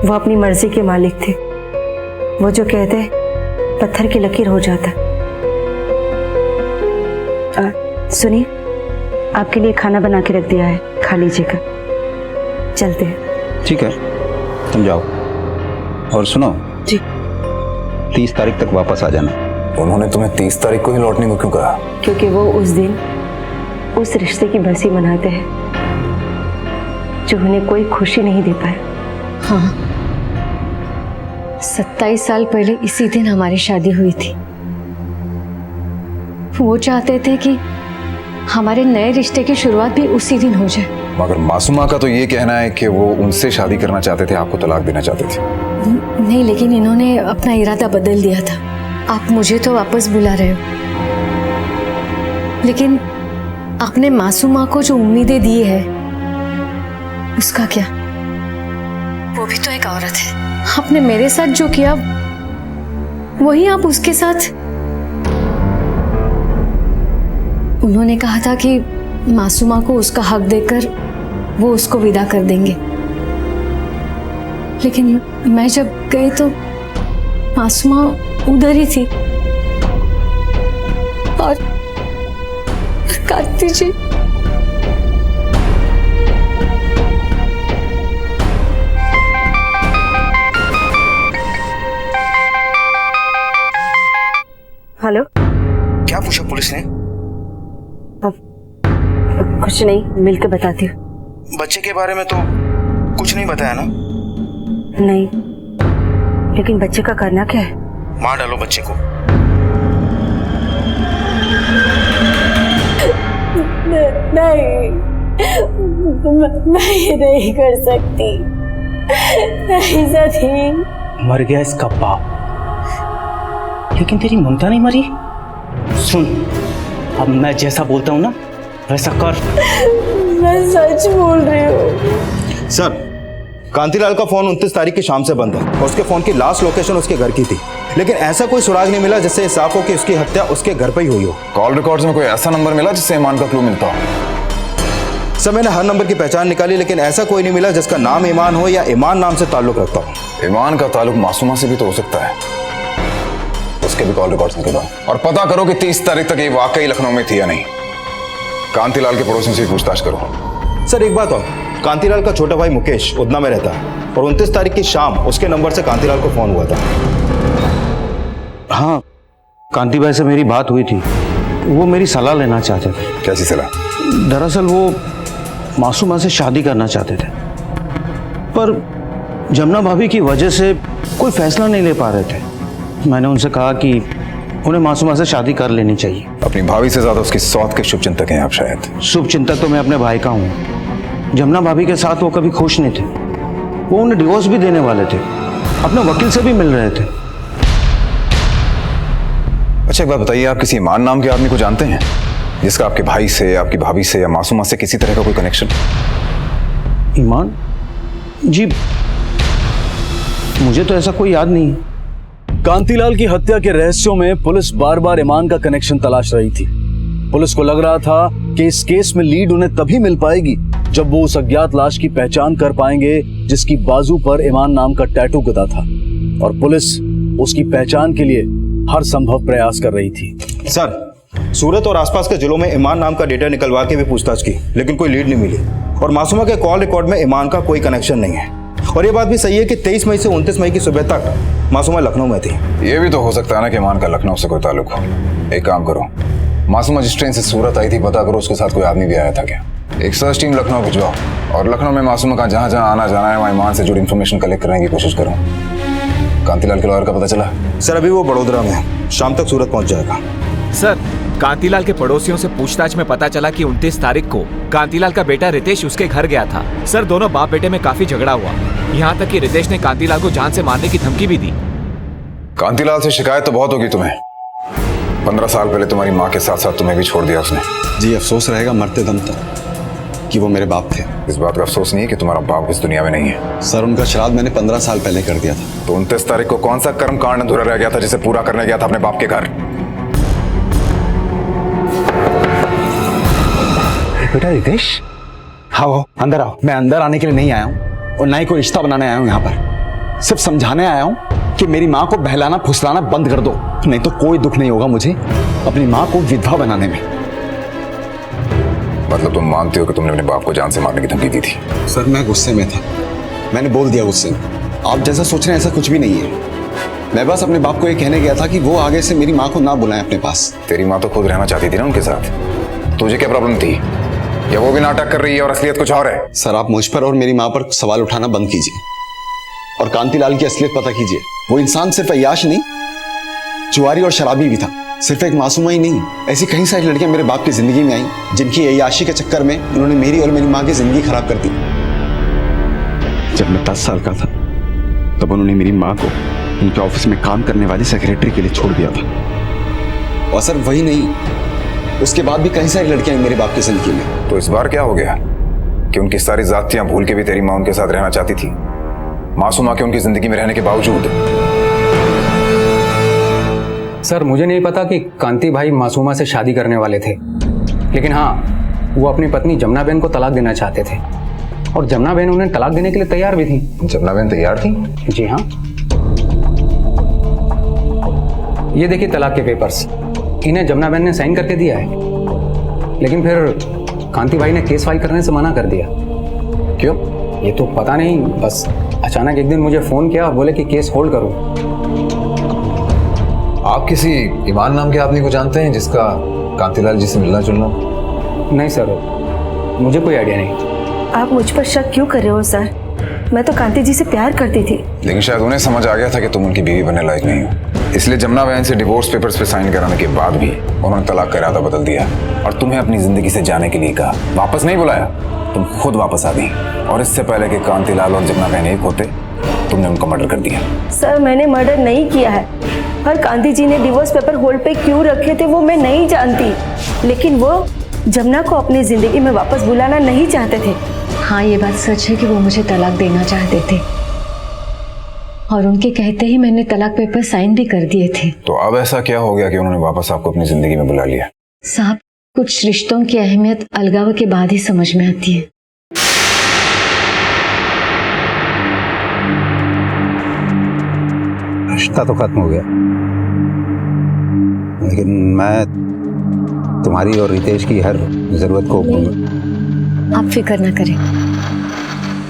वो अपनी मर्जी के मालिक थे। वो जो कहते पत्थर की लकीर हो जाता। सुनिए, आपके लिए खाना बना के रख दिया है, खा लीजिएगा। चलते हैं। ठीक है, तुम जाओ। और सुनो जी, 30 तारीख तक वापस आ जाना। उन्होंने तुम्हें 30 तारीख को ही लौटने को क्यों कहा? क्योंकि वो उस दिन उस रिश्ते की बरसी मनाते हैं जो उन्हें कोई खुशी नहीं दे पाया। हाँ, 27 साल पहले इसी दिन हमारी शादी हुई थी। वो चाहते थे कि हमारे नए रिश्ते की शुरुआत भी उसी दिन हो जाए। मगर मासूमा का तो ये कहना है कि वो उनसे शादी करना चाहते थे, आपको तलाक देना चाहते थे। नहीं, लेकिन इन्होंने अपना इरादा बदल दिया था। आप मुझे तो वापस बुला रहे हो, लेकिन आपने मासूमा को जो उम्मीदें दी है उसका क्या? वो भी तो एक औरत है। आपने मेरे साथ जो किया वही आप उसके साथ। उन्होंने कहा था कि मासूमा को उसका हक देकर वो उसको विदा कर देंगे, लेकिन मैं जब गई तो मासूमा उधर ही थी और कांति जी हेलो। क्या पूछा पुलिस ने? कुछ नहीं, मिलकर बताती हूँ। बच्चे के बारे में तो कुछ नहीं बताया ना? नहीं, लेकिन बच्चे का करना क्या है? मार डालो बच्चे को। नहीं, मैं ये नहीं कर सकती। नहीं सती। मर गया इसका बाप, लेकिन तेरी ममता नहीं मरी। सुन, अब मैं जैसा बोलता हूँ ना वैसा कर। मैं सच बोल रही हूँ। सर, कांतिलाल का फोन 29 तारीख की शाम से बंद है और उसके फोन की लास्ट लोकेशन उसके घर की थी, लेकिन ऐसा कोई सुराग नहीं मिला जिससे साफ हो कि उसकी हत्या उसके घर पर ही हुई हो। कॉल रिकॉर्ड्स में कोई ऐसा नंबर मिला जिससे ईमान का क्लू मिलता हो? सर, मैंने हर नंबर की पहचान निकाली, लेकिन ऐसा कोई नहीं मिला जिसका नाम ईमान हो या ईमान नाम से ताल्लुक रखता हो। ईमान का ताल्लुक मासूमा से भी तो हो सकता है, उसके भी कॉल रिकॉर्ड्स निकालो और पता करो कि 30 तारीख तक ये वाकई लखनऊ में थी या नहीं। कांतिलाल के पड़ोसियों से पूछताछ करो। सर एक बात और, कांतिलाल का छोटा भाई मुकेश उदना में रहता है और 29 तारीख की शाम उसके नंबर से कांतिलाल को फोन हुआ था। हाँ, कांति भाई से मेरी बात हुई थी। वो मेरी सलाह लेना चाहते थे। कैसी सलाह? दरअसल वो मासूमा से शादी करना चाहते थे, पर जमुना भाभी की वजह से कोई फैसला नहीं ले पा रहे थे। मैंने उनसे कहा कि उन्हें मासूमा से शादी कर लेनी चाहिए। अपनी भाभी से ज्यादा उसकी सौत के शुभचिंतक हैं आप शायद। शुभचिंतक तो मैं अपने भाई का हूँ। जमुना भाभी के साथ वो कभी खुश नहीं थे। वो उन्हें डिवोर्स भी देने वाले थे, अपने वकील से भी मिल रहे थे। अच्छा एक बात बताइए, आप किसी ईमान नाम के आदमी को जानते हैं? जिसका आपके भाई से, आपकी भाभी से या मासूमा से किसी तरह का कोई कनेक्शन? ईमान जी, मुझे तो ऐसा कोई याद नहीं। कांतिलाल की हत्या के रहस्यों में पुलिस बार बार ईमान का कनेक्शन तलाश रही थी। पुलिस को लग रहा था कि इस केस में लीड उन्हें तभी मिल पाएगी जब वो उस अज्ञात लाश की पहचान कर पाएंगे जिसकी बाजू पर ईमान नाम का टैटू गदा था, और पुलिस उसकी पहचान के लिए हर संभव प्रयास कर रही थी। सर, सूरत और आसपास के जिलों में ईमान नाम का डेटा निकलवा के भी पूछताछ की, लेकिन कोई लीड नहीं मिली। और मासूमा के कॉल रिकॉर्ड में ईमान का कोई कनेक्शन नहीं है। और ये बात भी सही है कि 23 मई से 29 मई की सुबह तक मासूमा लखनऊ में थी। ये भी तो हो सकता है ना कि ईमान का लखनऊ से कोई ताल्लुक हो। एक काम करो, मासूमा जिस ट्रेन से सूरत आई थी पता करो उसके साथ कोई आदमी भी आया था क्या। एक सर्च टीम लखनऊ भिजवाओ और लखनऊ में मासूमा का जहाँ जहाँ आना जाना है वहाँ ईमान से जुड़ी इन्फॉर्मेशन कलेक्ट करने की कोशिश करो। कांतिलाल के लॉयर का पता चला? सर, अभी वो बड़ोदरा में है, शाम तक सूरत पहुंच जाएगा। सर, कांतिलाल के पड़ोसियों से पूछताछ में पता चला कि 29 तारीख को कांतिलाल का बेटा रितेश उसके घर गया था। सर, दोनों बाप बेटे में काफी झगड़ा हुआ, यहाँ तक कि रितेश ने कांतिलाल को जान से मारने की धमकी भी दी। कांतिलाल से शिकायत तो बहुत होगी तुम्हें। 15 साल पहले तुम्हारी माँ के साथ साथ तुम्हें भी छोड़ दिया उसने। जी, अफसोस रहेगा मरते दम तक कि वो मेरे बाप थे। इस बात का अफसोस नहीं है कि तुम्हारा बाप इस दुनिया में नहीं है? सर, उनका श्राद्ध मैंने 15 साल पहले कर दिया था। तो 29 तारीख को कौन सा कर्म कांड अधूरा रह गया था जिसे पूरा करने गया था अपने बाप के घर? बेटा रितेश, आओ अंदर आओ। मैं अंदर आने के लिए नहीं आया हूँ और ना ही कोई रिश्ता बनाने आया हूँ। यहाँ पर सिर्फ समझाने आया हूँ कि मेरी माँ को बहलाना फुसलाना बंद कर दो, नहीं तो कोई दुख नहीं होगा मुझे अपनी माँ को विधवा बनाने में। मतलब तुम मानते हो कि तुमने अपने बाप को जान से मारने की धमकी दी थी? सर, मैं गुस्से में था, मैंने बोल दिया गुस्से में। आप जैसा सोच रहे हैं ऐसा कुछ भी नहीं है। मैं बस अपने बाप को ये कहने गया था कि वो आगे से मेरी माँ को ना बुलाएं अपने पास। तेरी माँ तो खुद रहना चाहती थी ना उनके साथ, तुझे क्या प्रॉब्लम थी? या वो भी नाटक कर रही है और असलियत कुछ और है? सर, आप मुझ पर और मेरी माँ पर सवाल उठाना बंद कीजिए और कांतिलाल की असलियत पता कीजिए। वो इंसान सिर्फ अय्याश नहीं, जुआरी और शराबी भी था। सिर्फ एक मासूमा ही नहीं, ऐसी कई सारी लड़कियां मेरे बाप की जिंदगी में आई जिनकी अय्याशी के चक्कर में उन्होंने मेरी और मेरी माँ की जिंदगी खराब कर दी। जब मैं 10 साल का था तब उन्होंने मेरी माँ को उनके ऑफिस में काम करने वाली सेक्रेटरी के लिए छोड़ दिया था। और सर, वही नहीं, उसके बाद भी कई सारी लड़कियां मेरे बाप की जिंदगी में। तो इस बार क्या हो गया कि उनकी सारी जातियां भूल के भी तेरी माँ उनके साथ रहना चाहती थी, मासूमा के उनकी जिंदगी में रहने के बावजूद? सर, मुझे नहीं पता कि कांति भाई मासूमा से शादी करने वाले थे, लेकिन हाँ, वो अपनी पत्नी जमुना बहन को तलाक देना चाहते थे और जमुना बहन उन्हें तलाक देने के लिए तैयार भी थी। जमुना बहन तैयार थी? जी हाँ, ये देखिए तलाक के पेपर्स, इन्हें जमुना बहन ने साइन करके दिया है, लेकिन फिर कांति भाई ने केस फाइल करने से मना कर दिया। क्यों? ये तो पता नहीं, बस अचानक एक दिन मुझे फोन किया और बोले कि केस होल्ड करो। आप किसी ईमान नाम के आदमी को जानते हैं जिसका कांतिलाल जी से मिलना जुलना? नहीं सर, मुझे कोई आइडिया नहीं। आप मुझ पर शक क्यों कर रहे हो सर? मैं तो कांति जी से प्यार करती थी। लेकिन शायद उन्हें समझ आ गया था कि तुम उनकी बीवी बनने लायक नहीं हो, इसलिए जमुना बहन से डिवोर्स पेपर्स पे साइन कराने के बाद भी उन्होंने तलाक का इरादा बदल दिया और तुम्हें अपनी जिंदगी से जाने के लिए कहा। वापस नहीं बुलाया, तुम खुद वापस आ गई और इससे पहले कि कांतिलाल और जमुना बहन एक होते तुमने उनका मर्डर कर दिया। सर, मैंने मर्डर नहीं किया है और कांति जी ने डिवोर्स पेपर होल्ड पे क्यों रखे थे वो मैं नहीं जानती, लेकिन वो जमुना को अपनी जिंदगी में वापस बुलाना नहीं चाहते थे। हाँ, ये बात सच है कि वो मुझे तलाक देना चाहते थे और उनके कहते ही मैंने तलाक पेपर साइन भी कर दिए थे। तो अब ऐसा क्या हो गया कि उन्होंने वापस आपको अपनी जिंदगी में बुला लिया? साहब, कुछ रिश्तों की अहमियत अलगाव के बाद ही समझ में आती है। रिश्ता तो खत्म हो गया, लेकिन मैं तुम्हारी और रितेश की हर जरूरत को आप फिक्र ना करें,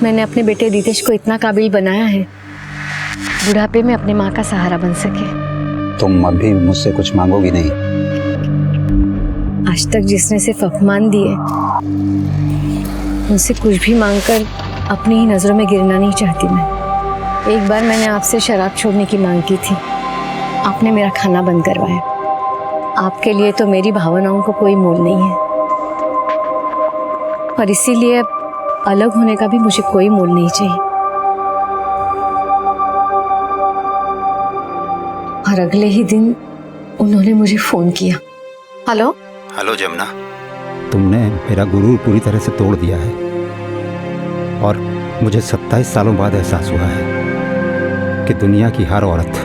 मैंने अपने बेटे रितेश को इतना काबिल बनाया है बुढ़ापे में अपनी माँ का सहारा बन सके। तुम अब भी मुझसे कुछ मांगोगी नहीं? आज तक जिसने सिर्फ अपमान दिए, उनसे कुछ भी मांगकर अपनी ही नजरों में गिरना नहीं चाहती मैं। एक बार मैंने आपसे शराब छोड़ने की मांग की थी, आपने मेरा खाना बंद करवाया। आपके लिए तो मेरी भावनाओं को कोई मोल नहीं है और इसीलिए अलग होने का भी मुझे कोई मोल नहीं चाहिए। और अगले ही दिन उन्होंने मुझे फोन किया। हेलो? हेलो जमुना, तुमने मेरा गुरूर पूरी तरह से तोड़ दिया है और मुझे 27 सालों बाद एहसास हुआ है कि दुनिया की हर औरत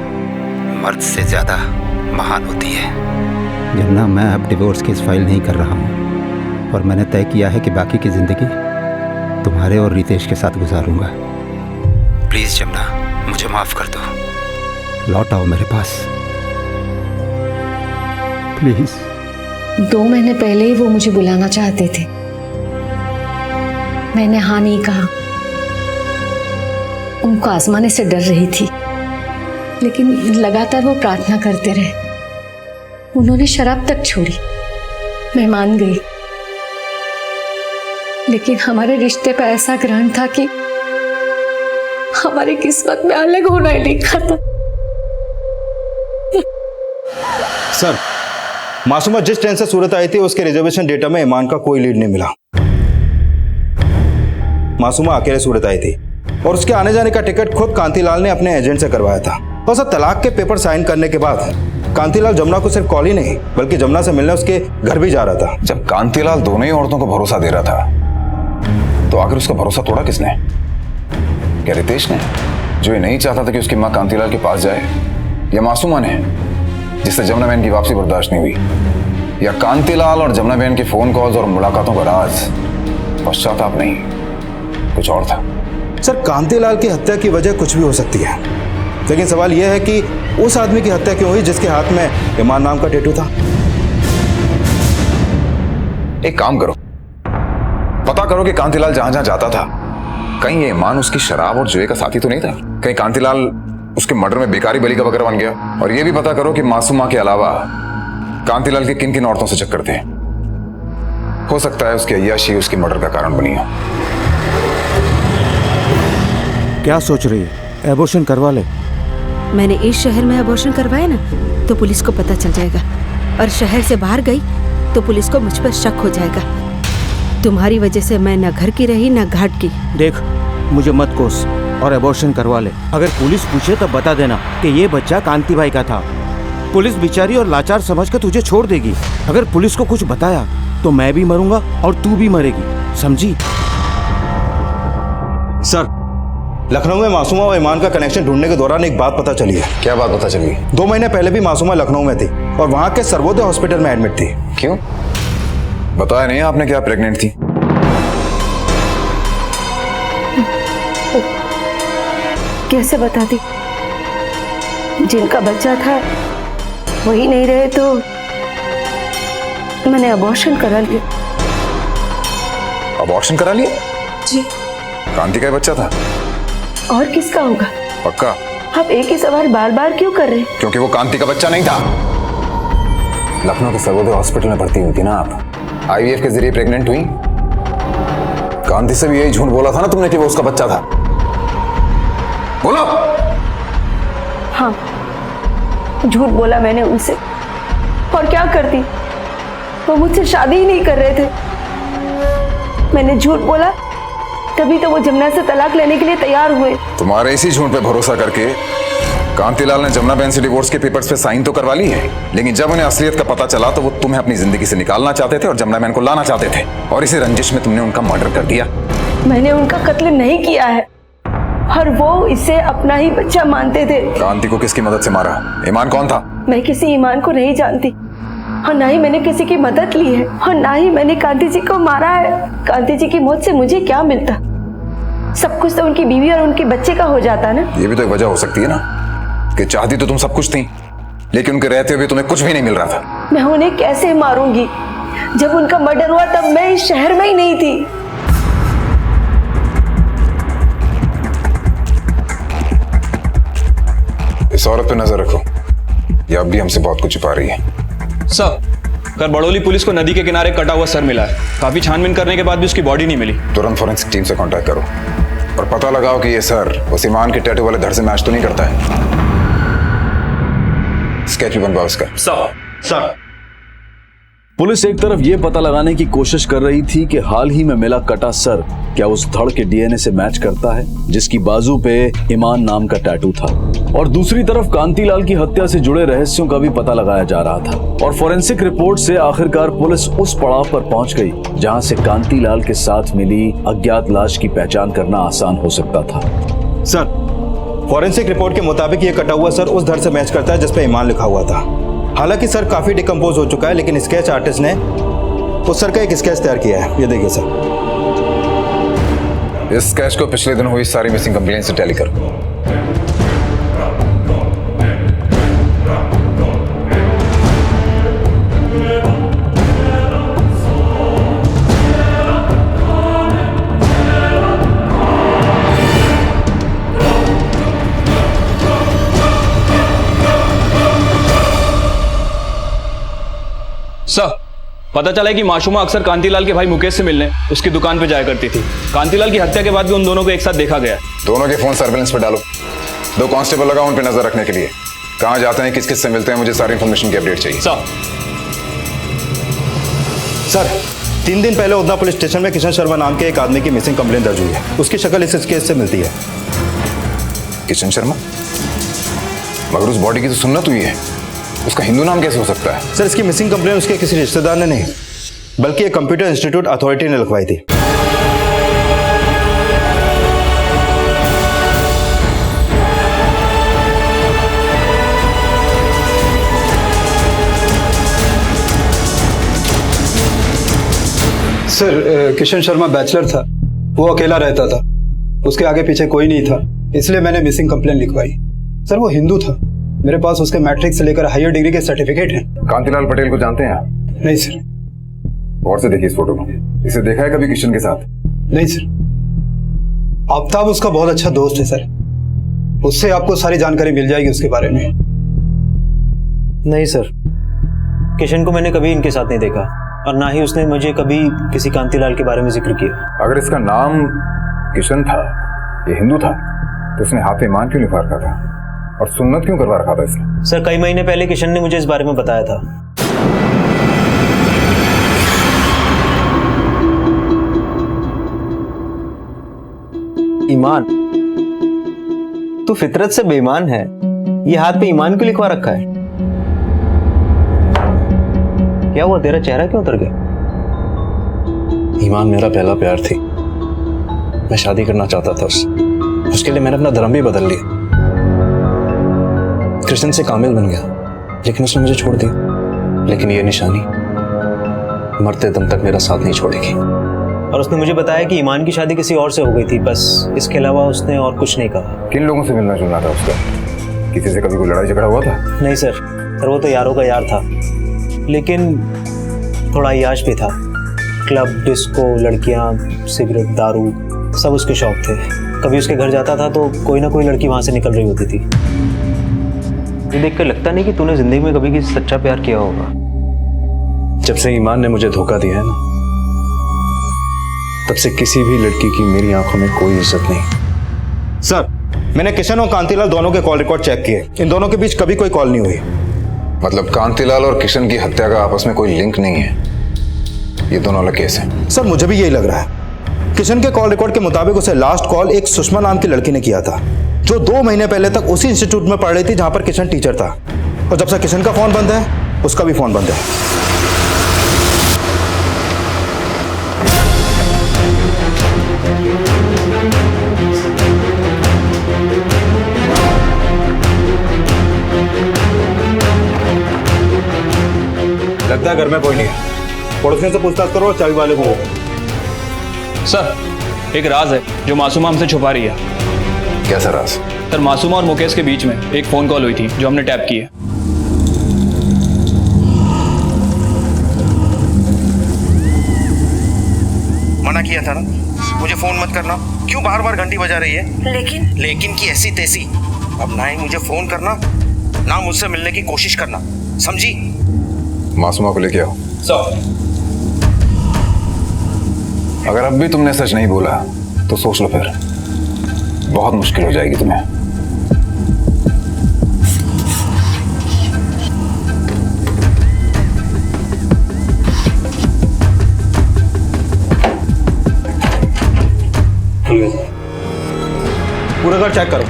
मर्द से ज़्यादा महान होती है। जमुना, मैं अब डिवोर्स केस फाइल नहीं कर रहा हूँ और मैंने तय किया है कि बाकी की ज़िंदगी तुम्हारे और रितेश के साथ गुजारूंगा। प्लीज़ जमुना, मुझे माफ़ कर दो, लौट आओ मेरे पास प्लीज़। 2 महीने पहले ही वो मुझे बुलाना चाहते थे, मैंने हाँ नहीं कहा। उनको आजमाने से डर रही थी, लेकिन लगातार वो प्रार्थना करते रहे। उन्होंने शराब तक छोड़ी, मैं मान गई। लेकिन हमारे रिश्ते पर ऐसा ग्रहण था कि हमारी किस्मत में अलग होना ही लिखा था। सर, मासूमा जिस ट्रेन से सूरत आई थी उसके रिजर्वेशन डेटा में ईमान का कोई लीड नहीं मिला। मासूमा अकेले सूरत आई थी और उसके आने जाने का टिकट खुद कांतीलाल ने अपने एजेंट से करवाया था। और सब तलाक के पेपर साइन करने के बाद कांतीलाल जमुना को सिर्फ कॉल ही नहीं बल्कि जमुना से मिलने उसके घर भी जा रहा था। जब कांतीलाल दोनों ही औरतों को भरोसा दे रहा था तो आखिर उसका भरोसा तोड़ा किसने? क्या रितेश ने, जो ये नहीं चाहता था कि उसकी माँ कांतीलाल के पास जाए, या मासूमा ने जिससे जमुना बहन की वापसी बर्दाश्त नहीं हुई, या कांतीलाल और जमुना बहन के फोन कॉल्स और मुलाकातों का राज पश्चाताप नहीं कुछ और था? सर, कांतीलाल की हत्या की वजह कुछ भी हो सकती है, लेकिन सवाल यह है कि उस आदमी की हत्या क्यों हुई जिसके हाथ में ईमान नाम का टैटू था? एक काम करो, पता करो कि कांतीलाल जहां जहां जाता था कहीं ये ईमान उसकी शराब और जुए का साथी तो नहीं था? कहीं कांतीलाल उसके मर्डर में बेकारी बलि का बकरा बन गया? और ये भी पता करो कि मासूमा के अलावा कांतीलाल के किन किन औरतों से चक्कर थे। हो सकता है उसकी अय्याशी उसकी मर्डर का कारण बनी हो। क्या सोच रही है? एबॉर्शन करवा ले। मैंने इस शहर में एबॉर्शन करवाया ना तो पुलिस को पता चल जाएगा, और शहर से बाहर गई तो पुलिस को मुझ पर शक हो जाएगा। तुम्हारी वजह से मैं न घर की रही न घाट की। देख, मुझे मत कोस और एबॉर्शन करवा ले। अगर पुलिस पूछे तब बता देना कि ये बच्चा कांति भाई का था। पुलिस बेचारी और लाचार समझकर तुझे छोड़ देगी। अगर पुलिस को कुछ बताया तो मैं भी मरूंगा और तू भी मरेगी, समझी? सर, लखनऊ में मासूमा और ईमान का कनेक्शन ढूंढने के दौरान एक बात पता चली है। क्या बात पता चली? 2 महीने पहले भी मासूमा लखनऊ में थी और वहां के सर्वोदय हॉस्पिटल में एडमिट थी। क्यों? बताया नहीं आपने क्या प्रेग्नेंट थी? कैसे बताती? जिनका बच्चा था वही नहीं रहे तो मैंने अबॉर्शन करा लिया। अबॉर्शन करा लिया? जी। कांति का बच्चा था? और किसका होगा? पक्का? आप एक ही सवाल बार बार क्यों कर रहे हैं? क्योंकि वो कांति का बच्चा नहीं था। लखनऊ के सर्वोदय हॉस्पिटल में भर्ती हुई थी ना आप, IVF के जरिए प्रेग्नेंट हुई। कांति से भी यही झूठ बोला था ना तुमने कि वो उसका बच्चा था? बोलो। हाँ, झूठ बोला मैंने उनसे। और क्या करती? वो मुझसे शादी ही नहीं कर रहे थे। मैंने झूठ बोला तभी तो वो जमुना से तलाक लेने के लिए तैयार हुए। तुम्हारे इसी झूठ पे भरोसा करके कांतीलाल ने जमुना बहन से डिवोर्स के पेपर्स पे साइन तो करवा ली है, लेकिन जब उन्हें असलियत का पता चला तो वो तुम्हें अपनी जिंदगी से निकालना चाहते थे और जमुना बहन को लाना चाहते थे, और इसी रंजिश में तुमने उनका मर्डर कर दिया। मैंने उनका कत्ल नहीं किया है और वो इसे अपना ही बच्चा मानते थे। कांति को किसकी मदद से मारा? ईमान कौन था? मैं किसी ईमान को नहीं जानती और ना ही मैंने किसी की मदद ली है और ना ही मैंने कांति जी को मारा है। कांति जी की मौत से मुझे क्या मिलता? सब कुछ तो उनकी बीवी और उनके बच्चे का हो जाता ना। ये भी तो एक वजह हो सकती है ना कि चाहती तो तुम सब कुछ थी, लेकिन उनके रहते हुए तुम्हें कुछ भी नहीं मिल रहा था। मैं उन्हें कैसे मारूंगी? जब उनका मर्डर हुआ तब मैं इस शहर में ही नहीं थी। इस औरत पे नजर रखो, ये अब भी हमसे बहुत कुछ छुपा रही है। सर, कल बड़ौली पुलिस को नदी के किनारे कटा हुआ सर मिला है। काफी छानबीन करने के बाद भी उसकी बॉडी नहीं मिली। तुरंत फॉरेंसिक टीम से कांटेक्ट करो और पता लगाओ कि ये सर उस ईमान के टैटू वाले धड़ से मैच तो नहीं करता है। स्केच भी बनवाओ उसका। सर। पुलिस एक तरफ ये पता लगाने की कोशिश कर रही थी कि हाल ही में मिला कटा सर क्या उस धड़ के डीएनए से मैच करता है जिसकी बाजू पे ईमान नाम का टैटू था, और दूसरी तरफ कांतीलाल की हत्या से जुड़े रहस्यों का भी पता लगाया जा रहा था। और फॉरेंसिक रिपोर्ट से आखिरकार पुलिस उस पड़ाव पर पहुंच गई जहां से कांतीलाल के साथ मिली अज्ञात लाश की पहचान करना आसान हो सकता था। सर, फॉरेंसिक रिपोर्ट के मुताबिक ये कटा हुआ सर उस धड़ से मैच करता है जिस पे ईमान लिखा हुआ था। हालांकि सर काफी डिकम्पोज हो चुका है, लेकिन स्केच आर्टिस्ट ने उस सर का एक स्केच तैयार किया है। ये देखिए सर। इस स्केच को पिछले दिन हुई सारी मिसिंग कंप्लेंट से टैली करो। सर, पता चला है कि मासूमा अक्सर कांतीलाल के भाई मुकेश से मिलने उसकी दुकान पर जाया करती थी। कांतीलाल की हत्या के बाद भी उन दोनों को एक साथ देखा गया। दोनों के फोन सर्वेलेंस पर डालो। 2 कांस्टेबल लगाओ उन पर नजर रखने के लिए। कहाँ जाते हैं, किस किस से मिलते हैं, मुझे सारी इन्फॉर्मेशन की अपडेट चाहिए। सर, 3 दिन पहले उधना पुलिस स्टेशन में किशन शर्मा नाम के एक आदमी की मिसिंग कंप्लेंट दर्ज हुई है। उसकी शक्ल इस केस से मिलती है। किशन शर्मा? मगर उस बॉडी की तो सुन्नत हुई है, उसका हिंदू नाम कैसे हो सकता है? सर, इसकी मिसिंग कंप्लेंट उसके किसी रिश्तेदार ने नहीं, बल्कि एक कंप्यूटर इंस्टीट्यूट अथॉरिटी ने लिखवाई थी। सर, किशन शर्मा बैचलर था, वो अकेला रहता था, उसके आगे पीछे कोई नहीं था, इसलिए मैंने मिसिंग कंप्लेंट लिखवाई। सर, वो हिंदू था, मेरे पास उसके मैट्रिक से लेकर हायर डिग्री के सर्टिफिकेट हैं। कांतीलाल पटेल को जानते हैं आप? नहीं सर। गौर से देखिए इस फोटो को। इसे देखा है कभी किशन के साथ? नहीं सर। आफ्ताब उसका बहुत अच्छा दोस्त है सर, उससे आपको सारी जानकारी मिल जाएगी उसके बारे में। नहीं सर, किशन को मैंने कभी इनके साथ नहीं देखा और ना ही उसने मुझे कभी किसी कांतीलाल के बारे में जिक्र किया। अगर इसका नाम किशन था, ये हिंदू था, तो उसने हाथ में ईमान क्यों लिखवा रखा था और सुन्नत क्यों करवा रखा था इसने? सर, कई महीने पहले किशन ने मुझे इस बारे में बताया था। ईमान? तू फितरत से बेईमान है, ये हाथ पे ईमान क्यों लिखवा रखा है? क्या हुआ, तेरा चेहरा क्यों उतर गया? ईमान मेरा पहला प्यार थी, मैं शादी करना चाहता था उसके लिए मैंने अपना धर्म भी बदल लिया। कृष्ण से कामिल बन गया, लेकिन उसने मुझे छोड़ दिया। लेकिन ये निशानी मरते दम तक मेरा साथ नहीं छोड़ेगी। और उसने मुझे बताया कि ईमान की शादी किसी और से हो गई थी, बस इसके अलावा उसने और कुछ नहीं कहा। किन लोगों से मिलना जुलना था उसका? किसी से कभी कोई लड़ाई झगड़ा हुआ था? नहीं सर, वो तो यारों का यार था, लेकिन थोड़ा अय्याश भी था। क्लब, डिस्को, लड़कियां, सिगरेट, दारू, सब उसके शौक थे। कभी उसके घर जाता था तो कोई ना कोई लड़की वहां से निकल रही होती थी। ये देखकर लगता नहीं कि तूने जिंदगी में कभी किसी सच्चा प्यार किया होगा। जब से ईमान ने मुझे धोखा दिया है ना, तब से किसी भी लड़की की मेरी आंखों में कोई इज्जत नहीं। सर, मैंने किशन और कांतीलाल दोनों के कॉल रिकॉर्ड चेक किए, इन दोनों के बीच कभी कोई कॉल नहीं हुई। मतलब कांतीलाल और किशन की हत्या का आपस में कोई लिंक नहीं है, ये दोनों अलग केस हैं। सर, मुझे भी यही लग रहा है। किशन के कॉल रिकॉर्ड के मुताबिक उसे लास्ट कॉल एक सुषमा नाम की लड़की ने किया था, जो 2 महीने पहले तक उसी इंस्टीट्यूट में पढ़ रही थी जहां पर किशन टीचर था। और जब से किशन का फोन बंद है, उसका भी फोन बंद है। लगता है घर में कोई नहीं है। पड़ोसियों से पूछताछ करो और चाबी वाले को। सर, एक राज है जो मासूमा हमसे छुपा रही है। कैसा राज? सर, मासूमा और मुकेश के बीच में एक फोन कॉल हुई थी जो हमने टैप की है। मना किया था ना मुझे फोन मत करना, क्यों बार बार घंटी बजा रही है? लेकिन की ऐसी तैसी। अब ना ही मुझे फोन करना, ना मुझसे मिलने की कोशिश करना, समझी? मासूमा को लेके आओ। सर, अगर अब भी तुमने सच नहीं बोला तो सोच लो, फिर बहुत मुश्किल हो जाएगी तुम्हें। पूरा घर चेक करो।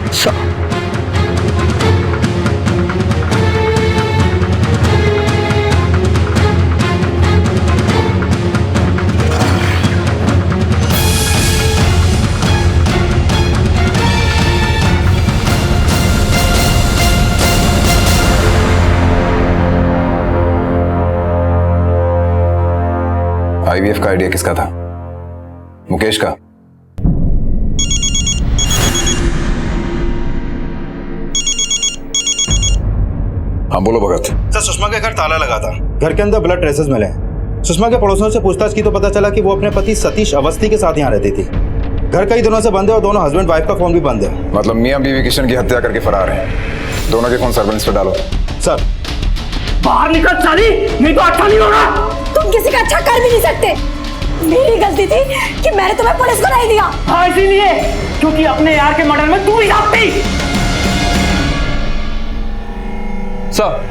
आईवीएफ का आइडिया किसका था? मुकेश का। हाँ बोलो भगत। सर सुषमा के घर ताला लगा था, घर के अंदर ब्लड ट्रेसेस मिले। सुषमा के पड़ोसियों से पूछताछ की तो पता चला कि वो अपने पति सतीश अवस्थी के साथ यहाँ रहती थी। घर कई दिनों से बंद है और दोनों हस्बैंड वाइफ का फोन भी बंद है। मतलब मियां बीवी किशन की हत्या करके फरार हैं। दोनों के फोन सर्वेलेंस पे डालो। सर बाहर निकल साली, नहीं तो अच्छा नहीं होगा। तुम किसी का अच्छा कर भी नहीं सकते। मेरी गलती थी कि मैंने तुम्हें पुलिस को नहीं दिया। हाँ इसीलिए, क्योंकि अपने यार के मर्डर में तू ही साथ थी। सर,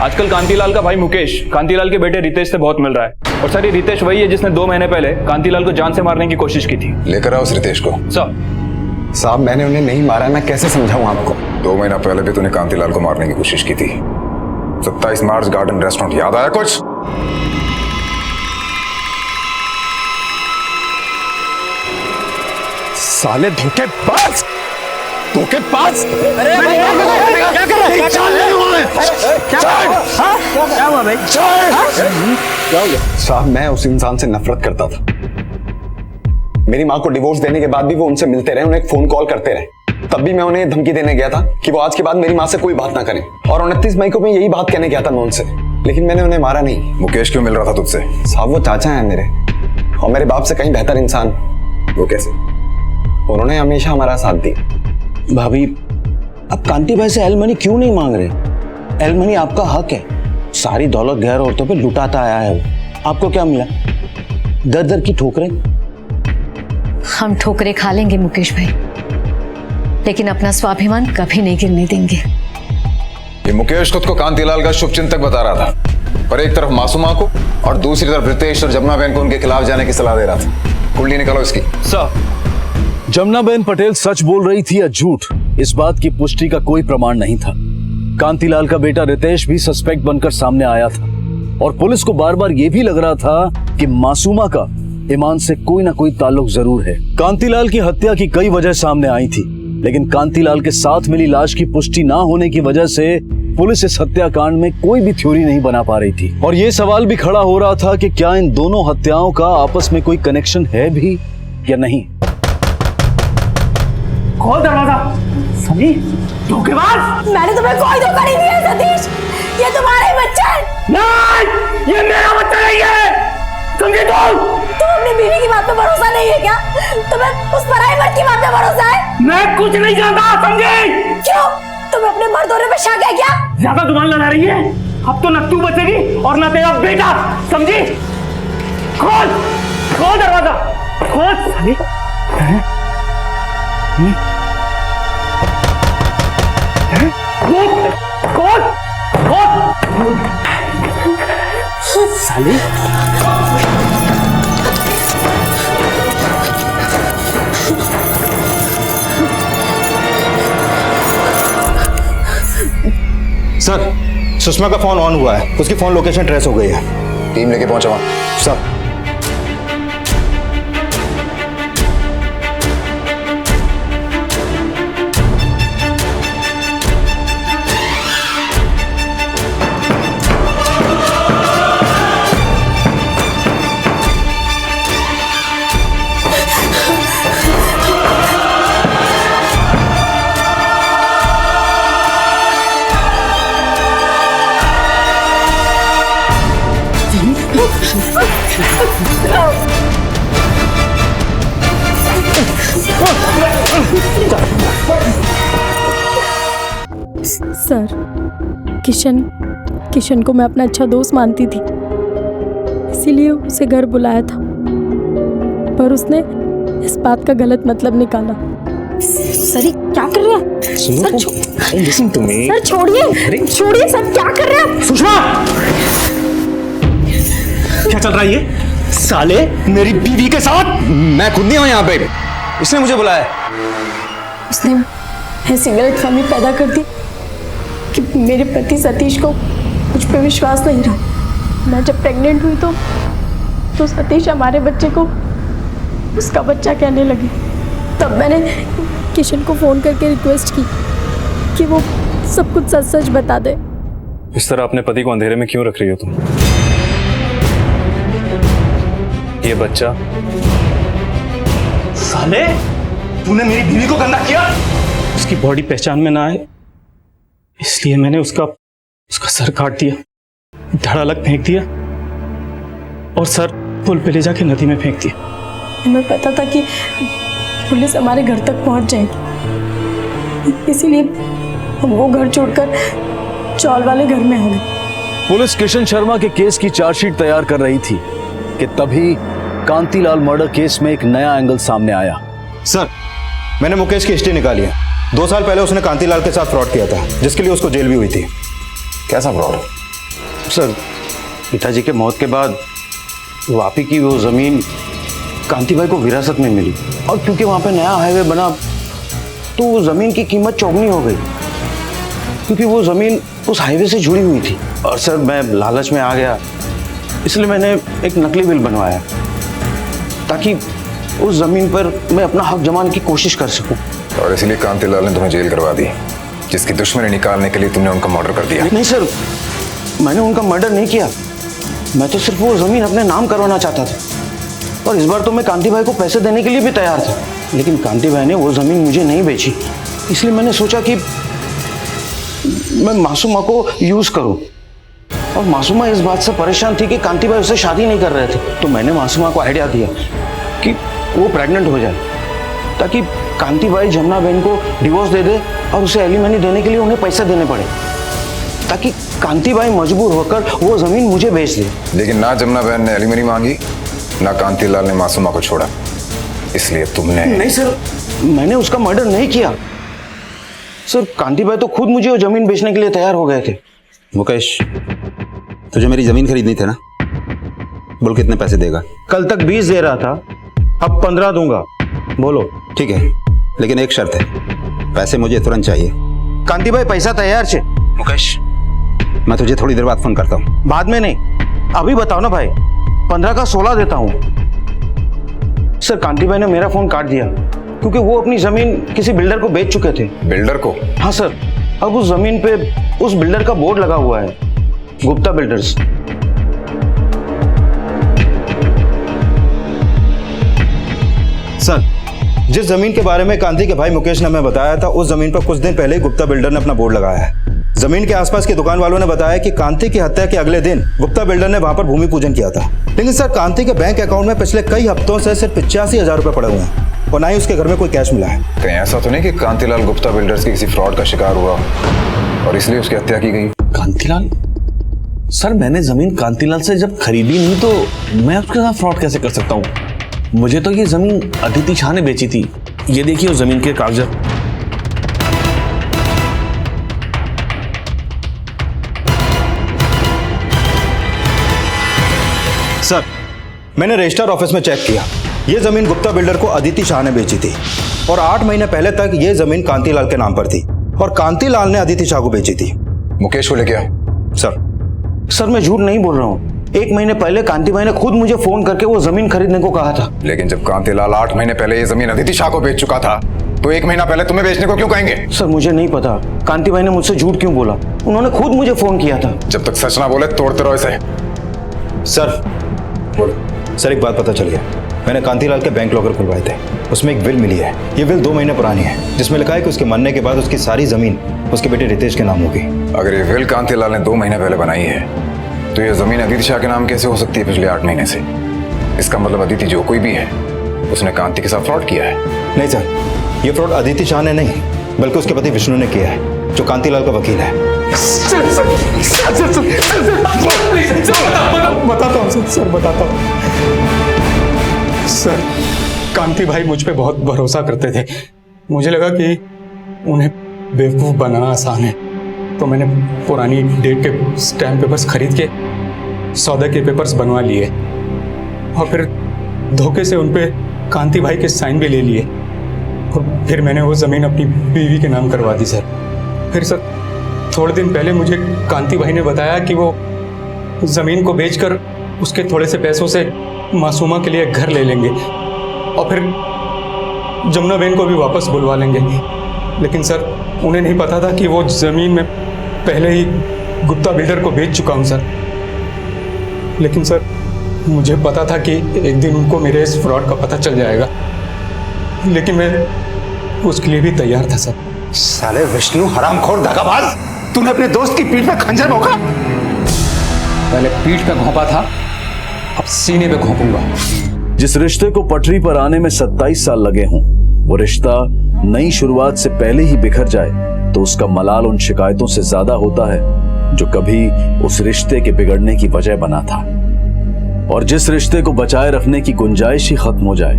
आजकल कांतीलाल का भाई मुकेश कांतीलाल के बेटे रितेश से बहुत मिल रहा है। और सर ये रितेश वही है जिसने 2 महीने पहले कांतीलाल को जान से मारने की कोशिश की थी। लेकर आओ उस रितेश को। सर साहब मैंने उन्हें नहीं मारा, मैं कैसे समझाऊं आपको? 2 महीना पहले भी तूने कांतीलाल को मारने की कोशिश की थी। 27 मार्च गार्डन रेस्टोरेंट, याद आया कुछ? साले धोखेबाज, धोखेबाज! अरे क्या कर रहा है? क्या हुआ भाई? साहब मैं उस इंसान से नफरत करता था। मेरी माँ को डिवोर्स देने के बाद भी वो उनसे मिलते रहे, उन्हें फोन कॉल करते रहे। तब भी मैं उन्हें धमकी देने गया था कि वो आज के बाद मेरी माँ से कोई बात ना करें। और 29 मई को मैं यही बात कहने गया था मैं उनसे, लेकिन मैंने उन्हें मारा नहीं। मुकेश क्यों मिल रहा था तुझसे? साहब वो चाचा है मेरे, और मेरे बाप से कहीं बेहतर इंसान। वो कैसे? उन्होंने हमेशा हमारा साथ दिया। भाभी अब कांति भाई से एलमनी क्यों नहीं मांग रहे? एलमनी आपका हक है। सारी दौलत गैर औरतों पे लुटाता आया है वो। आपको क्या मिला? दर दर की ठोकरें। हम ठोकरें खा लेंगे मुकेश भाई, लेकिन अपना स्वाभिमान कभी नहीं गिरने देंगे। ये मुकेश खुद को कांतीलाल का शुभचिंतक बता रहा था, पर एक तरफ मासूमा को और दूसरी तरफ रितेश और जमुना बहन को उनके खिलाफ जाने की सलाह दे रहा था। कुंडली निकालो इसकी। सर, जमुना बहन पटेल सच बोल रही थी या झूठ, इस बात की पुष्टि का कोई प्रमाण नहीं था। कांतीलाल का बेटा रितेश भी सस्पेक्ट बनकर सामने आया था और पुलिस को बार बार यह भी लग रहा था कि मासूमा का ईमान से कोई ना कोई ताल्लुक जरूर है। कांतीलाल की हत्या की कई वजह सामने आई थी, लेकिन कांतीलाल के साथ मिली लाश की पुष्टि ना होने की वजह से पुलिस इस हत्याकांड में कोई भी थ्योरी नहीं बना पा रही थी। और ये सवाल भी खड़ा हो रहा था कि क्या इन दोनों हत्याओं का आपस में कोई कनेक्शन है भी या नहीं। खोल दरवाजा। सनी, धोखेबाज! मैंने तुम्हें कोई धोखा नहीं दिया सतीश, ये तुम्हारा ही बच्चा है। नहीं, ये मेरा बच्चा नहीं है। समझे तुम अपनी बीवी की बात पे भरोसा नहीं है क्या? तुम्हें उस पराई मर्द की बात पे भरोसा है? मैं कुछ नहीं जानता, समझे? क्यों? तुम्हें अपने मर्द होने पे शक है क्या? ज्यादा जुबान लड़ा रही है। अब तो न तू बचेगी और न तेरा बेटा, समझी? खोल, खोल दरवाजा, खोल साली। खोल, खोल, खोल। साली। सर सुषमा का फोन ऑन हुआ है, उसकी फोन लोकेशन ट्रेस हो गई है। टीम लेके पहुंचा वहां। सर सर, किशन को मैं अपना अच्छा दोस्त मानती थी, इसीलिए उसे घर बुलाया था, पर उसने इस बात का गलत मतलब निकाला। सर क्या कर रहे हैं? सर छोड़िए, छोड़िए सर, क्या कर रहे हैं? सुषमा, क्या चल रहा है ये? साले मेरी बीवी के साथ? मैं खुद नहीं हूं यहाँ पे, इसने मुझे बुलाया। उसने ऐसी गलतफहमी पैदा कर दी कि मेरे पति सतीश को मुझ पर विश्वास नहीं रहा। मैं जब प्रेग्नेंट हुई तो सतीश हमारे बच्चे को उसका बच्चा कहने लगे। तब मैंने किशन को फ़ोन करके रिक्वेस्ट की कि वो सब कुछ सच सच बता दे। इस तरह अपने पति को अंधेरे में क्यों रख रही हो तुम? ये बच्चा साले, तूने मेरी बीवी को गंदा किया। उसकी बॉडी पहचान में ना आए इसलिए मैंने उसका सर काट दिया, धड़ अलग फेंक दिया और सर पुल पे ले जाके नदी में फेंक दिया। हमें पता था कि पुलिस हमारे घर तक पहुंच जाएगी, इसीलिए हम वो घर छोड़कर चौल वाले घर में आ गए। पुलिस किशन शर्मा के केस की चार्जशीट तैयार कर रही थी कि तभी कांतिलाल मर्डर केस में एक नया एंगल सामने आया। सर, मैंने मुकेश की हिस्ट्री निकाली है। 2 साल पहले उसने कांतिलाल के साथ फ्रॉड किया था, जिसके लिए उसको जेल भी हुई थी। कैसा फ्रॉड? सर, पिताजी के मौत के बाद वापी की वो जमीन कांति भाई को विरासत में मिली और क्योंकि वहां पे नया हाईवे बना तो वो जमीन की कीमत चौगुनी हो गई, क्योंकि वो जमीन उस हाईवे से जुड़ी हुई थी। और सर, मैं लालच में आ गया, इसलिए मैंने एक नकली बिल बनवाया ताकि उस जमीन पर मैं अपना हक जमाने की कोशिश कर सकूं। और इसलिए कांतिलाल ने तुम्हें जेल करवा दी, जिसकी दुश्मनी निकालने के लिए तुमने उनका मर्डर कर दिया। नहीं सर, मैंने उनका मर्डर नहीं किया, मैं तो सिर्फ वो जमीन अपने नाम करवाना चाहता था। और इस बार तो मैं कांति भाई को पैसे देने के लिए भी तैयार था, लेकिन कांति भाई ने वो जमीन मुझे नहीं बेची। इसलिए मैंने सोचा कि मैं मासूमा को यूज करूं। और मासूमा इस बात से परेशान थी कि कांति भाई उससे शादी नहीं कर रहे थे, तो मैंने मासूमा को आइडिया दिया कि वो प्रेग्नेंट हो जाए ताकि कांति भाई जमुना बहन को डिवोर्स दे दे और उसे एलिमनी देने के लिए उन्हें पैसे देने पड़े, ताकि कांति भाई मजबूर होकर वो जमीन मुझे बेच दे। लेकिन ना जमुना बहन ने एलिमनी मांगी, ना कांतिलाल ने मासूमा को छोड़ा, इसलिए तुमने। नहीं सर, मैंने उसका मर्डर नहीं किया सर। कांति भाई तो खुद मुझे वो जमीन बेचने के लिए तैयार हो गए थे। मुकेश, तुझे मेरी जमीन खरीदनी थी ना? बोल कितने पैसे देगा? कल तक 20 दे रहा था, अब 15 दूंगा। बोलो। ठीक है, लेकिन एक शर्त है, पैसे मुझे तुरंत चाहिए। कांति भाई पैसा तैयार छे। मुकेश, मैं तुझे थोड़ी देर बाद फोन करता हूँ। बाद में नहीं, अभी बताओ ना भाई। 15 का 16 देता हूँ। सर, कांति भाई ने मेरा फोन काट दिया क्योंकि वो अपनी जमीन किसी बिल्डर को बेच चुके थे। बिल्डर को? हाँ सर, अब उस जमीन पे उस बिल्डर का बोर्ड लगा हुआ है, गुप्ता बिल्डर्स। सर, जिस जमीन के बारे में कांति के भाई मुकेश ने हमें बताया था, उस जमीन पर कुछ दिन पहले ही गुप्ता बिल्डर ने अपना बोर्ड लगाया है। जमीन के आसपास की दुकान वालों ने बताया कि कांति की हत्या के अगले दिन गुप्ता बिल्डर ने वहां पर भूमि पूजन किया था। लेकिन सर, कांति के बैंक अकाउंट में पिछले कई हफ्तों से सिर्फ 85,000 रुपए पड़े हुए हैं और ना ही उसके घर में कोई कैश मिला है। कहीं ऐसा तो नहीं कि कांतिलाल गुप्ता बिल्डर्स के किसी फ्रॉड का शिकार हुआ और इसलिए उसकी हत्या की गई? कांतिलाल? सर, मैंने जमीन कांतिलाल से जब खरीदी नहीं तो मैं उसके साथ फ्रॉड कैसे कर सकता हूँ? मुझे तो ये जमीन अदिति शाह ने बेची थी। ये देखिए उस जमीन के कागजात। सर, मैंने रजिस्टर ऑफिस में चेक किया, ये जमीन गुप्ता बिल्डर को अदिति शाह ने बेची थी और 8 महीने पहले तक ये जमीन कांतिलाल के नाम पर थी और कांतिलाल ने अदिति शाह को बेची थी। मुकेश को लेके आओ। सर, मैं झूठ नहीं बोल रहा हूँ। 1 महीने पहले कांति भाई ने खुद मुझे फोन करके वो जमीन खरीदने को कहा था। लेकिन जब कांतिलाल 8 महीने पहले ये जमीन अदिति शाह को बेच चुका था तो 1 महीना पहले तुम्हें बेचने को क्यों कहेंगे? सर, मुझे नहीं पता कांति भाई ने मुझसे झूठ क्यों बोला। उन्होंने खुद मुझे फोन किया था। जब तक सच ना बोले तोड़ते रहो इसे। सर, बोलो। सर, एक बात पता चली है, मैंने कांतिलाल के बैंक लॉकर खुलवाए थे, उसमें एक विल मिली है। ये विल 2 महीने पुरानी है, जिसमें लिखा है कि उसके मरने के बाद उसकी सारी जमीन उसके बेटे रितेश के नाम होगी। अगर ये विल कांतिलाल ने 2 महीने पहले बनाई है तो ये जमीन अदिति शाह के नाम कैसे हो सकती है पिछले 8 महीने से? इसका मतलब अदिति जो कोई भी है उसने कांति के साथ फ्रॉड किया है। नहीं सर, ये फ्रॉड अदिति शाह ने नहीं बल्कि उसके पति विष्णु ने किया है, जो कांतिलाल का वकील है। बताता हूँ सर, बताता हूँ। सर, कांति भाई मुझ पे बहुत भरोसा करते थे। मुझे लगा कि उन्हें बेवकूफ बनाना आसान है, तो मैंने पुरानी डेट के स्टैम्प पेपर्स खरीद के सौदे के पेपर्स बनवा लिए और फिर धोखे से उन पे कांति भाई के साइन भी ले लिए। और फिर मैंने वो ज़मीन अपनी बीवी के नाम करवा दी सर। फिर सर थोड़े दिन पहले मुझे कांति भाई ने बताया कि वो ज़मीन को बेचकर उसके थोड़े से पैसों से मासूमा के लिए घर ले लेंगे और फिर जमुना बहन को भी वापस बुलवा लेंगे। लेकिन सर उन्हें नहीं पता था कि वो ज़मीन में पहले ही गुप्ता बिल्डर को बेच चुका हूँ सर। लेकिन सर मुझे पता था कि एक दिन उनको मेरे इस फ्रॉड का पता चल जाएगा, लेकिन मैं उसके लिए भी तैयार था सर। साले विष्णु हरामखोर दगाबाज, तूने अपने दोस्त की पीठ पे खंजर भोंका। पहले पीठ पे घोंपा था, अब सीने पे घोंपूंगा। जिस रिश्ते को पटरी पर आने में 27 साल लगे हों, वो रिश्ता नई शुरुआत से पहले ही बिखर जाए तो उसका मलाल उन शिकायतों से ज्यादा होता है जो कभी उस रिश्ते के बिगड़ने की वजह बना था। और जिस रिश्ते को बचाए रखने की गुंजाइश ही खत्म हो जाए,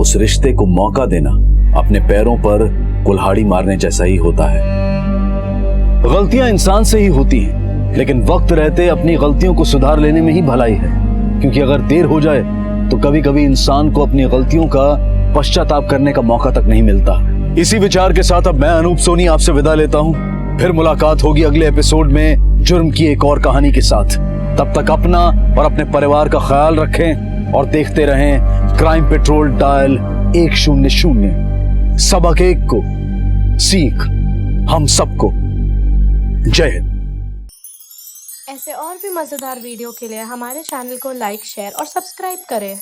उस रिश्ते को मौका देना अपने पैरों पर कुल्हाड़ी मारने जैसा ही होता है। गलतियां इंसान से ही होती हैं, लेकिन वक्त रहते अपनी गलतियों को सुधार लेने में ही भलाई है, क्योंकि अगर देर हो जाए तो कभी कभी इंसान को अपनी गलतियों का पश्चाताप करने का मौका तक नहीं मिलता। इसी विचार के साथ अब मैं अनूप सोनी आपसे विदा लेता हूं। फिर मुलाकात होगी अगले एपिसोड में जुर्म की एक और कहानी के साथ। तब तक अपना और अपने परिवार का ख्याल रखें और देखते रहें क्राइम पेट्रोल डायल 100। सबक एक को सीख हम सबको। जय हिंद। ऐसे और भी मज़ेदार वीडियो के लिए हमारे चैनल को लाइक, शेयर और सब्सक्राइब करें।